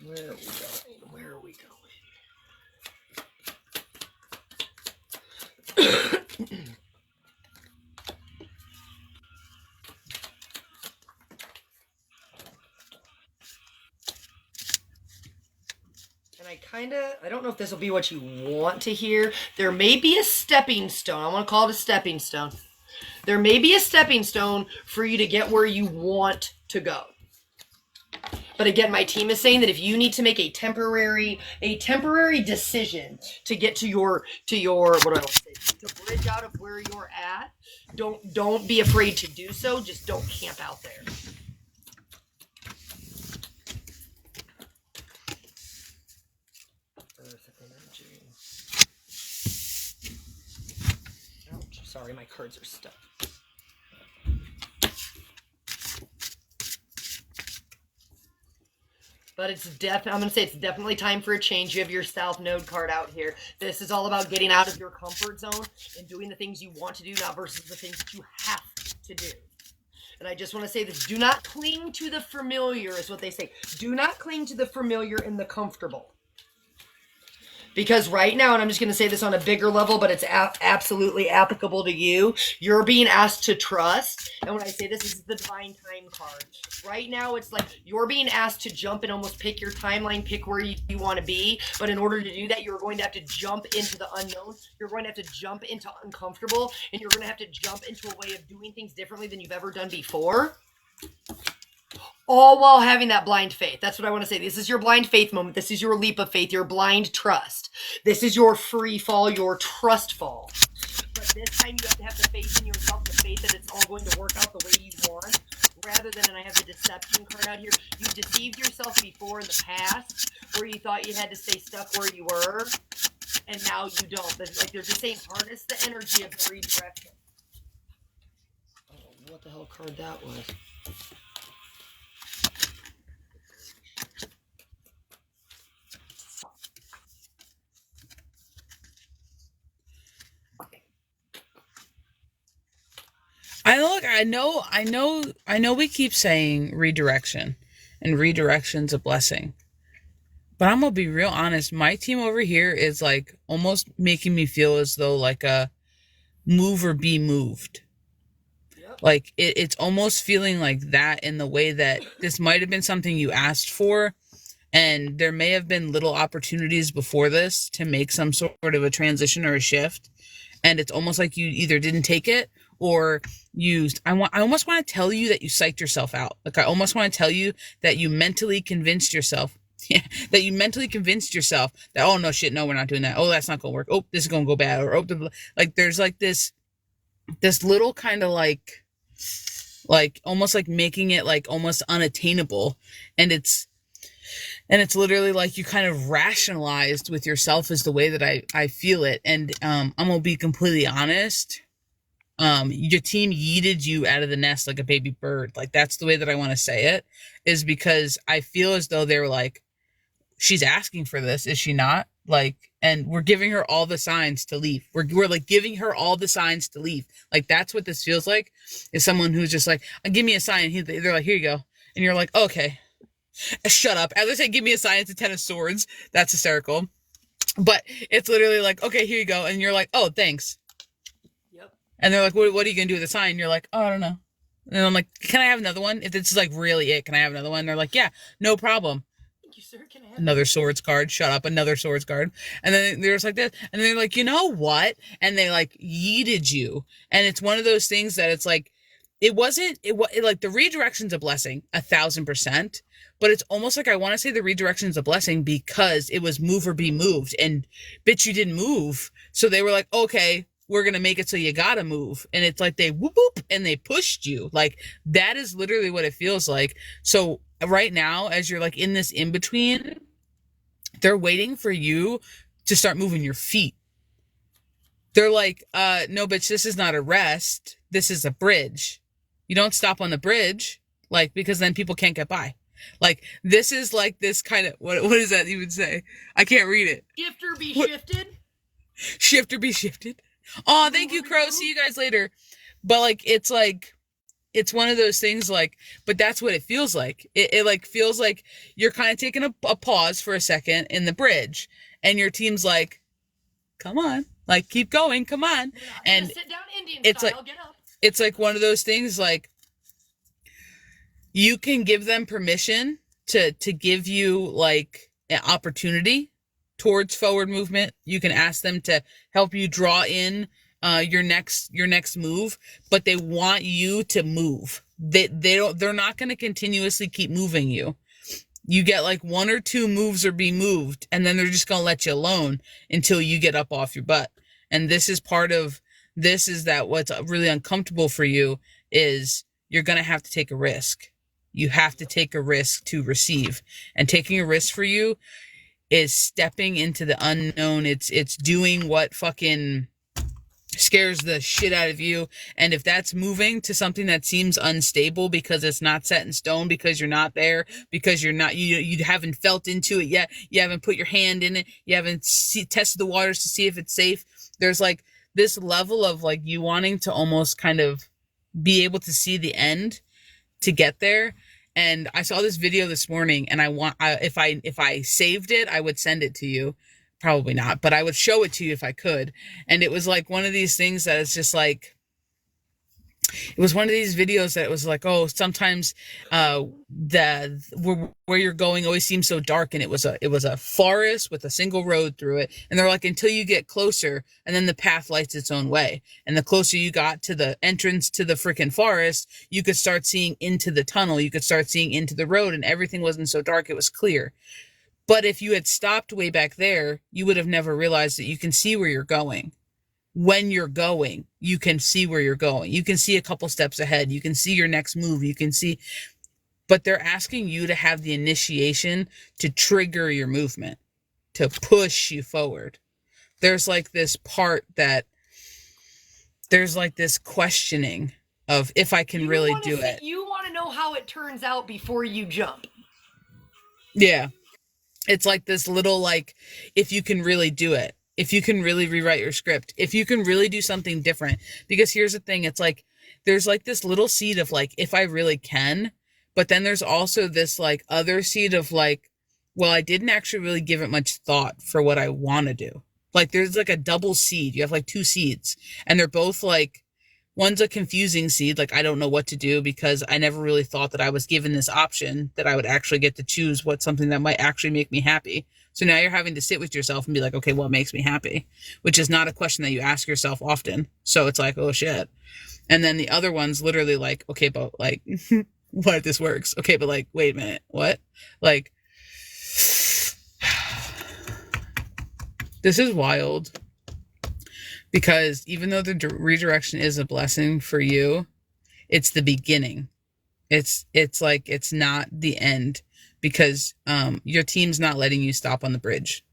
Where are we going? Where are we going? I don't know if this will be what you want to hear. There may be a stepping stone. I want to call it a stepping stone. There may be a stepping stone for you to get where you want to go. But again, my team is saying that if you need to make a temporary decision to get to your what do I want to say? To bridge out of where you're at, don't be afraid to do so. Just don't camp out there. Earth energy. sorry, my cards are stuck. But I'm going to say it's definitely time for a change. You have your South Node card out here. This is all about getting out of your comfort zone and doing the things you want to do, not versus the things that you have to do. And I just want to say this. Do not cling to the familiar is what they say. Do not cling to the familiar and the comfortable. Because right now, and I'm just going to say this on a bigger level, but it's absolutely applicable to you, you're being asked to trust. And when I say this is the divine time card. Right now, it's like you're being asked to jump and almost pick your timeline, pick where you want to be. But in order to do that, you're going to have to jump into the unknown. You're going to have to jump into uncomfortable. And you're going to have to jump into a way of doing things differently than you've ever done before. All while having that blind faith. That's what I want to say. This is your blind faith moment. This is your leap of faith, your blind trust. This is your free fall, your trust fall. But this time you have to have the faith in yourself, the faith that it's all going to work out the way you want, rather than, and I have the deception card out here, you deceived yourself before in the past, where you thought you had to stay stuck where you were, and now you don't. But like they're just saying, harness the energy of the redirection. I don't know what the hell card that was. I know we keep saying redirection, and redirection's a blessing. But I'm gonna be real honest, my team over here is like almost making me feel as though like a move or be moved. Yep. Like it's almost feeling like that, in the way that this might have been something you asked for, and there may have been little opportunities before this to make some sort of a transition or a shift, and it's almost like you either didn't take it or I almost want to tell you that you psyched yourself out. Like I almost want to tell you that you mentally convinced yourself that, oh no shit, no, we're not doing that. Oh, that's not gonna work. Oh, this is gonna go bad. Or oh, like there's like this little kind of like almost like making it like almost unattainable, and it's literally like you kind of rationalized with yourself is the way that I feel it. And I'm gonna be completely honest. Your team yeeted you out of the nest like a baby bird. Like that's the way that I want to say it, is because I feel as though they were like, she's asking for this, is she not? Like, and we're giving her all the signs to leave. We're like giving her all the signs to leave. Like that's what this feels like, is someone who's just like, give me a sign. They're like, here you go. And you're like, okay, shut up. As I say, give me a sign. It's a 10 of swords. That's hysterical. But it's literally like, okay, here you go. And you're like, oh, thanks. And they're like, what are you going to do with the sign? And you're like, oh, I don't know. And I'm like, can I have another one? If this is like really it, can I have another one? And they're like, yeah, no problem. Thank you, sir. Can I have another swords card? Shut up. Another swords card. And then they're just like this. And they're like, you know what? And they like yeeted you. And it's one of those things that it's like, it like the redirection's a blessing, 1,000%. But it's almost like I want to say the redirection's a blessing because it was move or be moved. And bitch, you didn't move. So they were like, okay, we're going to make it so you gotta move. And it's like they whoop whoop and they pushed you. Like that is literally what it feels like. So right now, as you're like in this in between, they're waiting for you to start moving your feet. They're like, no, bitch, this is not a rest. This is a bridge. You don't stop on the bridge, like, because then people can't get by. Like, this is like this kind of, what does that even say? I can't read it. Shift or be shifted? Shift or be shifted. Oh, thank you, Crow. See you guys later. But like, it's one of those things like, but that's what it feels like. It like feels like you're kind of taking a pause for a second in the bridge, and your team's like, come on, like keep going, come on. And sit down Indian it's style, like, get up. It's like one of those things like, you can give them permission to give you like an opportunity towards forward movement. You can ask them to help you draw in your next move, but they want you to move. They're not going to continuously keep moving you. You get like 1 or 2 moves or be moved, and then they're just going to let you alone until you get up off your butt. And this is that what's really uncomfortable for you is you're going to have to take a risk. You have to take a risk to receive, and taking a risk for you is stepping into the unknown. It's doing what fucking scares the shit out of you. And if that's moving to something that seems unstable because it's not set in stone, because you're not there, because you haven't felt into it yet, you haven't put your hand in it, you haven't tested the waters to see if it's safe, there's like this level of like you wanting to almost kind of be able to see the end to get there. And I saw this video this morning, and if I saved it, I would send it to you. Probably not, but I would show it to you if I could. And it was like one of these things that it's just like, it was one of these videos that it was like, oh, sometimes where you're going always seems so dark. And it was a forest with a single road through it. And they're like, until you get closer, and then the path lights its own way. And the closer you got to the entrance to the freaking forest, you could start seeing into the tunnel. You could start seeing into the road, and everything wasn't so dark. It was clear. But if you had stopped way back there, you would have never realized that you can see where you're going. When you're going, you can see where you're going. You can see a couple steps ahead. You can see your next move. You can see, but they're asking you to have the initiation to trigger your movement, to push you forward. There's like this part that there's like this questioning of if I can really do it. You want to know how it turns out before you jump. Yeah. It's like this little, like, if you can really do it, if you can really rewrite your script, if you can really do something different. Because here's the thing, it's like, there's like this little seed of like, if I really can, but then there's also this like other seed of like, well, I didn't actually really give it much thought for what I want to do. Like there's like a double seed. You have like two seeds, and they're both like, one's a confusing seed, like I don't know what to do because I never really thought that I was given this option that I would actually get to choose what something that might actually make me happy. So now you're having to sit with yourself and be like, okay, what makes me happy? Which is not a question that you ask yourself often. So it's like, oh shit. And then the other one's literally like, okay, but like, what if this works? Okay, but like, wait a minute, what? Like, this is wild. Because even though the redirection is a blessing for you, it's the beginning. It's like, it's not the end, because your team's not letting you stop on the bridge.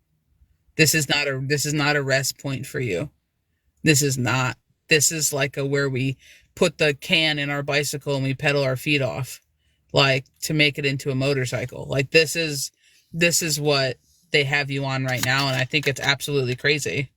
This is not a rest point for you. This is like where we put the can in our bicycle and we pedal our feet off, like to make it into a motorcycle. Like this is what they have you on right now. And I think it's absolutely crazy.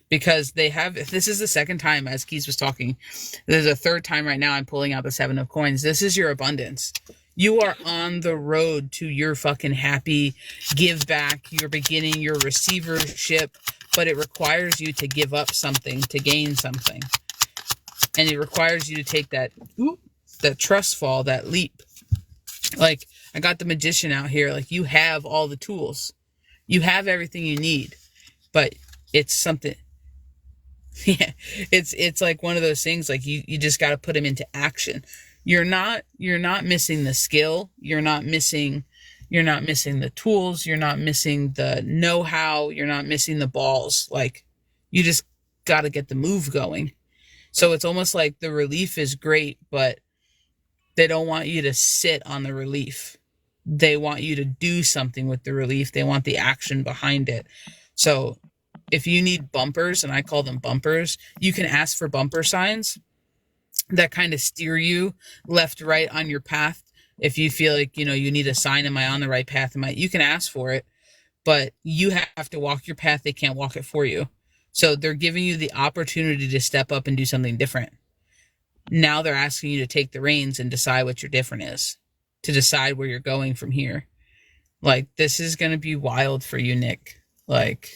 Because this is the second time, as Keys was talking, there's a third time right now I'm pulling out the 7 of coins. This is your abundance. You are on the road to your fucking happy give back. You're beginning your receivership, but it requires you to give up something to gain something. And it requires you to take that trust fall, that leap. Like, I got the magician out here. Like, you have all the tools. You have everything you need. But it's something... Yeah, it's like one of those things, like you just got to put them into action. You're not missing the skill. You're not missing the tools. You're not missing the know-how. You're not missing the balls. Like, you just got to get the move going. So it's almost like the relief is great, but they don't want you to sit on the relief. They want you to do something with the relief. They want the action behind it. So if you need bumpers, and I call them bumpers, you can ask for bumper signs that kind of steer you left, right on your path. If you feel like, you need a sign, am I on the right path? You can ask for it, but you have to walk your path. They can't walk it for you. So they're giving you the opportunity to step up and do something different. Now they're asking you to take the reins and decide what your different is, to decide where you're going from here. Like, this is going to be wild for you, Nik. Like...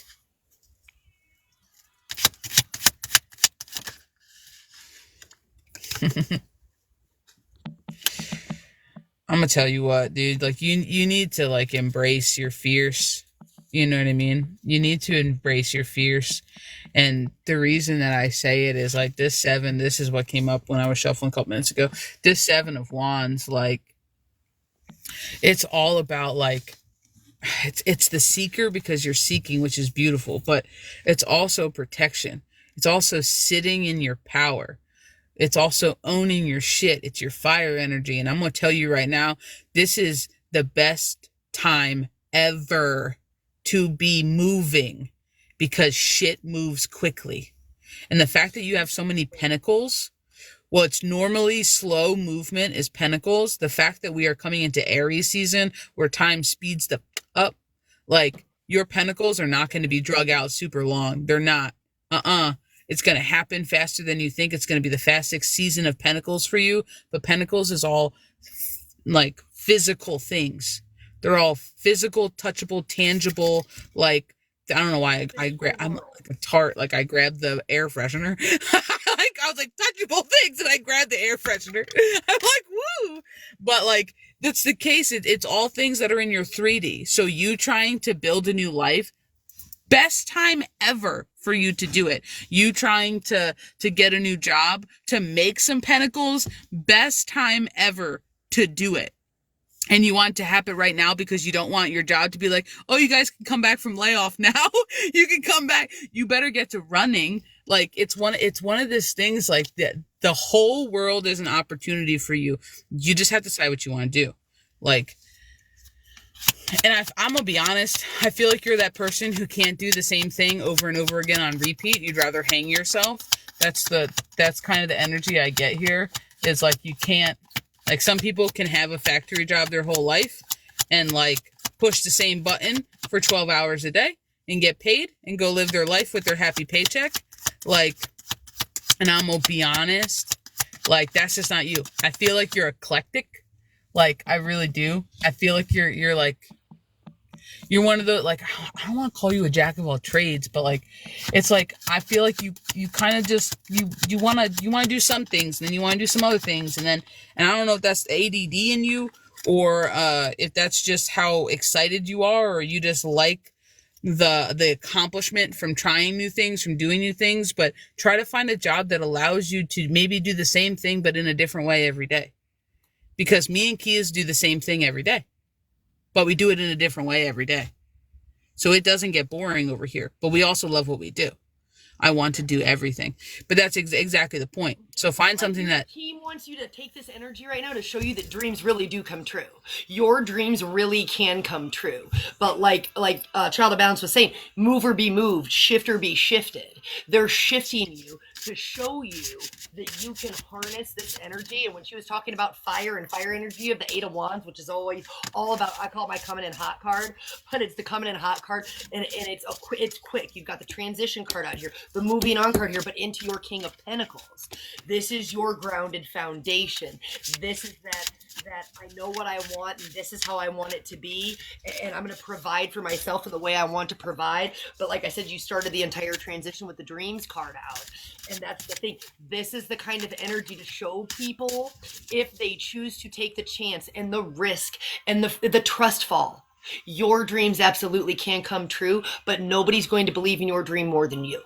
I'm gonna tell you what, dude, like you need to like embrace your fears. You know what I mean? You need to embrace your fears. And the reason that I say it is like this 7, this is what came up when I was shuffling a couple minutes ago. This 7 of Wands, like, it's all about like, it's the seeker, because you're seeking, which is beautiful, but it's also protection. It's also sitting in your power. It's also owning your shit. It's your fire energy. And I'm going to tell you right now, this is the best time ever to be moving, because shit moves quickly. And the fact that you have so many pentacles, well, it's normally slow movement is pentacles. The fact that we are coming into Aries season where time speeds up, like your pentacles are not going to be drug out super long. They're not. It's going to happen faster than you think. It's going to be the fastest season of pentacles for you. But pentacles is all like physical things. They're all physical, touchable, tangible. Like, I don't know why I'm like a tart. Like I grabbed the air freshener. Like I was like touchable things, and I grabbed the air freshener. I'm like, woo! But like that's the case. It's all things that are in your 3D. So you trying to build a new life, best time ever for you to do it. You trying to get a new job, to make some pentacles, best time ever to do it. And you want to happen right now because you don't want your job to be like, oh, you guys can come back from layoff now. You can come back. You better get to running. Like it's one of these things like that. The whole world is an opportunity for you. You just have to decide what you want to do. Like, and I'm going to be honest, I feel like you're that person who can't do the same thing over and over again on repeat. You'd rather hang yourself. That's kind of the energy I get here. Is like, you can't, like some people can have a factory job their whole life and like push the same button for 12 hours a day and get paid and go live their life with their happy paycheck. Like, and I'm going to be honest, like that's just not you. I feel like you're eclectic. Like I really do. I feel like you're like, you're one of the, like, I don't want to call you a jack of all trades, but like, it's like, I feel like you kind of just, you want to do some things and then you want to do some other things. And I don't know if that's ADD in you or, if that's just how excited you are, or you just like the accomplishment from trying new things, from doing new things, but try to find a job that allows you to maybe do the same thing, but in a different way every day. Because me and Kias do the same thing every day, but we do it in a different way every day. So it doesn't get boring over here, but we also love what we do. I want to do everything, but that's exactly the point. So find something that team wants you to take this energy right now to show you that dreams really do come true. Your dreams really can come true. But like ChildOfBalance was saying, move or be moved, shift or be shifted. They're shifting you to show you that you can harness this energy. And when she was talking about fire and fire energy of the 8 of Wands, which is always all about, I call it my coming in hot card, but it's the coming in hot card, and it's quick. You've got the transition card out here, the moving on card here, but into your King of Pentacles. This is your grounded foundation. This is that I know what I want, and this is how I want it to be, and I'm going to provide for myself in the way I want to provide. But like I said, you started the entire transition with the dreams card out, and that's the thing. This is the kind of energy to show people, if they choose to take the chance and the risk and the trust fall, your dreams absolutely can come true, but nobody's going to believe in your dream more than you.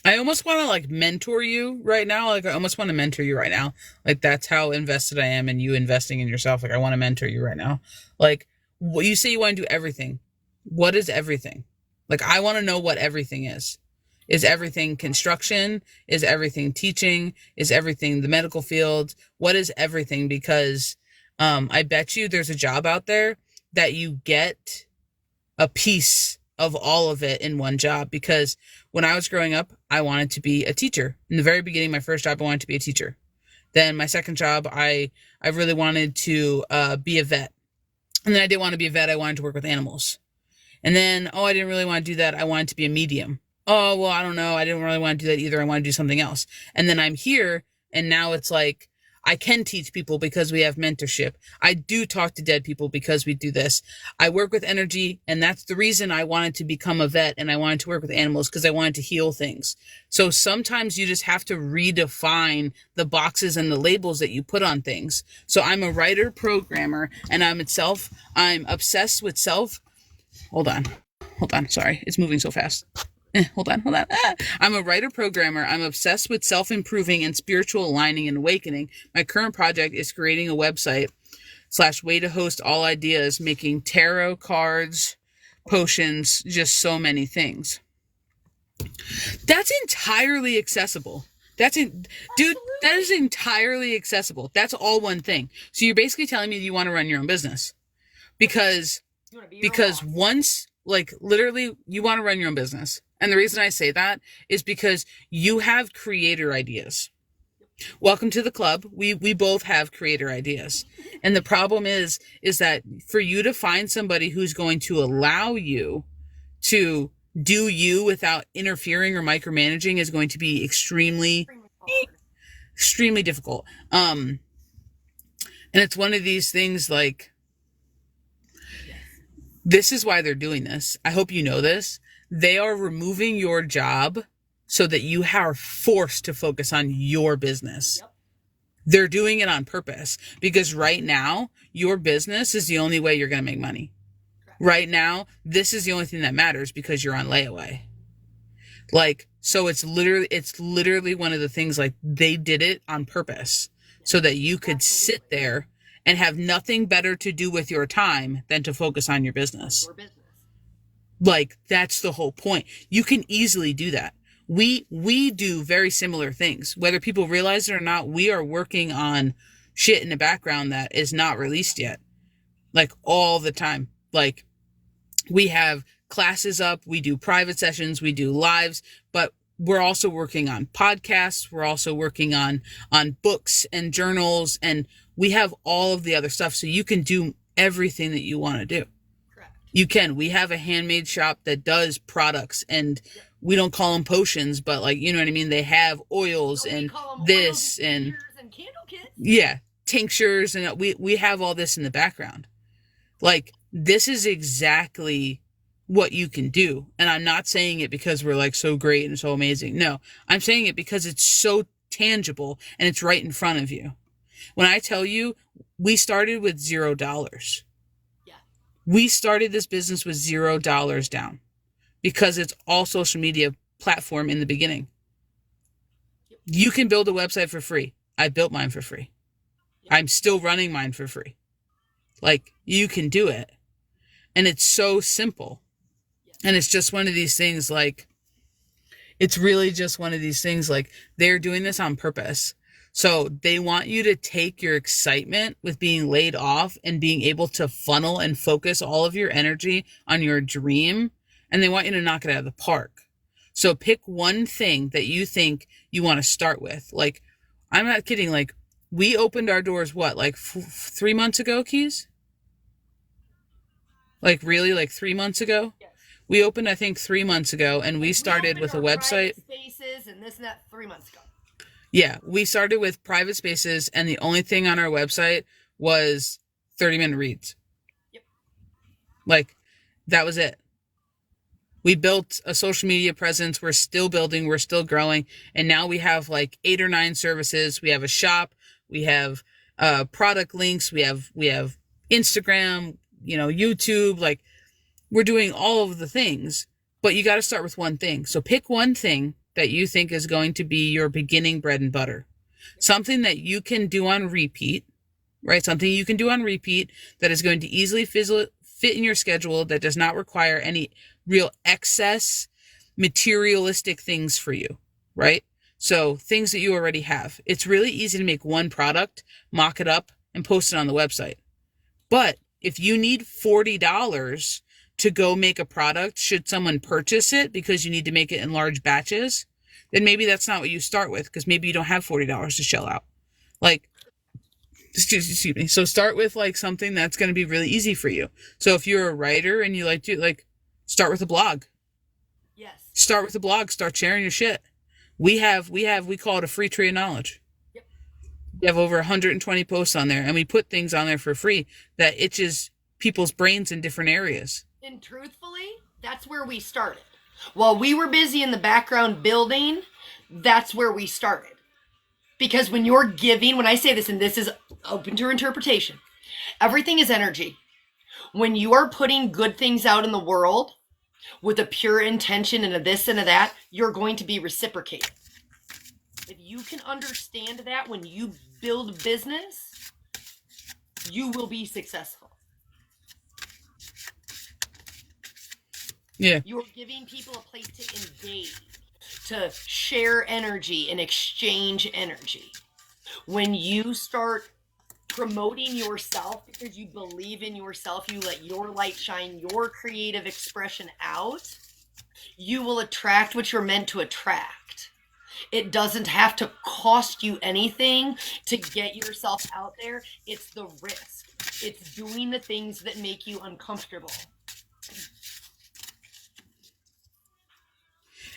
I almost want to like mentor you right now. Like I almost want to mentor you right now. Like that's how invested I am in you investing in yourself. Like I want to mentor you right now. Like what you say you want to do everything. What is everything? Like I want to know what everything is. Is everything construction? Is everything teaching? Is everything the medical field? What is everything? Because I bet you there's a job out there that you get a piece of all of it in one job. Because when I was growing up, I wanted to be a teacher. In the very beginning, my first job, I wanted to be a teacher. Then my second job, I really wanted to be a vet. And then I didn't want to be a vet. I wanted to work with animals. And then, I didn't really want to do that. I wanted to be a medium. Oh, well, I don't know. I didn't really want to do that either. I want to do something else. And then I'm here, and now it's like, I can teach people because we have mentorship. I do talk to dead people because we do this. I work with energy, and that's the reason I wanted to become a vet, and I wanted to work with animals because I wanted to heal things. So sometimes you just have to redefine the boxes and the labels that you put on things. So I'm a writer, programmer, and I'm obsessed with self. Hold on. Sorry. It's moving so fast. Hold on. I'm a writer programmer. I'm obsessed with self-improving and spiritual aligning and awakening. My current project is creating a website / way to host all ideas, making tarot cards, potions, just so many things. That's entirely accessible. That is entirely accessible. That's all one thing. So you're basically telling me you want to run your own business because once, like literally you want to run your own business. And the reason I say that is because you have creator ideas. Welcome to the club. We both have creator ideas. And the problem is that for you to find somebody who's going to allow you to do you without interfering or micromanaging is going to be extremely difficult. And it's one of these things like, this is why they're doing this. I hope you know this. They are removing your job so that you are forced to focus on your business. Yep. They're doing it on purpose because right now, your business is the only way you're going to make money. Correct. Right now, this is the only thing that matters because you're on layaway. Like, so it's literally one of the things, like, they did it on purpose so that you could sit there and have nothing better to do with your time than to focus on your business. Like, that's the whole point. You can easily do that. We do very similar things. Whether people realize it or not, we are working on shit in the background that is not released yet. Like, all the time. Like, we have classes up, we do private sessions, we do lives, but we're also working on podcasts. We're also working on books and journals, and we have all of the other stuff. So you can do everything that you want to do. Correct. You can. We have a handmade shop that does products, and we don't call them potions, but, like, you know what I mean? They have oils and this and candle kits. Yeah, tinctures, and we have all this in the background. Like, this is exactly what you can do. And I'm not saying it because we're, like, so great and so amazing. No, I'm saying it because it's so tangible and it's right in front of you. When I tell you, we started with $0. Yeah. We started this business with $0 down because it's all social media platform in the beginning. Yep. You can build a website for free. I built mine for free. Yep. I'm still running mine for free. Like, you can do it. And it's so simple. Yes. And it's just one of these things, like, it's really just one of these things, like, they're doing this on purpose. So they want you to take your excitement with being laid off and being able to funnel and focus all of your energy on your dream. And they want you to knock it out of the park. So pick one thing that you think you want to start with. Like, I'm not kidding. Like, we opened our doors, what, like 3 months ago, Keys? Like, really, like 3 months ago? Yes. We opened, I think, 3 months ago, and we started with a website. Spaces and this and that 3 months ago. Yeah, we started with private spaces, and the only thing on our website was 30-minute reads. Yep. Like, that was it. We built a social media presence. We're still building. We're still growing. And now we have like 8 or 9 services. We have a shop. We have product links. We have Instagram, YouTube. Like, we're doing all of the things, but you got to start with one thing. So pick one thing that you think is going to be your beginning bread and butter. Something that you can do on repeat, right? Something you can do on repeat that is going to easily fit in your schedule, that does not require any real excess materialistic things for you, right? So things that you already have. It's really easy to make one product, mock it up, and post it on the website. But if you need $40 to go make a product, should someone purchase it because you need to make it in large batches, then maybe that's not what you start with, because maybe you don't have $40 to shell out. Like, excuse me. So start with like something that's going to be really easy for you. So if you're a writer and you like to, like, start with a blog. Yes. Start with a blog. Start sharing your shit. We call it a free tree of knowledge. Yep. We have over 120 posts on there, and we put things on there for free that itches people's brains in different areas. And truthfully, that's where we started. While we were busy in the background building, that's where we started. Because when you're giving, when I say this, and this is open to interpretation, everything is energy. When you are putting good things out in the world with a pure intention and a this and a that, you're going to be reciprocated. If you can understand that when you build business, you will be successful. Yeah. You're giving people a place to engage, to share energy and exchange energy. When you start promoting yourself because you believe in yourself, you let your light shine, your creative expression out, You will attract what you're meant to attract. It doesn't have to cost you anything to get yourself out there. It's the risk. It's doing the things that make you uncomfortable.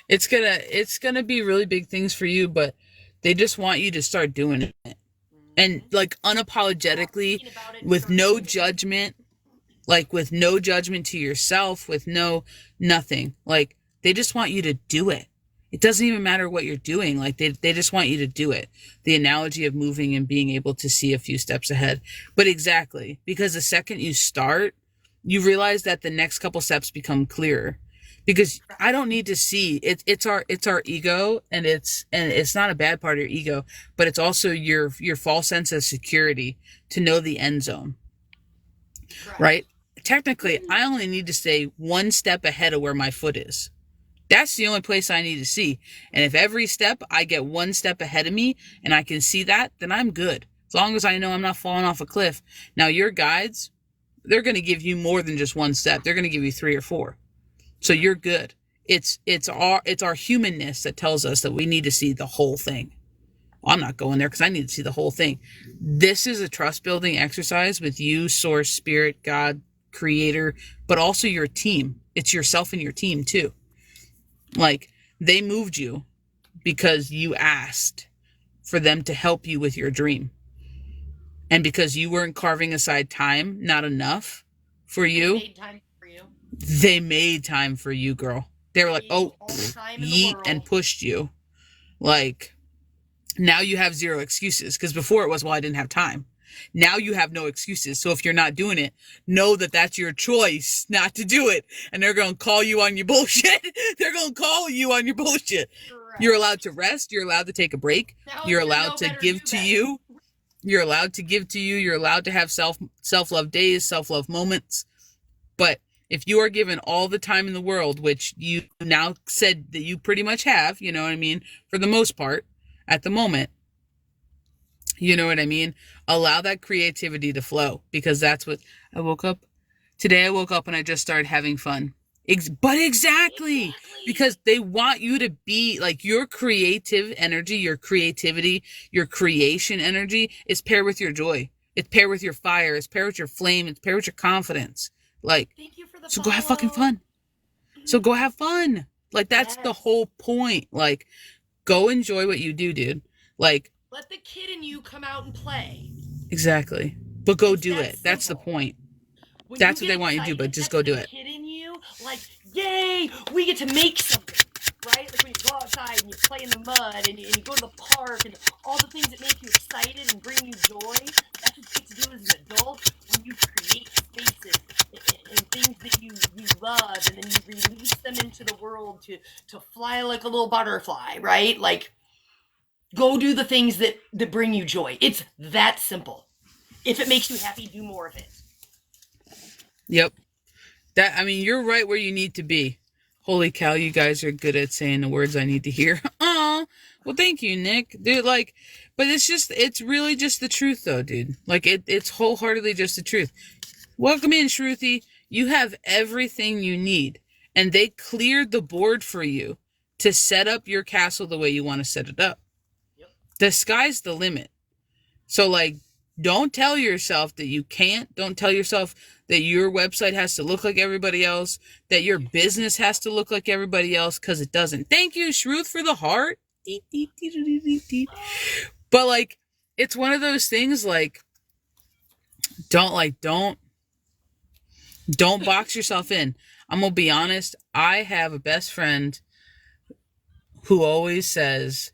It's gonna be really big things for you, but they just want you to start doing it. And like unapologetically, with no judgment, like with no judgment to yourself, with no nothing. Like they just want you to do it. It doesn't even matter what you're doing. Like they just want you to do it. The analogy of moving and being able to see a few steps ahead. But exactly, because the second you start, you realize that the next couple steps become clearer. Because I don't need to see it. It's our ego, and it's not a bad part of your ego, but it's also your false sense of security to know the end zone. Right? Technically, I only need to stay one step ahead of where my foot is. That's the only place I need to see. And if every step I get one step ahead of me and I can see that, then I'm good. As long as I know I'm not falling off a cliff. Now, your guides, they're going to give you more than just one step. They're going to give you 3 or 4. So you're good. It's our humanness that tells us that we need to see the whole thing. Well, I'm not going there because I need to see the whole thing. This is a trust building exercise with you, source, spirit, God, creator, but also your team. It's yourself and your team too. Like they moved you because you asked for them to help you with your dream. And because you weren't carving aside time, not enough for you. They made time for you, girl. They were like, oh, yeet, and pushed you. Like, now you have 0 excuses. Because before it was, well, I didn't have time. Now you have no excuses. So if you're not doing it, know that that's your choice not to do it. And they're going to call you on your bullshit. They're going to call you on your bullshit. Correct. You're allowed to rest. You're allowed to take a break. You're allowed to give to you. You're allowed to give to you. You're allowed to have self-love days, self-love moments. But if you are given all the time in the world, which you now said that you pretty much have, you know what I mean, for the most part, at the moment, you know what I mean, allow that creativity to flow, because that's what I woke up and I just started having fun. But exactly, because they want you to be like your creative energy, your creativity, your creation energy is paired with your joy. It's paired with your fire. It's paired with your flame. It's paired with your confidence. Like, so go have fucking fun. So go have fun. Like, that's the whole point. Like, go enjoy what you do, dude. Like, let the kid in you come out and play. Exactly. But go do it. That's the point. That's what they want you to do, but just go do it. Kid in you, like, yay, we get to make something, right? Like when you go outside and you play in the mud and you go to the park and all the things that make you excited and bring you joy. That's what you get to do as an adult when you create spaces and things that you love, and then you release them into the world to fly like a little butterfly, right? Like, go do the things that bring you joy. It's that simple. If it makes you happy, do more of it. Yep. You're right where you need to be. Holy cow, you guys are good at saying the words I need to hear. Oh, well, thank you, Nick. Dude, like, but it's really just the truth, though, dude. Like, it's wholeheartedly just the truth. Welcome in, Shruti. You have everything you need. And they cleared the board for you to set up your castle the way you want to set it up. Yep. The sky's the limit. So, like, don't tell yourself that you can't. Don't tell yourself that your website has to look like everybody else, that your business has to look like everybody else, because it doesn't. Thank you, Shruth, for the heart. But, like, it's one of those things, like, don't box yourself in. I'm going to be honest. I have a best friend who always says,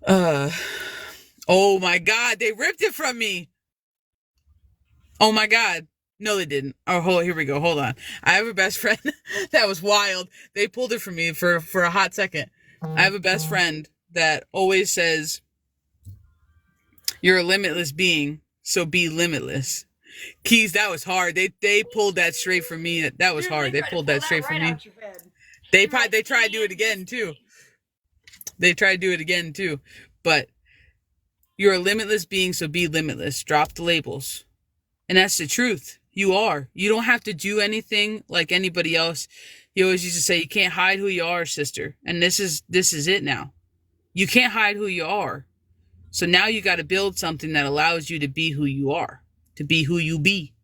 oh my God, they ripped it from me. Oh my God. No, they didn't. Oh, here we go. Hold on. I have a best friend. That was wild. They pulled it from me for a hot second. I have a best friend that always says, you're a limitless being, so be limitless. Keys, that was hard. They pulled that straight from me. That was hard. They pulled that straight from me. They tried to do it again too. But you're a limitless being, so be limitless. Drop the labels. And that's the truth. You are. You don't have to do anything like anybody else. He always used to say, you can't hide who you are, sister. And this is it now. You can't hide who you are. So now you got to build something that allows you to be who you are, to be who you be.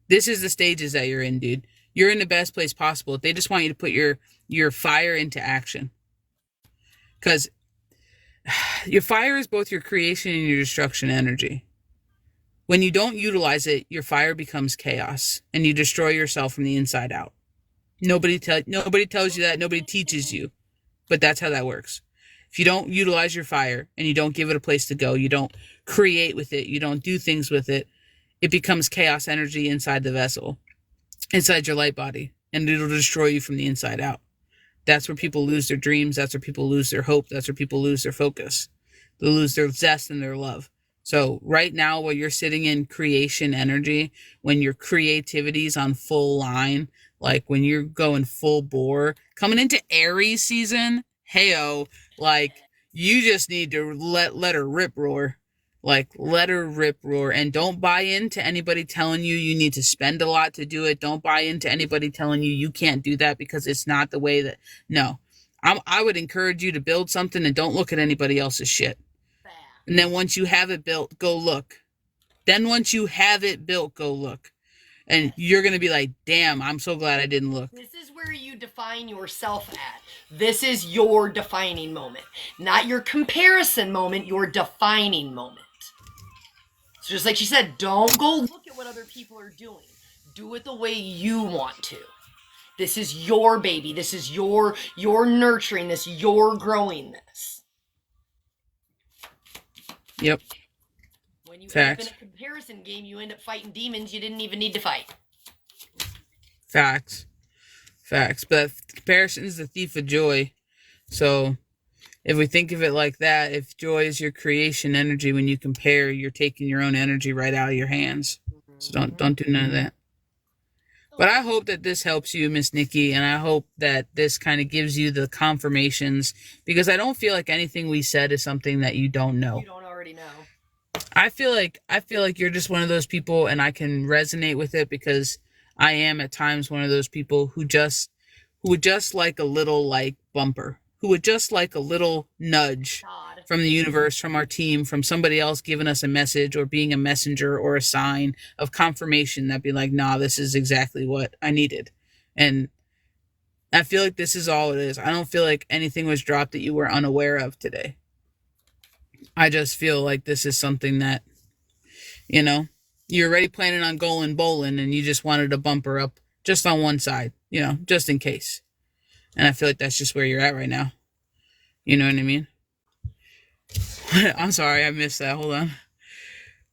This is the stages that you're in, dude. You're in the best place possible. They just want you to put your fire into action. Because your fire is both your creation and your destruction energy. When you don't utilize it, your fire becomes chaos and you destroy yourself from the inside out. Nobody tells you that. Nobody teaches you. But that's how that works. If you don't utilize your fire and you don't give it a place to go, you don't create with it, you don't do things with it, it becomes chaos energy inside the vessel, inside your light body, and it'll destroy you from the inside out. That's where people lose their dreams. That's where people lose their hope. That's where people lose their focus. They lose their zest and their love. So right now, while you're sitting in creation energy, when your creativity's on full line, like when you're going full bore, coming into Aries season, heyo, like you just need to let her rip roar. Like let her rip roar, and don't buy into anybody telling you need to spend a lot to do it. Don't buy into anybody telling you can't do that because it's not the way that, no. I would encourage you to build something and don't look at anybody else's shit. And then once you have it built, go look. Then once you have it built, go look. And you're going to be like, damn, I'm so glad I didn't look. This is where you define yourself at. This is your defining moment. Not your comparison moment, your defining moment. So just like she said, don't go look at what other people are doing. Do it the way you want to. This is your baby. This is your nurturing this. You're growing this. Yep. When you end up in a comparison game, you end up fighting demons you didn't even need to fight. Facts. But comparison is the thief of joy. So if we think of it like that, if joy is your creation energy, when you compare, you're taking your own energy right out of your hands. So don't do none of that. But I hope that this helps you, Miss Nikki, and I hope that this kind of gives you the confirmations, because I don't feel like anything we said is something that you don't know. You don't already know. I feel like you're just one of those people, and I can resonate with it because I am at times one of those people who would just like a little like bumper, who would just like a little nudge from the universe, from our team, from somebody else giving us a message or being a messenger or a sign of confirmation that'd be like, nah, this is exactly what I needed. And I feel like this is all it is. I don't feel like anything was dropped that you were unaware of today. I just feel like this is something that, you're already planning on going bowling and you just wanted a bumper up just on one side, just in case. And I feel like that's just where you're at right now. You know what I mean? I'm sorry, I missed that. Hold on.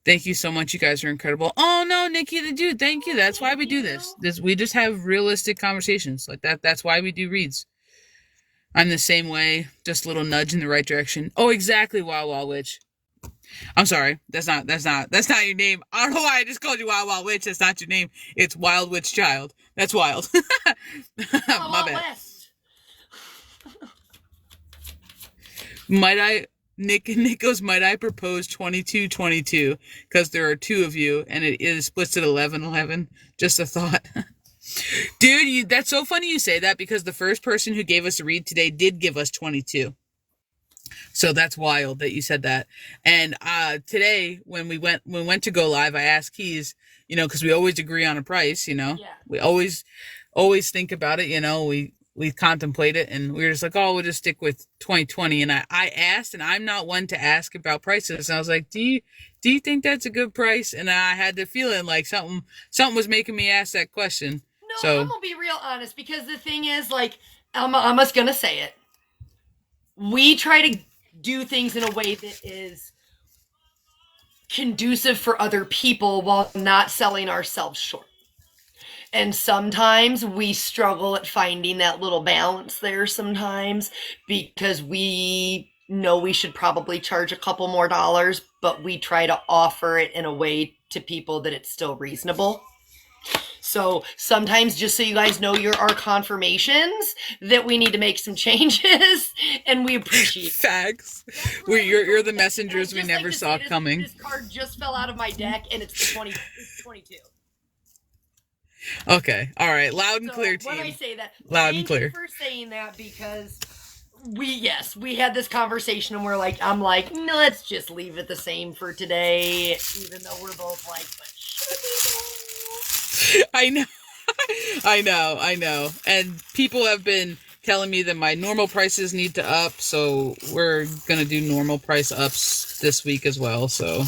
Thank you so much. You guys are incredible. Oh no, Nikki the dude. Thank you. That's why we do this. We just have realistic conversations like that. That's why we do reads. I'm the same way. Just a little nudge in the right direction. Oh, exactly. Wild Wild Witch. I'm sorry. That's not your name. I don't know why I just called you Wild Wild Witch. That's not your name. It's Wild Witch Child. That's wild. My bad. Nick goes, might I propose 22-22? Because there are two of you, and it splits at 11-11. Just a thought. Dude, that's so funny you say that, because the first person who gave us a read today did give us 22. So that's wild that you said that. And today, when we went to go live, I asked Keys, because we always agree on a price, Yeah. We always think about it, we contemplate it, and we were just like, oh, we'll just stick with 2020. And I asked, and I'm not one to ask about prices. And I was like, do you think that's a good price? And I had the feeling like something was making me ask that question. No, so, I'm gonna be real honest, because the thing is, like, I'm just gonna say it. We try to do things in a way that is conducive for other people while not selling ourselves short. And sometimes we struggle at finding that little balance there sometimes, because we know we should probably charge a couple more dollars, but we try to offer it in a way to people that it's still reasonable. So sometimes, just so you guys know, you're our confirmations that we need to make some changes, and we appreciate facts. You're the messengers we never saw coming. This card just fell out of my deck, and it's 22. Okay. All right. Loud and So clear, when I team. say that, Loud and thank you clear. for saying that because we had this conversation and I'm like, no, let's just leave it the same for today, even though we're both like, but should I know. I know. And people have been telling me that my normal prices need to up, so we're gonna do normal price ups this week as well. So,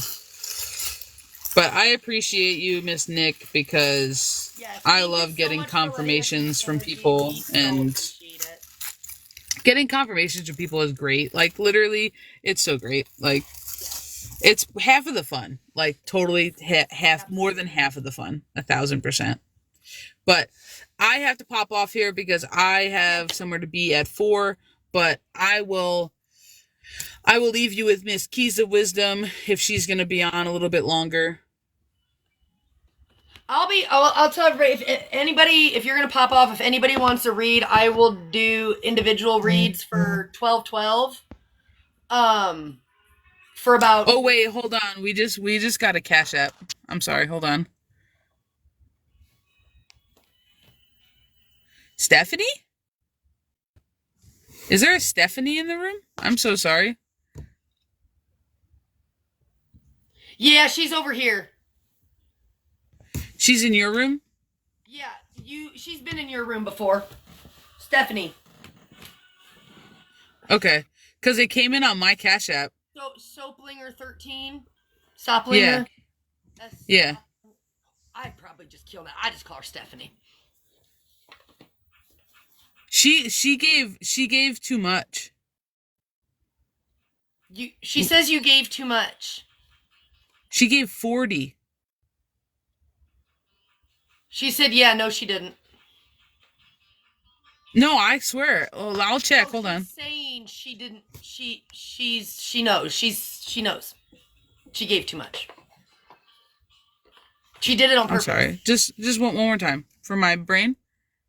but I appreciate you, Miss Nick, because yes, I thank you love so getting much for letting us use confirmations the from energy. people, We so and appreciate it. getting confirmations from people is great. Like literally, it's so great. Like Yes, it's half of the fun. Like totally half, more than absolutely. half of the fun. 1,000%. But I have to pop off here because I Okay. have somewhere to be at 4. But I will leave you with Miss Keys of Wisdom if she's gonna be on a little bit longer. I'll tell everybody if you're gonna pop off, if anybody wants to read, I will do individual reads for 12/12. Um, for about Oh wait, hold on. We just got a cash app. I'm sorry, hold on. Stephanie? Is there a Stephanie in the room? I'm so sorry. yeah, she's over here. She's in your room? Yeah, she's been in your room before. Stephanie. Okay. Because it came in on my cash app. So Soplinger 13. Yeah. Soplinger. Yeah. I'd probably just kill that. I just call her Stephanie. She gave too much. She says you gave too much. She gave 40. She said, yeah, no, she didn't. No, I swear. Oh, I'll check. Hold on. Saying she didn't. She knows. She knows. She gave too much. She did it on I'm purpose. sorry. Just one more time for my brain.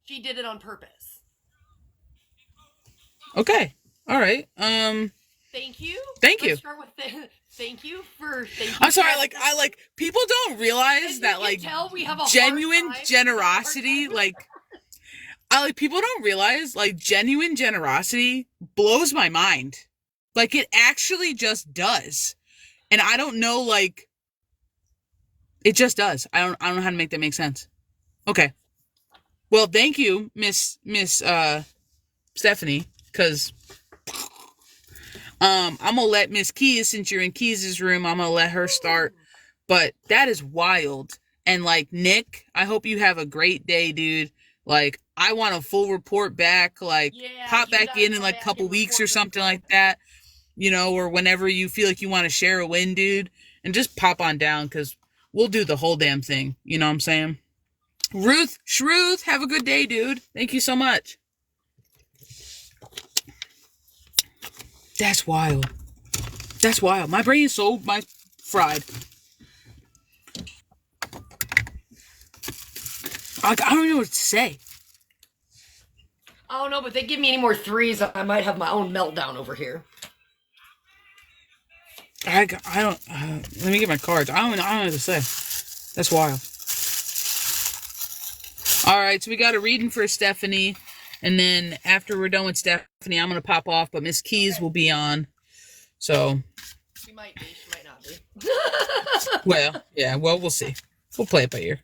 She did it on purpose. Okay. All right. Thank you. Thank you. Let's start with thank you. I'm sorry. Like people don't realize that like tell we have a genuine generosity. People don't realize like genuine generosity blows my mind. Like it actually just does, and I don't know. Like it just does. I don't know how to make that make sense. Okay. Well, thank you, Miss Stephanie, because I'm gonna let Miss Keys, since you're in Keys' room, I'm gonna let her start. But that is wild. And like Nick, I hope you have a great day, dude. Like I want a full report back. Like pop back in like a couple weeks or something like that. Or whenever you feel like you want to share a win, dude, and just pop on down because we'll do the whole damn thing. You know what I'm saying? Shruth, have a good day, dude. Thank you so much. That's wild. That's wild. My brain is so fried. I don't know what to say. I don't know, but if they give me any more threes, I might have my own meltdown over here. I don't. Let me get my cards. I don't know what to say. That's wild. All right, so we got a reading for Stephanie, and then after we're done with Stephanie, I'm gonna pop off, but Miss Keys will be on. So. She might be. She might not be. Well, yeah. Well, we'll see. We'll play it by ear.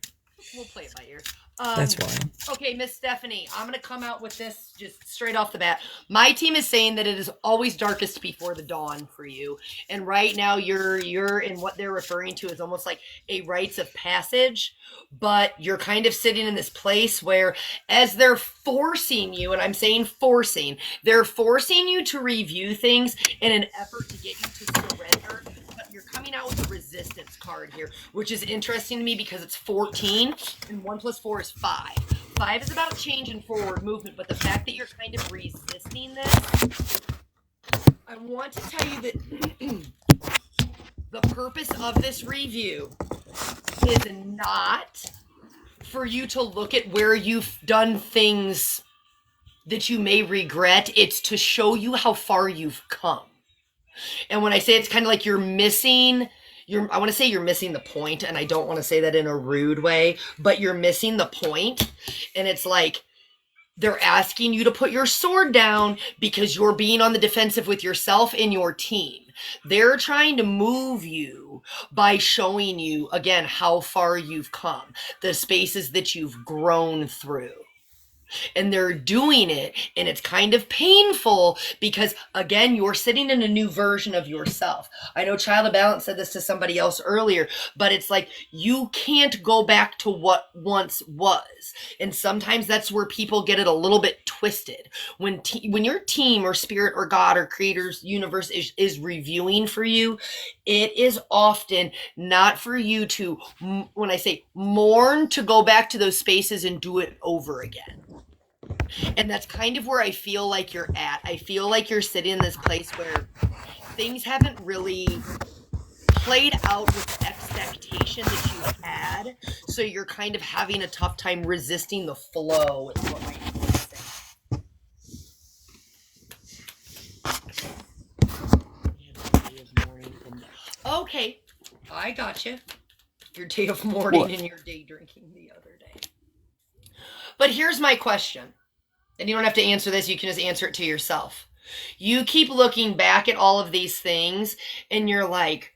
We'll play it by ear. That's wild. Okay, Miss Stephanie, I'm going to come out with this just straight off the bat. My team is saying that it is always darkest before the dawn for you. And right now you're in what they're referring to as almost like a rites of passage, but you're kind of sitting in this place where as they're forcing you, and I'm saying forcing, they're forcing you to review things in an effort to get you to surrender. You're coming out with a resistance card here, which is interesting to me because it's 14 and 1 + 4 is 5. 5 is about change and forward movement, but the fact that you're kind of resisting this, I want to tell you that the purpose of this review is not for you to look at where you've done things that you may regret. It's to show you how far you've come. And when I say it's kind of like you're missing I want to say you're missing the point, and I don't want to say that in a rude way, but you're missing the point. And it's like, they're asking you to put your sword down because you're being on the defensive with yourself and your team. They're trying to move you by showing you, again, how far you've come, the spaces that you've grown through. And they're doing it, and it's kind of painful because, again, you're sitting in a new version of yourself. I know ChildOfBalance said this to somebody else earlier, but it's like you can't go back to what once was. And sometimes that's where people get it a little bit twisted. When your team or spirit or God or creator's universe is reviewing for you, it is often not for you to, when I say mourn, to go back to those spaces and do it over again. And that's kind of where I feel like you're at. I feel like you're sitting in this place where things haven't really played out with the expectation that you had. So you're kind of having a tough time resisting the flow, is what my saying. Okay, I got you. Your day of mourning and your day drinking the other day. But here's my question. And you don't have to answer this. You can just answer it to yourself. You keep looking back at all of these things and you're like,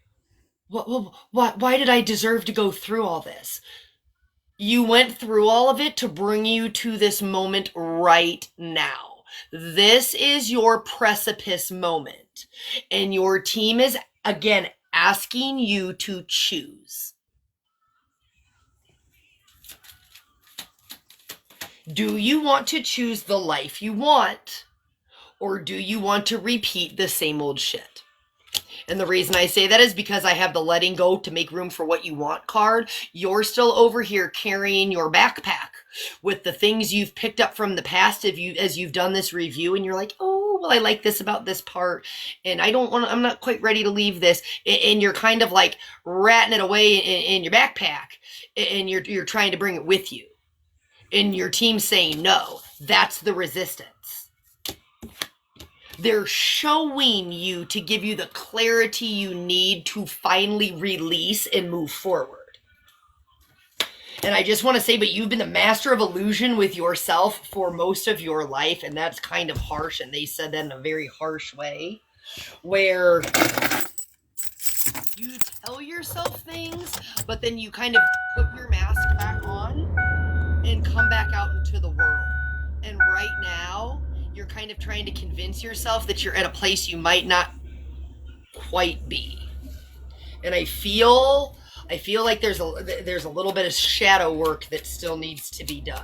why did I deserve to go through all this? You went through all of it to bring you to this moment right now. This is your precipice moment. And your team is, again, asking you to choose. Do you want to choose the life you want, or do you want to repeat the same old shit? And the reason I say that is because I have the letting go to make room for what you want card. You're still over here carrying your backpack with the things you've picked up from the past as you've done this review, and you're like, oh, well, I like this about this part, and I'm not quite ready to leave this. And you're kind of like ratting it away in your backpack, and you're trying to bring it with you. And your team saying no. That's the resistance. They're showing you to give you the clarity you need to finally release and move forward. And I just want to say, but you've been the master of illusion with yourself for most of your life, and that's kind of harsh, and they said that in a very harsh way, where you tell yourself things, but then you kind of put your mask back on and come back out into the world. And right now, you're kind of trying to convince yourself that you're at a place you might not quite be. And I feel like there's a little bit of shadow work that still needs to be done.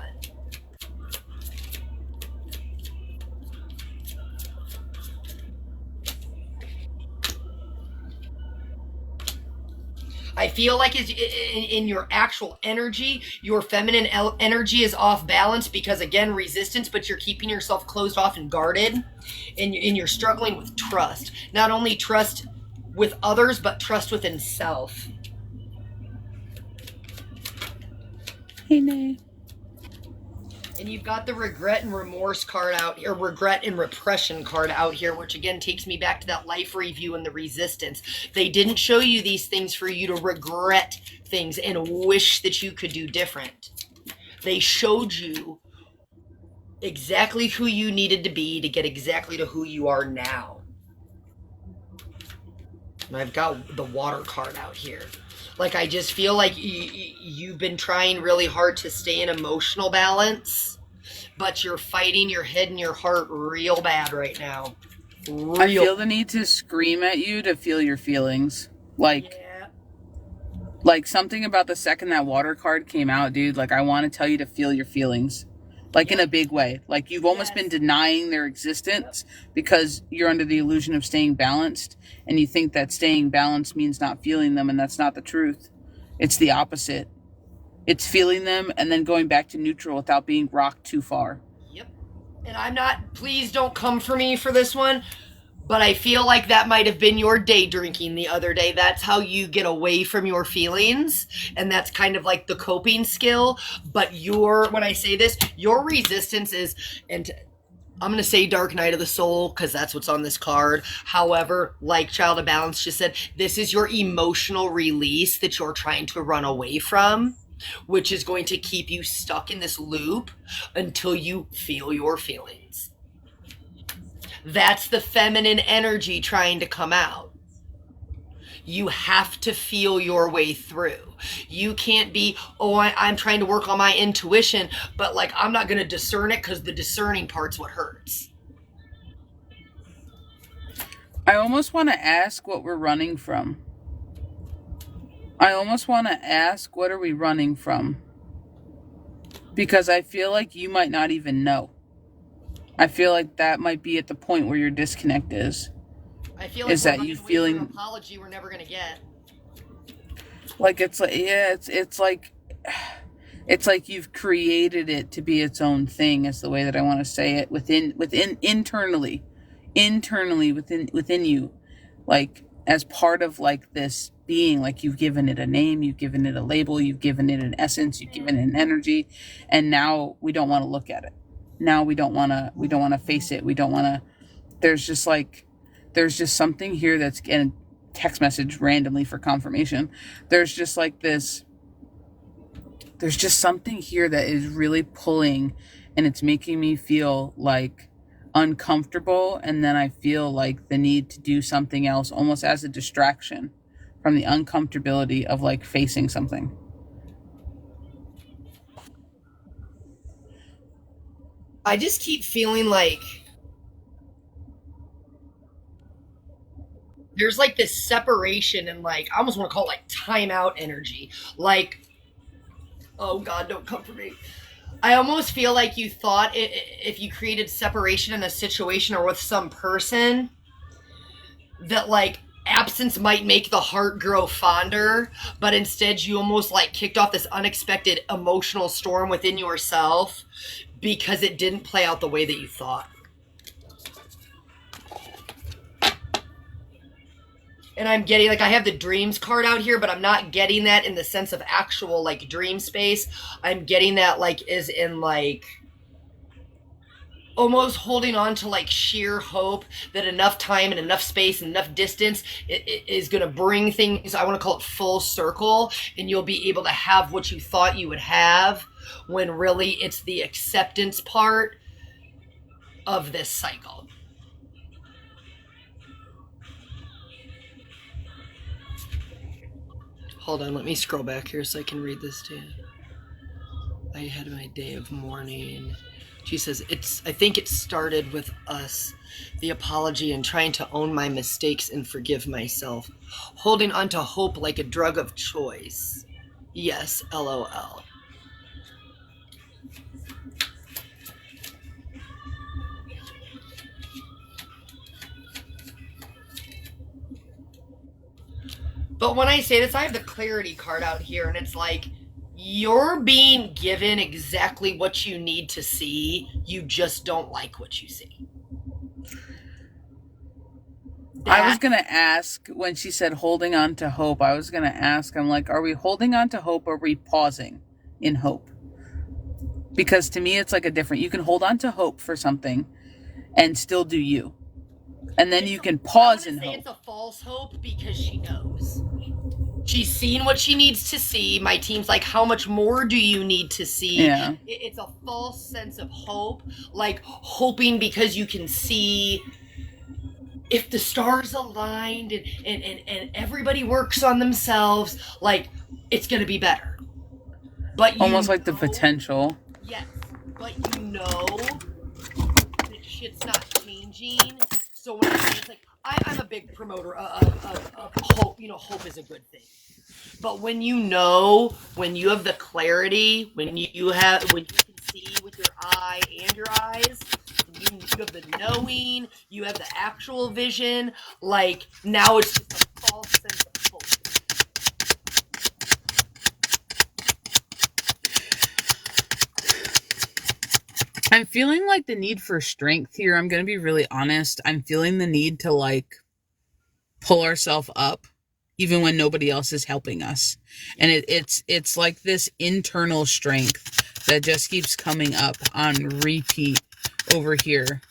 I feel like in your actual energy, your feminine energy is off balance because, again, resistance, but you're keeping yourself closed off and guarded, and you're struggling with trust. Not only trust with others, but trust within self. Hey, Nay. And you've got the regret and remorse card out here, regret and repression card out here, which again takes me back to that life review and the resistance. They didn't show you these things for you to regret things and wish that you could do different. They showed you exactly who you needed to be to get exactly to who you are now. And I've got the water card out here. Like, I just feel like you've been trying really hard to stay in emotional balance, but you're fighting your head and your heart real bad right now. I feel the need to scream at you to feel your feelings. Like something about the second that water card came out, dude, like, I want to tell you to feel your feelings. Like, in a big way. Like, you've almost been denying their existence because you're under the illusion of staying balanced, and you think that staying balanced means not feeling them, and that's not the truth. It's the opposite. It's feeling them and then going back to neutral without being rocked too far. Yep. And please don't come for me for this one, but I feel like that might have been your day drinking the other day. That's how you get away from your feelings, and that's kind of like the coping skill. But when I say this, your resistance is, and I'm going to say Dark Night of the Soul because that's what's on this card. However, like Child of Balance just said, this is your emotional release that you're trying to run away from, which is going to keep you stuck in this loop until you feel your feelings. That's the feminine energy trying to come out. You have to feel your way through. You can't be, oh, I'm trying to work on my intuition, but like I'm not going to discern it because the discerning part's what hurts. I almost want to ask what we're running from. I almost want to ask, what are we running from? Because I feel like you might not even know. I feel like that might be at the point where your disconnect is. I feel like is that you feeling an apology we're never gonna get. Like it's like, yeah, it's like you've created it to be its own thing, is the way that I want to say it, within internally within you, like as part of like this being. Like you've given it a name, you've given it a label, you've given it an essence, you've given it an energy, and now we don't want to look at it. Now we don't want to face it. We don't want to. There's just something here that's getting text message randomly for confirmation. There's just something here that is really pulling, and it's making me feel like uncomfortable, and then I feel like the need to do something else almost as a distraction from the uncomfortability of like facing something. I just keep feeling like there's like this separation and like I almost want to call it like timeout energy. Like, oh God, don't come for me. I almost feel like you thought if you created separation in a situation or with some person, that like absence might make the heart grow fonder, but instead you almost like kicked off this unexpected emotional storm within yourself because it didn't play out the way that you thought. And I'm getting like I have the dreams card out here, but I'm not getting that in the sense of actual like dream space. I'm getting that like is in like almost holding on to like sheer hope that enough time and enough space and enough distance is going to bring things, I want to call it full circle, and you'll be able to have what you thought you would have, when really it's the acceptance part of this cycle. Hold on, let me scroll back here so I can read this to you. I had my day of mourning. She says, I think it started with us, the apology and trying to own my mistakes and forgive myself. Holding on to hope like a drug of choice. Yes, LOL. But when I say this, I have the clarity card out here, and it's like, you're being given exactly what you need to see. You just don't like what you see. I was going to ask, when she said holding on to hope, I was going to ask, I'm like, are we holding on to hope or are we pausing in hope? Because to me, it's like a different, you can hold on to hope for something and still do you. And then you can pause in hope. It's a false hope because she knows. She's seen what she needs to see. My team's like, how much more do you need to see? Yeah. It's a false sense of hope, like hoping because you can see if the stars aligned and everybody works on themselves, like it's going to be better. But almost like the potential. Yes, but you know that shit's not changing. So when I say it's like, I'm a big promoter of hope. You know, hope is a good thing. But when you know, when you have the clarity, when you can see with your eye and your eyes, you have the knowing, you have the actual vision, like now it's just a false sense of hope. I'm feeling like the need for strength here. I'm going to be really honest. I'm feeling the need to like pull ourselves up even when nobody else is helping us. And it's like this internal strength that just keeps coming up on repeat over here.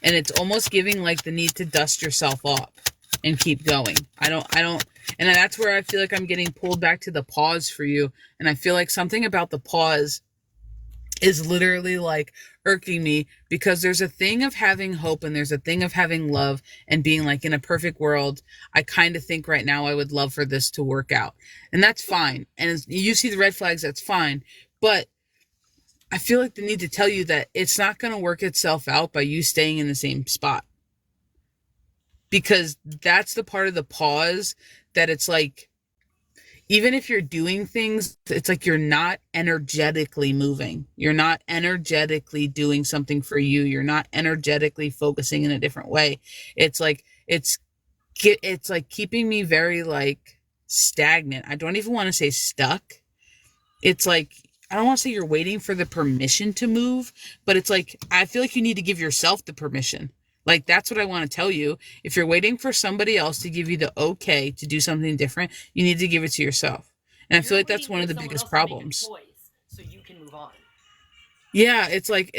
And it's almost giving like the need to dust yourself off and keep going. I don't, and that's where I feel like I'm getting pulled back to the pause for you. And I feel like something about the pause is literally like irking me, because there's a thing of having hope and there's a thing of having love and being like, in a perfect world, I kind of think right now I would love for this to work out. And that's fine. And you see the red flags, that's fine. But I feel like the need to tell you that it's not going to work itself out by you staying in the same spot. Because that's the part of the pause that it's like, even if you're doing things, it's like you're not energetically moving. You're not energetically doing something for you. You're not energetically focusing in a different way. It's like, it's like keeping me very like stagnant. I don't even want to say stuck. It's like, I don't want to say you're waiting for the permission to move, but it's like, I feel like you need to give yourself the permission. Like, that's what I want to tell you. If you're waiting for somebody else to give you the okay to do something different, you need to give it to yourself. And I feel like that's one of the biggest problems. So you can move on. Yeah, it's like,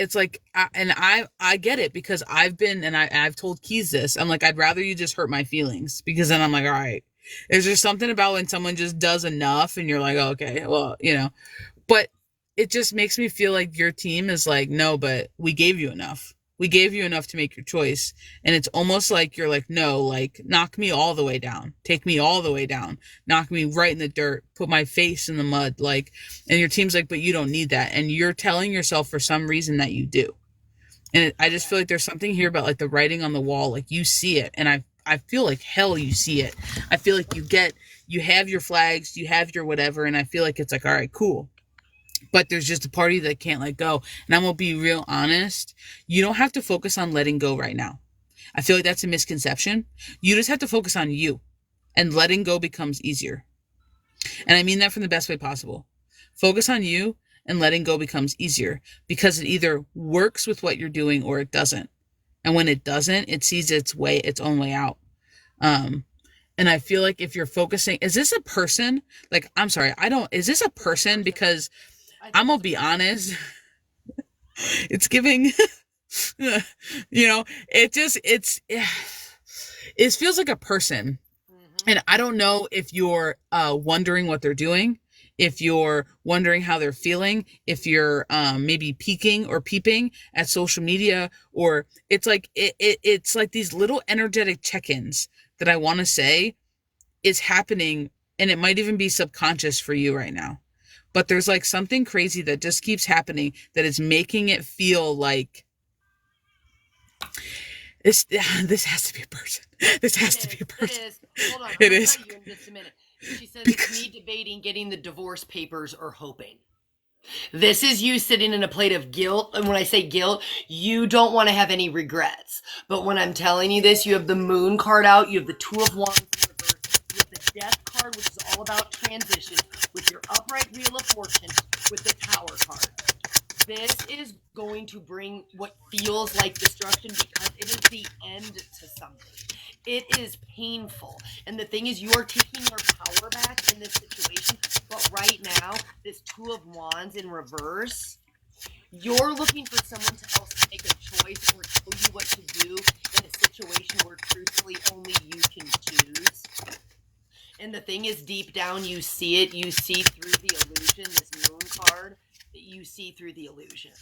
I get it, because I've been, and I've told Keys this. I'm like, I'd rather you just hurt my feelings, because then I'm like, all right, there's just something about when someone just does enough and you're like, okay, well, you know, but it just makes me feel like your team is like, no, but we gave you enough. We gave you enough to make your choice. And it's almost like you're like, no, like, knock me all the way down. Take me all the way down. Knock me right in the dirt. Put my face in the mud. Like, and your team's like, but you don't need that. And you're telling yourself for some reason that you do. And I just feel like there's something here about like the writing on the wall. Like, you see it. And I feel like hell you see it. I feel like you have your flags, you have your whatever. And I feel like it's like, all right, cool. But there's just a party that can't let go. And I'm going to be real honest. You don't have to focus on letting go right now. I feel like that's a misconception. You just have to focus on you. And letting go becomes easier. And I mean that from the best way possible. Focus on you, and letting go becomes easier. Because it either works with what you're doing or it doesn't. And when it doesn't, it sees its own way out. And I feel like if you're focusing, is this a person? Like, I'm sorry, is this a person? Because I'm going to be honest. It's giving, you know, it feels like a person. Mm-hmm. And I don't know if you're wondering what they're doing, if you're wondering how they're feeling, if you're maybe peeking or peeping at social media, or it's like, it's like these little energetic check-ins that I want to say is happening. And it might even be subconscious for you right now. But there's like something crazy that just keeps happening that is making it feel like this has to be a person. This has to be a person. It is. Hold on. It is. You in just a minute. She says it's me debating getting the divorce papers or hoping. This is you sitting in a plate of guilt. And when I say guilt, you don't want to have any regrets. But when I'm telling you this, you have the moon card out. You have the Two of Wands in reverse. You have the Death card, which is all about transition, with your upright Wheel of Fortune, with the Tower card. This is going to bring what feels like destruction, because it is the end to something. It is painful. And the thing is, you are taking your power back in this situation. But right now, this Two of Wands in reverse, you're looking for someone else to make a choice or tell you what to do in a situation where truthfully only you can choose. And the thing is, deep down, you see it. You see through the illusion, this moon card, you see through the illusion.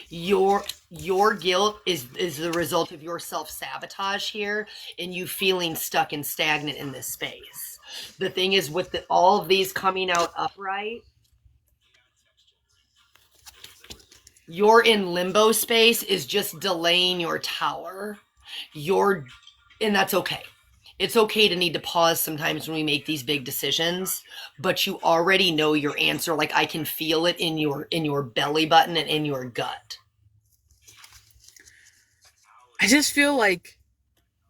Your guilt is the result of your self-sabotage here, and you feeling stuck and stagnant in this space. The thing is, with all of these coming out upright, you're in limbo space is just delaying your tower. And that's okay. It's okay to need to pause sometimes when we make these big decisions, but you already know your answer. Like, I can feel it in your belly button and in your gut. I just feel like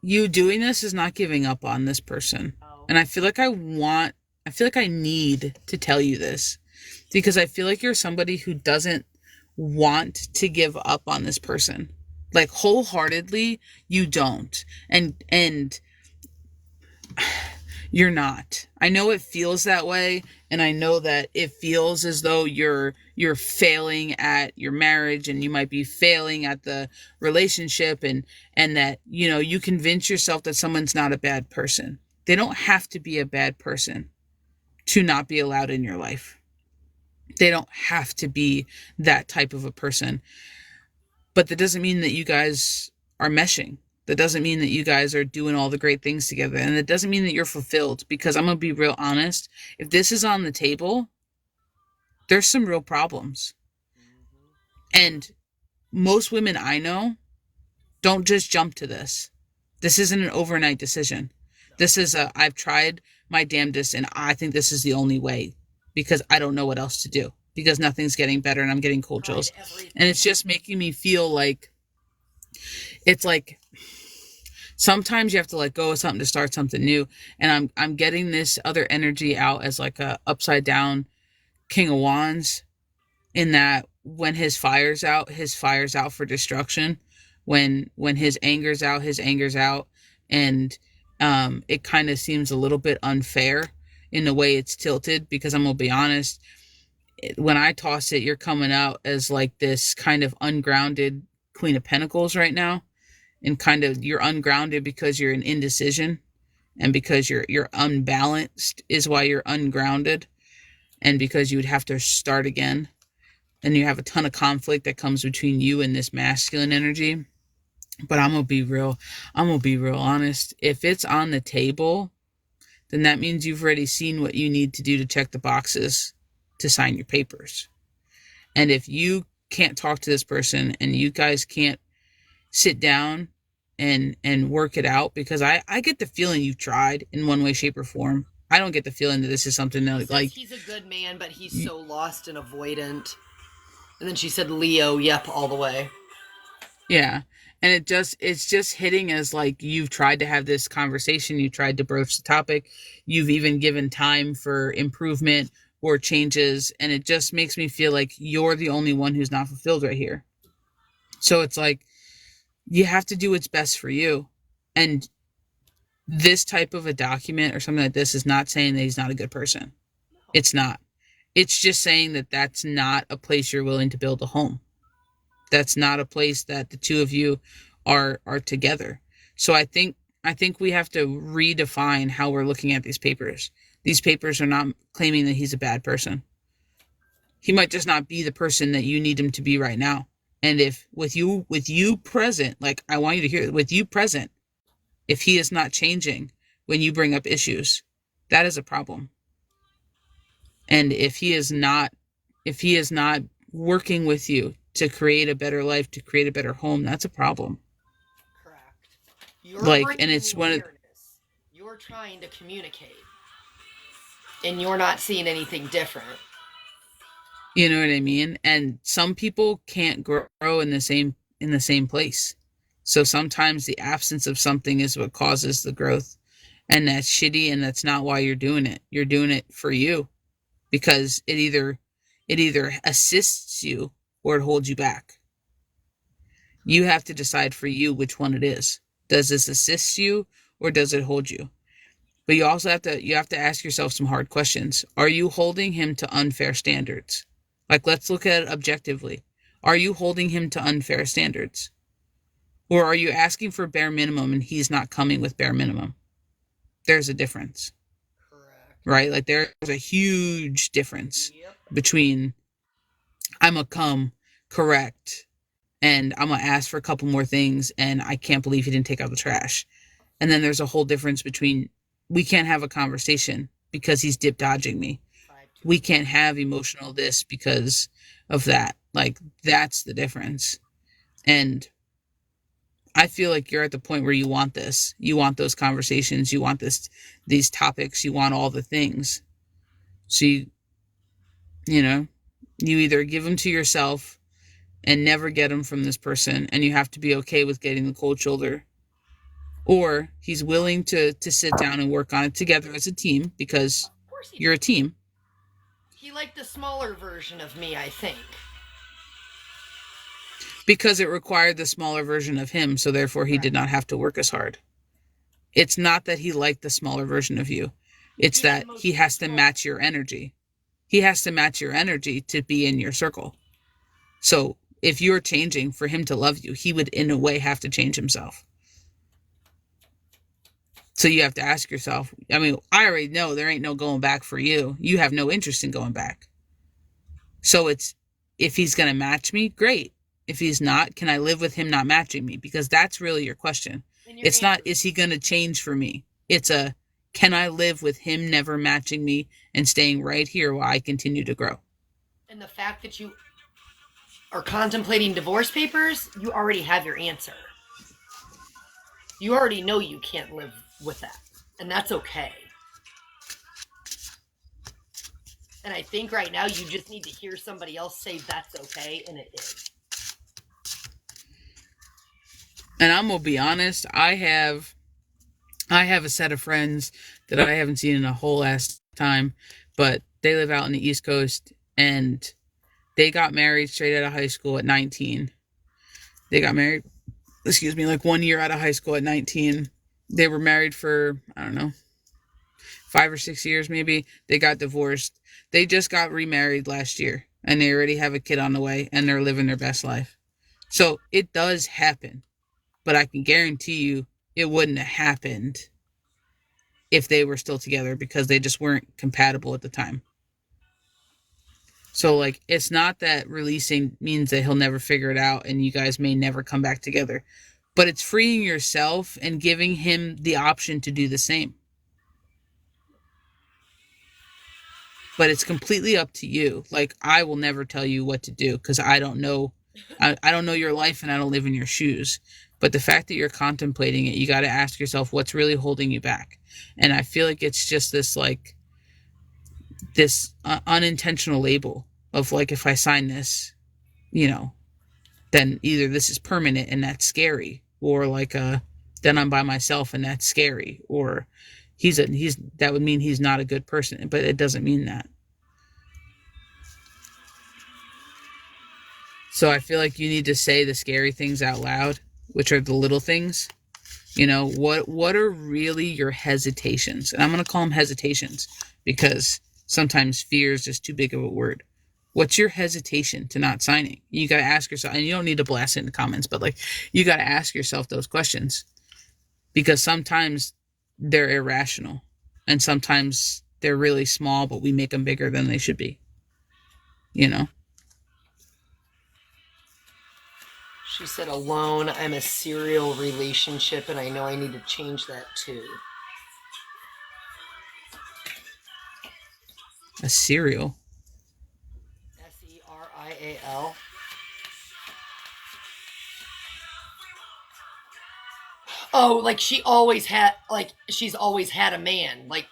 you doing this is not giving up on this person. Oh. And I feel like I need to tell you this, because I feel like you're somebody who doesn't want to give up on this person. Like, wholeheartedly, you don't. And you're not. I know it feels that way, and I know that it feels as though you're you're failing at your marriage, and you might be failing at the relationship, and that, you know, you convince yourself that someone's not a bad person. They don't have to be a bad person to not be allowed in your life. They don't have to be that type of a person. But that doesn't mean that you guys are meshing. That doesn't mean that you guys are doing all the great things together. And it doesn't mean that you're fulfilled, because I'm going to be real honest. If this is on the table, there's some real problems. And most women I know don't just jump to this. This isn't an overnight decision. This is I've tried my damnedest, and I think this is the only way, because I don't know what else to do, because nothing's getting better and I'm getting cold chills. And it's just making me feel like, it's like sometimes you have to let go of something to start something new. And I'm getting this other energy out as like a upside down King of Wands, in that when his fire's out for destruction. When his anger's out. And it kind of seems a little bit unfair in the way it's tilted, because I'm gonna be honest, when I toss it, you're coming out as like this kind of ungrounded Queen of Pentacles right now. And kind of, you're ungrounded because you're in indecision, and because you're unbalanced is why you're ungrounded, and because you would have to start again. And you have a ton of conflict that comes between you and this masculine energy. But I'm going to be real honest. If it's on the table, then that means you've already seen what you need to do to check the boxes to sign your papers. And if you can't talk to this person, and you guys can't sit down and work it out, because I get the feeling you've tried in one way, shape, or form. I don't get the feeling that this is something that, like, he's a good man, but he's so lost and avoidant. And then she said, Leo, yep, all the way. Yeah. And it's just hitting as like, you've tried to have this conversation, you tried to broach the topic, you've even given time for improvement or changes, and it just makes me feel like you're the only one who's not fulfilled right here. So it's like, you have to do what's best for you. And this type of a document or something like this is not saying that he's not a good person. It's not. It's just saying that that's not a place you're willing to build a home. That's not a place that the two of you are together. So I think we have to redefine how we're looking at these papers. These papers are not claiming that he's a bad person. He might just not be the person that you need him to be right now. And if with you present, like, I want you to hear it, with you present, if he is not changing when you bring up issues, that is a problem. And if he is not working with you to create a better life, to create a better home, that's a problem. Correct. You're and it's one of, you're trying to communicate, and you're not seeing anything different. You know what I mean? And some people can't grow in the same place. So sometimes the absence of something is what causes the growth. And that's shitty, and that's not why you're doing it. You're doing it for you, because it either assists you or it holds you back. You have to decide for you which one it is. Does this assist you or does it hold you? But you also have to ask yourself some hard questions. Are you holding him to unfair standards? Like, let's look at it objectively. Are you holding him to unfair standards? Or are you asking for bare minimum and he's not coming with bare minimum? There's a difference. Correct. Right? Like, there's a huge difference between I'm going to come correct and I'm going to ask for a couple more things and I can't believe he didn't take out the trash. And then there's a whole difference between we can't have a conversation because he's dip dodging me. We can't have emotional this because of that. Like, that's the difference. And I feel like you're at the point where you want this. You want those conversations. You want these topics. You want all the things. So you either give them to yourself and never get them from this person, and you have to be okay with getting the cold shoulder. Or he's willing to sit down and work on it together as a team, because you're a team. He liked the smaller version of me, I think. Because it required the smaller version of him, so therefore he did not have to work as hard. It's not that he liked the smaller version of you. It's that he has to match your energy. He has to match your energy to be in your circle. So if you're changing for him to love you, he would in a way have to change himself. So you have to ask yourself, I mean, I already know there ain't no going back for you. You have no interest in going back. So it's, if he's going to match me, great. If he's not, can I live with him not matching me? Because that's really your question. It's not, is he going to change for me? It's a, can I live with him never matching me and staying right here while I continue to grow? And the fact that you are contemplating divorce papers, you already have your answer. You already know you can't live with that. And that's okay. And I think right now you just need to hear somebody else say that's okay, and it is. And I'm going to be honest, I have a set of friends that I haven't seen in a whole ass time, but they live out in the East Coast, and they got married straight out of high school at 19. They got married, like 1 year out of high school at 19. They were married for, I don't know, 5 or 6 years maybe. They got divorced. They just got remarried last year, and they already have a kid on the way, and they're living their best life. So it does happen, but I can guarantee you it wouldn't have happened if they were still together, because they just weren't compatible at the time. So, like, it's not that releasing means that he'll never figure it out and you guys may never come back together, but it's freeing yourself and giving him the option to do the same. But it's completely up to you. Like, I will never tell you what to do because I don't know. I don't know your life and I don't live in your shoes. But the fact that you're contemplating it, you got to ask yourself what's really holding you back. And I feel like it's just this, like, this unintentional label of, like, if I sign this, you know, then either this is permanent and that's scary, or like, then I'm by myself and that's scary, or that would mean he's not a good person, but it doesn't mean that. So I feel like you need to say the scary things out loud, which are the little things. You know, what are really your hesitations? And I'm going to call them hesitations because sometimes fear is just too big of a word. What's your hesitation to not signing? You got to ask yourself, and you don't need to blast it in the comments, but, like, you got to ask yourself those questions, because sometimes they're irrational and sometimes they're really small, but we make them bigger than they should be, you know? She said, alone, I'm a serial relationship, and I know I need to change that too. A serial? Serial. Oh, like she's always had a man. Like,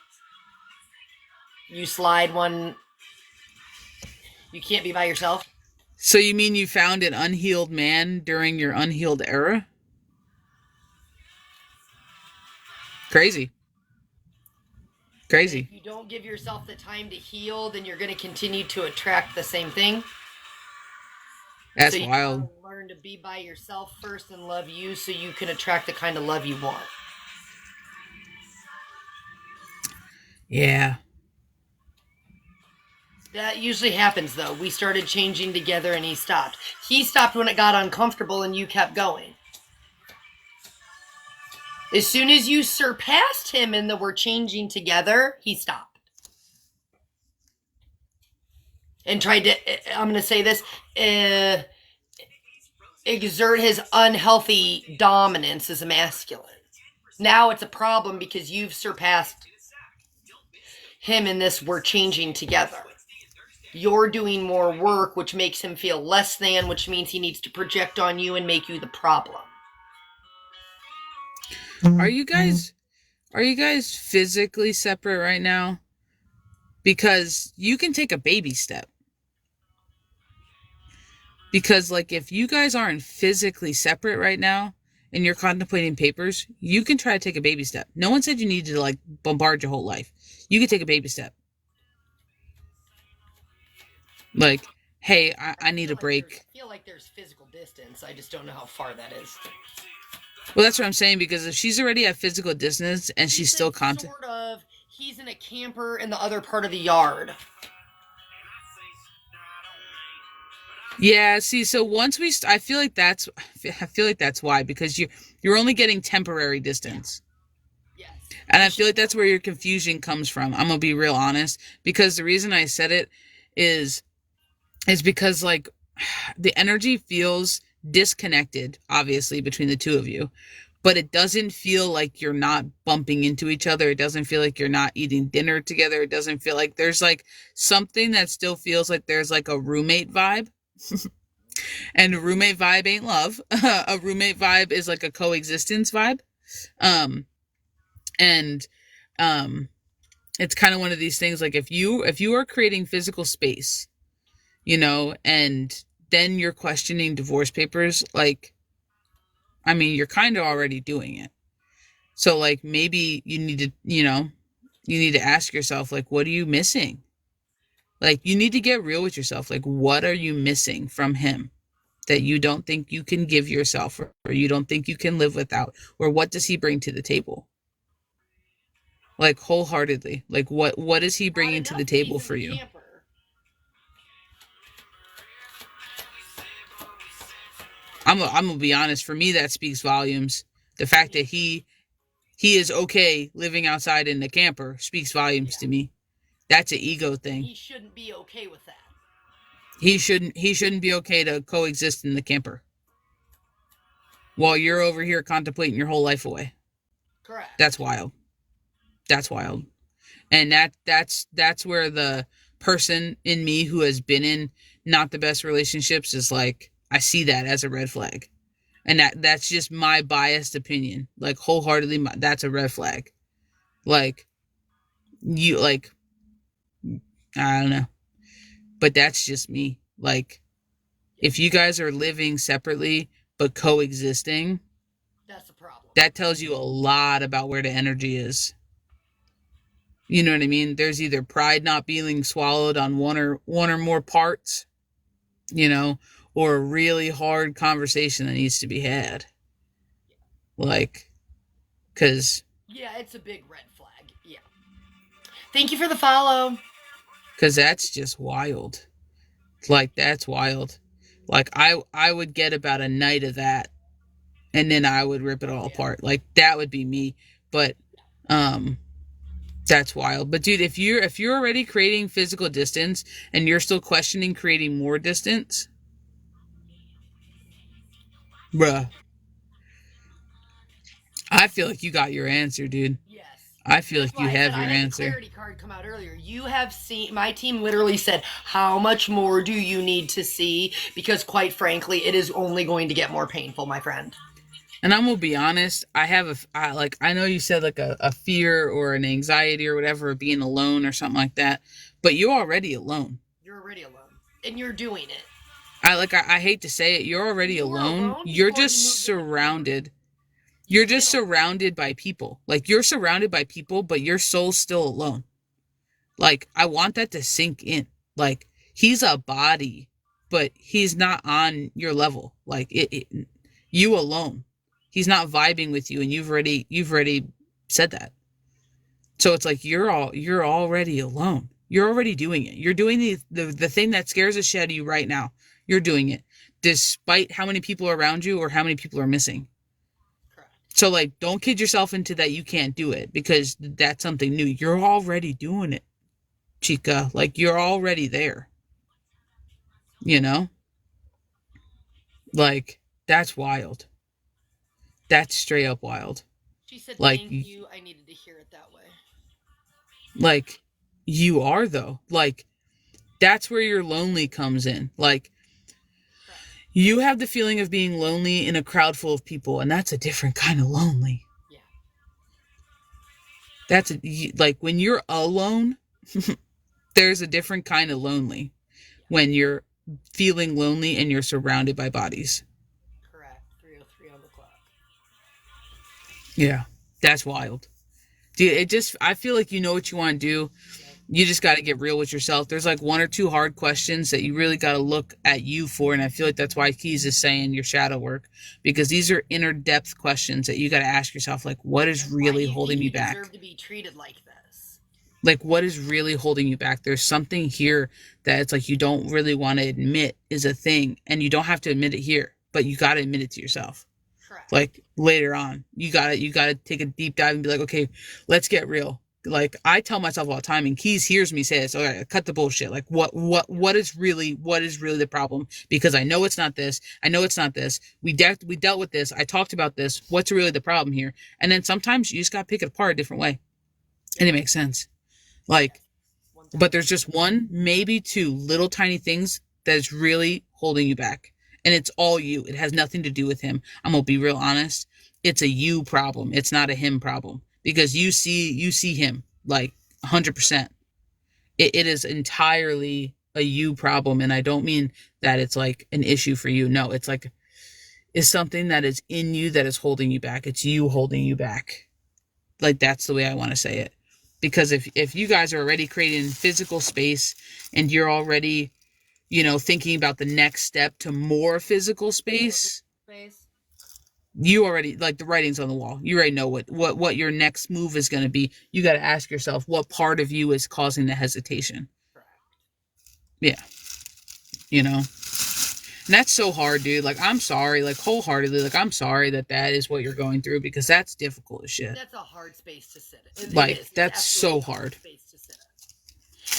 you slide one, you can't be by yourself. So you mean you found an unhealed man during your unhealed era? Crazy. If you don't give yourself the time to heal, then you're going to continue to attract the same thing. That's wild. You gotta learn to be by yourself first and love you, so you can attract the kind of love you want. Yeah. That usually happens, though. We started changing together and he stopped. He stopped when it got uncomfortable and you kept going. As soon as you surpassed him in the we're changing together, he stopped. And tried to, I'm going to say this, exert his unhealthy dominance as a masculine. Now it's a problem because you've surpassed him in this we're changing together. You're doing more work, which makes him feel less than, which means he needs to project on you and make you the problem. Are you guys physically separate right now? Because you can take a baby step. Because, like, if you guys aren't physically separate right now and you're contemplating papers, you can try to take a baby step. No one said you need to, like, bombard your whole life. You can take a baby step. Like, hey, I need a break. I feel like there's physical distance. I just don't know how far that is. Well, that's what I'm saying, because if she's already at physical distance and she's still sort of, he's in a camper in the other part of the yard. Yeah, see, so once I feel like that's why, because you're only getting temporary Yeah. distance. Yes. And He I feel should like know. that's where your confusion comes from. I'm gonna be real honest, because the reason I said it is because like the energy feels disconnected, obviously, between the two of you, but it doesn't feel like you're not bumping into each other. It doesn't feel like you're not eating dinner together. It doesn't feel like there's like something that still feels like there's like a roommate vibe. And a roommate vibe ain't love. A roommate vibe is like a coexistence vibe. Um, and um, it's kind of one of these things like if you are creating physical space, and then you're questioning divorce papers, like, I mean, you're kind of already doing it. So like maybe you need to ask yourself, like, what are you missing? Like, you need to get real with yourself. Like, what are you missing from him that you don't think you can give yourself, or you don't think you can live without? Or what does he bring to the table? Like, wholeheartedly. Like, what is he Not bringing to the enough that table he's in for the you? camper. I'm gonna be honest. For me, that speaks volumes. The fact that he is okay living outside in the camper speaks volumes Yeah. to me. That's an ego And thing. he shouldn't be okay with that. He shouldn't be okay to coexist in the camper while you're over here contemplating your whole life away. That's Correct. wild. That's wild. And that's where the person in me who has been in not the best relationships is like, I see that as a red flag. And that's just my biased opinion. Like, wholeheartedly, that's a red flag. Like, you like, I don't know, but that's just me. Like, if you guys are living separately but coexisting, That's the problem. that tells you a lot about where the energy is. You know what I mean? There's either pride not being swallowed on one or more parts, you know, or a really hard conversation that needs to be had. Like, cause Yeah, it's a big red flag. Yeah. Thank you for the follow. cause that's just wild. Like, that's wild. Like, I would get about a night of that, and then I would rip it Oh all yeah. apart. Like, that would be me. But um that's wild. But dude, if you're already creating physical distance and you're still questioning creating more distance, bruh, I feel like you got your answer, dude. Yes. I feel That's like you why I said have I your had the answer. clarity card come out earlier. You have seen, my team literally said, how much more do you need to see? Because quite frankly, it is only going to get more painful, my friend. And I'm gonna be honest, I know you said like a fear or an anxiety or whatever of being alone or something like that, but you're already alone. You're already alone. And you're doing it. I hate to say it, you're already You were alone. alone You're before you just moved in with me. surrounded. You're You've been just alone. surrounded by people. Like, you're surrounded by people, but your soul's still alone. Like, I want that to sink in. Like, he's a body, but he's not on your level. Like, you alone. He's not vibing with you, and you've already said that. So it's like you're already alone. You're already doing it. You're doing the thing that scares the shit out of you right now. You're doing it, despite how many people are around you or how many people are missing. Correct. So like, don't kid yourself into that you can't do it, because that's something new. You're already doing it, chica. Like, you're already there. You know, like, that's wild. That's straight up wild. She said, Like, thank you. I needed to hear it that way. like you are though. Like, that's where your lonely comes in. Like, Correct. you have the feeling of being lonely in a crowd full of people, and that's a different kind of lonely. Yeah. Like, when you're alone, there's a different kind of lonely Yeah. when you're feeling lonely and you're surrounded by bodies. Correct. 3:03 on the clock. Yeah, that's wild. Dude, I feel like you know what you want to do. Yep. You just got to get real with yourself. There's like one or two hard questions that you really got to look at you for. And I feel like that's why Keys is saying your shadow work, because these are inner depth questions that you got to ask yourself, like, what is And why really you holding think me you back? deserve to be treated like this. Like, what is really holding you back? There's something here that it's like you don't really want to admit is a thing, and you don't have to admit it here, but you got to admit it to yourself. Correct. Like later on, you gotta take a deep dive and be like, okay, let's get real. Like I tell myself all the time, and Keys hears me say this. Okay, cut the bullshit. Like what is really the problem? Because I know it's not this. I know it's not this. We dealt with this. I talked about this. What's really the problem here? And then sometimes you just gotta pick it apart a different way, and it makes sense. Like, but there's just one, maybe two little tiny things that is really holding you back. And it's all you. It has nothing to do with him. I'm gonna be real honest. It's a you problem. It's not a him problem. Because you see him like 100%. It is entirely a you problem. And I don't mean that it's like an issue for you. No, it's like, it's something that is in you that is holding you back. It's you holding you back. Like, that's the way I want to say it. Because if you guys are already creating physical space and you're already, thinking about the next step to more physical space, you already, like, the writing's on the wall. You already know what your next move is going to be. You got to ask yourself what part of you is causing the hesitation. Yeah. And that's so hard, dude. Like, I'm sorry, like, wholeheartedly, like, I'm sorry that is what you're going through, because that's difficult as shit. That's a hard space to sit in. Like, that's so hard. Space to sit in.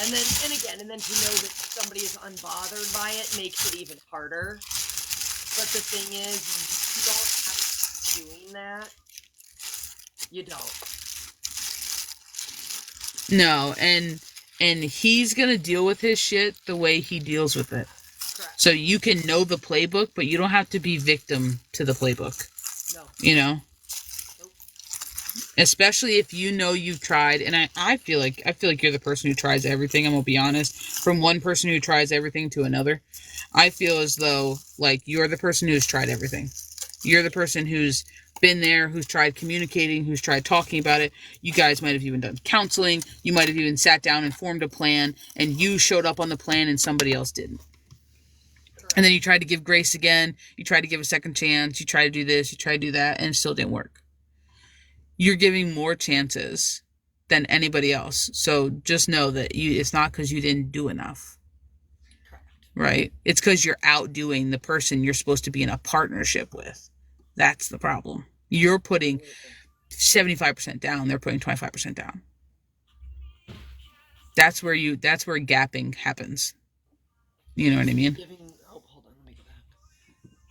And then to know that somebody is unbothered by it makes it even harder. But the thing is, you don't have to be doing that. You don't. No, and he's gonna deal with his shit the way he deals with it. Correct. So you can know the playbook, but you don't have to be victim to the playbook. No. Nope. Especially if you've tried, and I feel like you're the person who tries everything. I'm gonna be honest. From one person who tries everything to another, I feel as though like you're the person who's tried everything. You're the person who's been there, who's tried communicating, who's tried talking about it. You guys might have even done counseling. You might have even sat down and formed a plan, and you showed up on the plan and somebody else didn't. And then you tried to give grace again. You tried to give a second chance. You tried to do this. You tried to do that. And it still didn't work. You're giving more chances than anybody else. So just know that it's not because you didn't do enough. Correct. Right? It's because you're outdoing the person you're supposed to be in a partnership with. That's the problem. You're putting 75% down. They're putting 25% down. That's where gapping happens. You know what I mean? Hold on, let me go back.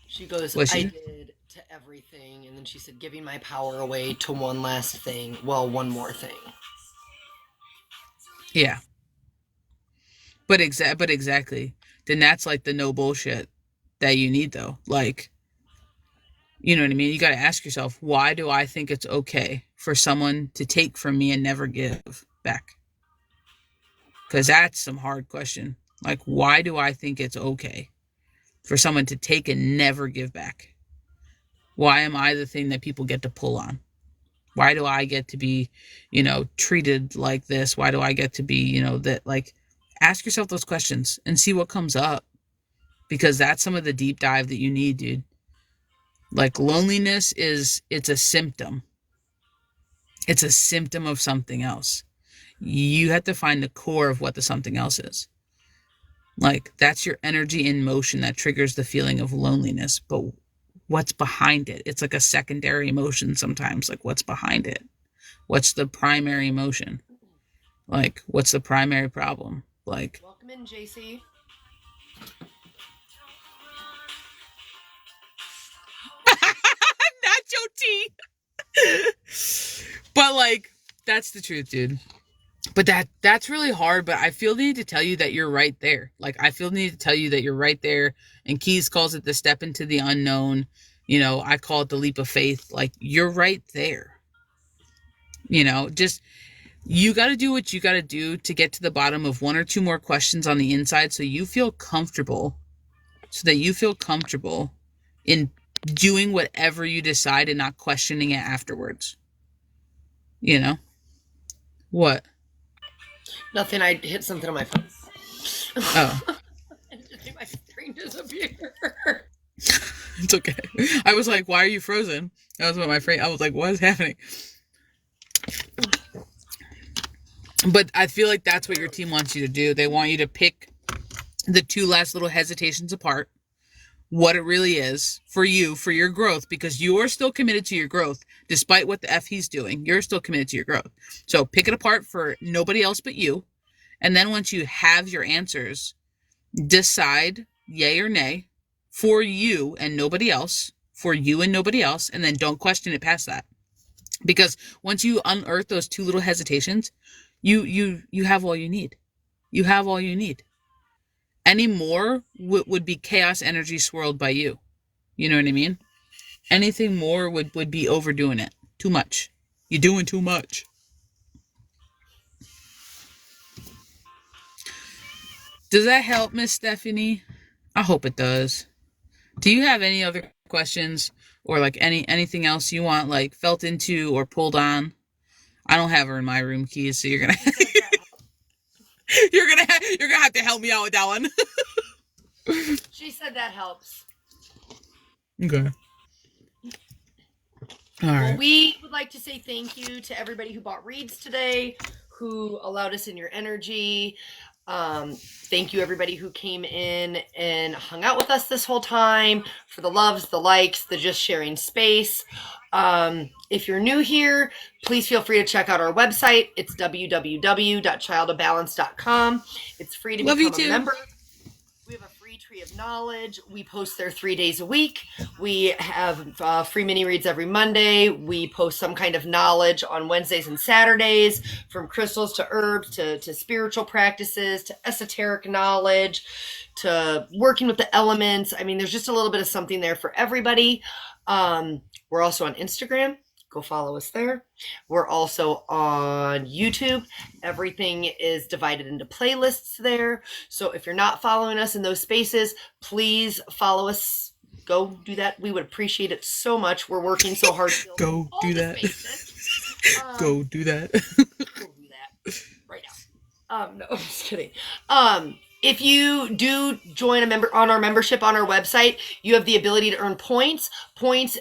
She goes, I did to everything, and then she said, giving my power away to one last thing. Well, one more thing. Yeah. But exactly. Then that's like the no bullshit that you need, though. Like, you know what I mean? You got to ask yourself, why do I think it's okay for someone to take from me and never give back? Because that's some hard question. Like, why do I think it's okay for someone to take and never give back? Why am I the thing that people get to pull on? Why do I get to be, treated like this? Why do I get to be, that? Like, ask yourself those questions and see what comes up. Because that's some of the deep dive that you need, dude. Like, loneliness it's a symptom. It's a symptom of something else. You have to find the core of what the something else is. Like, that's your energy in motion that triggers the feeling of loneliness. But what's behind it? It's like a secondary emotion sometimes. Like, what's behind it? What's the primary emotion? Like, what's the primary problem? Like, welcome in, JC. Nacho tea. But like, that's the truth, dude. But that's really hard. But I feel the need to tell you that you're right there. Like, I feel the need to tell you that you're right there. And Keys calls it the step into the unknown. I call it the leap of faith. Like, you're right there. Just, you got to do what you got to do to get to the bottom of one or two more questions on the inside, so you feel comfortable. So that you feel comfortable in doing whatever you decide and not questioning it afterwards. What? Nothing. I hit something on my phone. Oh. And just made my screen disappear. It's okay. I was like, why are you frozen? That was what I was like, what is happening? But I feel like that's what your team wants you to do. They want you to pick the two last little hesitations apart, what it really is for you, for your growth, because you are still committed to your growth. Despite what the F he's doing, you're still committed to your growth. So pick it apart for nobody else but you. And then once you have your answers, decide yay or nay for you and nobody else, for you and nobody else, and then don't question it past that. Because once you unearth those two little hesitations, you have all you need. You have all you need. Any more would be chaos energy swirled by you. You know what I mean? Anything more would be overdoing it. Too much. You're doing too much. Does that help, Miss Stephanie? I hope it does. Do you have any other questions or like anything else you want like felt into or pulled on? I don't have her in my room keys, so you're gonna you're gonna have to help me out with that one. She said that helps. Okay. All right. Well, we would like to say thank you to everybody who bought reads today, who allowed us in your energy. Thank you everybody who came in and hung out with us this whole time, for the loves, the likes, the just sharing space. If you're new here, please feel free to check out our website. It's www.ChildOfBalance.com. It's free to become a member. We have a free tree of knowledge. We post there 3 days a week. We have free mini reads every Monday. We post some kind of knowledge on Wednesdays and Saturdays, from crystals to herbs to spiritual practices to esoteric knowledge to working with the elements. I mean, there's just a little bit of something there for everybody. We're also on Instagram. Go follow us there. We're also on YouTube. Everything is divided into playlists there. So if you're not following us in those spaces, please follow us. Go do that. We would appreciate it so much. We're working so hard to go do that. Go do that. Go do that right now. No, I'm just kidding. If you do join on our membership on our website, you have the ability to earn points. Points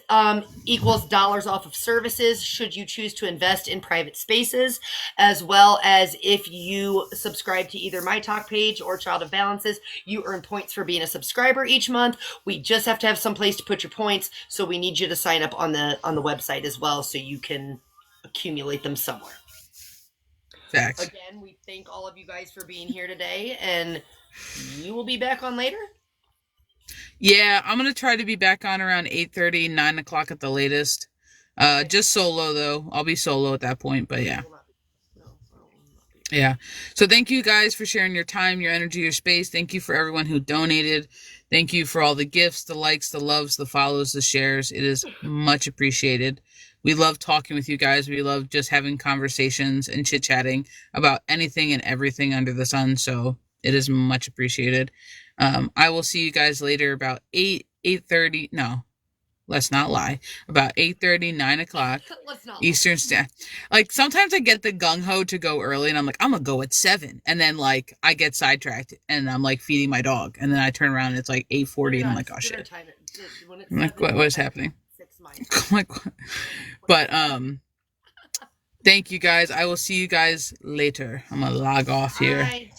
equals dollars off of services should you choose to invest in private spaces, as well as if you subscribe to either my talk page or Child of Balance's, you earn points for being a subscriber each month. We just have to have some place to put your points, so we need you to sign up on the website as well, so you can accumulate them somewhere. Facts. Again, we thank all of you guys for being here today, and you will be back on later? Yeah, I'm going to try to be back on around 8:30, 9 o'clock at the latest. Just solo, though. I'll be solo at that point, but yeah. Yeah. So thank you guys for sharing your time, your energy, your space. Thank you for everyone who donated. Thank you for all the gifts, the likes, the loves, the follows, the shares. It is much appreciated. We love talking with you guys. We love just having conversations and chit-chatting about anything and everything under the sun. So it is much appreciated. I will see you guys later about 8:30. No, let's not lie. About 8:30, 9 o'clock Eastern Standard. Like sometimes I get the gung-ho to go early and I'm like, I'm going to go at 7. And then like I get sidetracked and I'm like feeding my dog. And then I turn around and it's like 8:40 and I'm like, oh shit. I'm like, what is happening? But thank you guys. I will see you guys later. I'm gonna log off here. Bye.